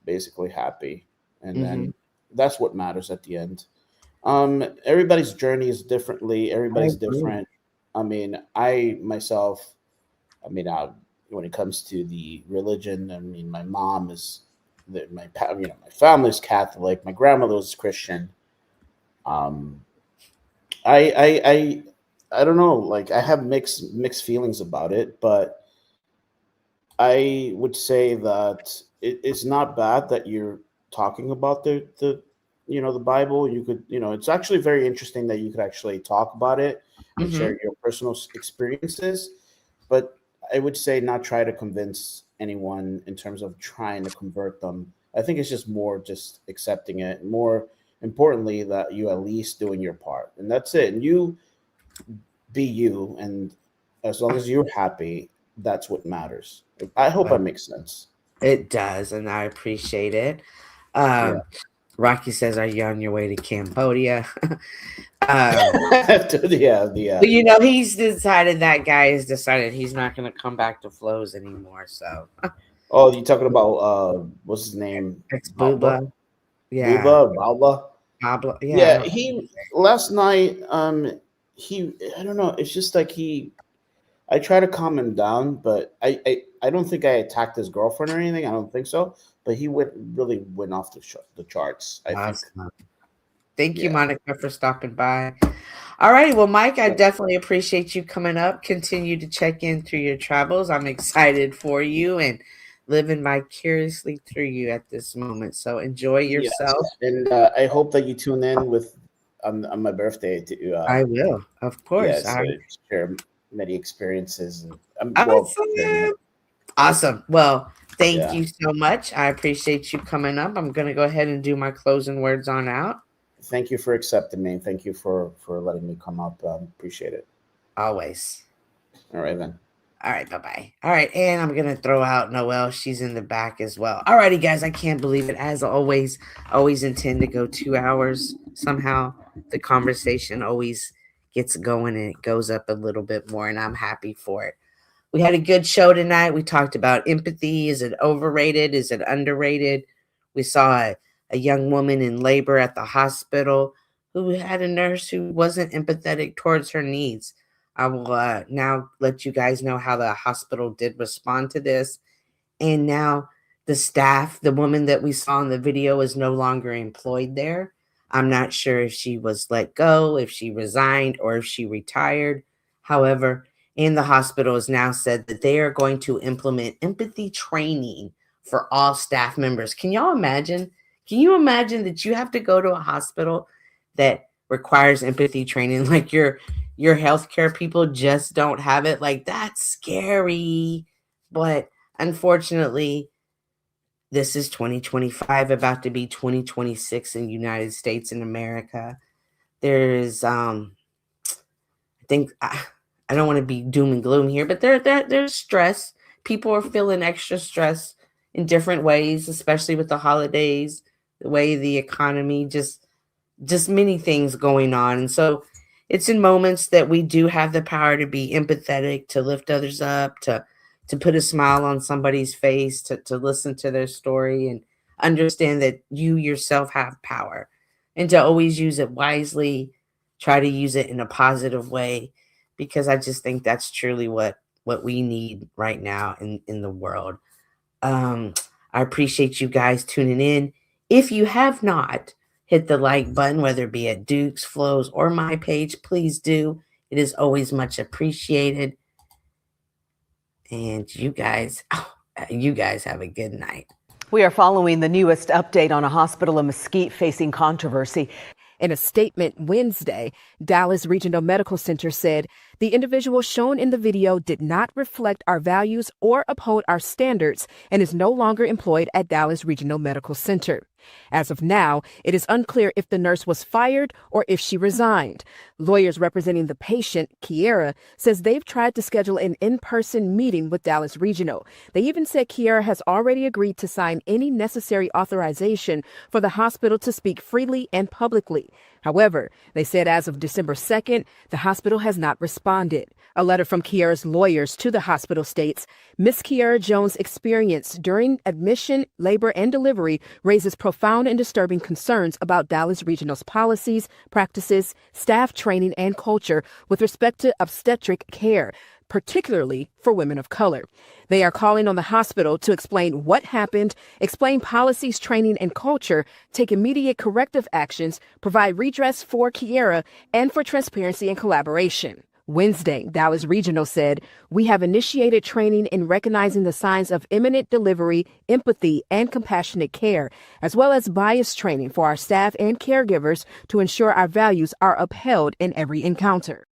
basically happy, and then that's what matters at the end. Everybody's journey is everybody's different. I mean, I myself, when it comes to the religion, I mean, my mom is my family is Catholic, my grandmother was Christian. um I don't know, like, I have mixed feelings about it, but I would say that it's not bad that you're talking about the Bible. You could, it's actually very interesting that you could actually talk about it and share your personal experiences. But I would say not try to convince anyone in terms of trying to convert them. I think it's just more just accepting it. More importantly, that you at least doing your part, and that's it. And you be you, and as long as you're happy, that's what matters. I hope that makes sense. It does, and I appreciate it. Rocky says, "Are you on your way to Cambodia?" Yeah. Well, he's decided, that guy has decided he's not going to come back to flows anymore. So, oh, you talking about what's his name? Booba. Yeah. Baba. Yeah. He last night. I don't know. It's just like I try to calm him down, but I don't think I attacked his girlfriend or anything. I don't think so. But he really went off the charts, I think. Thank you, Monica, for stopping by. All right. Well, Mike, I definitely appreciate you coming up. Continue to check in through your travels. I'm excited for you and living vicariously through you at this moment. So enjoy yourself. Yes. And I hope that you tune in on my birthday. I will, of course. Yes, share many experiences. And Awesome. Well, thank you so much. I appreciate you coming up. I'm going to go ahead and do my closing words on out. Thank you for accepting me. Thank you for letting me come up. Appreciate it. Always. All right, then. All right, bye-bye. All right, and I'm going to throw out Noelle. She's in the back as well. All righty, guys, I can't believe it. As always intend to go 2 hours. Somehow the conversation always gets going and it goes up a little bit more, and I'm happy for it. We had a good show tonight. We talked about empathy. Is it overrated? Is it underrated? We saw a young woman in labor at the hospital who had a nurse who wasn't empathetic towards her needs. I will now let you guys know how the hospital did respond to this. And now the staff, the woman that we saw in the video, is no longer employed there. I'm not sure if she was let go, if she resigned, or if she retired. However, and the hospital has now said that they are going to implement empathy training for all staff members. Can y'all imagine? Can you imagine that you have to go to a hospital that requires empathy training? Like your healthcare people just don't have it? Like, that's scary. But unfortunately, this is 2025, about to be 2026 in the United States and America. There's I think I don't want to be doom and gloom here, but there's stress. People are feeling extra stress in different ways, especially with the holidays, the way the economy, just many things going on. And so it's in moments that we do have the power to be empathetic, to lift others up, to put a smile on somebody's face, to listen to their story and understand that you yourself have power, and to always use it wisely, try to use it in a positive way, because I just think that's truly what we need right now in the world. I appreciate you guys tuning in. If you have not hit the like button, whether it be at Duke's, Flows, or my page, please do. It is always much appreciated. And you guys have a good night. We are following the newest update on a hospital in Mesquite facing controversy. In a statement Wednesday, Dallas Regional Medical Center said the individual shown in the video did not reflect our values or uphold our standards and is no longer employed at Dallas Regional Medical Center. As of now, it is unclear if the nurse was fired or if she resigned. Lawyers representing the patient, Kiera, says they've tried to schedule an in-person meeting with Dallas Regional. They even said Kiera has already agreed to sign any necessary authorization for the hospital to speak freely and publicly. However, they said as of December 2nd, the hospital has not responded. A letter from Kiera's lawyers to the hospital states, Miss Kiera Jones' experience during admission, labor, and delivery raises profound and disturbing concerns about Dallas Regional's policies, practices, staff training, and culture with respect to obstetric care, particularly for women of color. They are calling on the hospital to explain what happened, explain policies, training, and culture, take immediate corrective actions, provide redress for Kiera, and for transparency and collaboration. Wednesday, Dallas Regional said, we have initiated training in recognizing the signs of imminent delivery, empathy, and compassionate care, as well as bias training for our staff and caregivers to ensure our values are upheld in every encounter.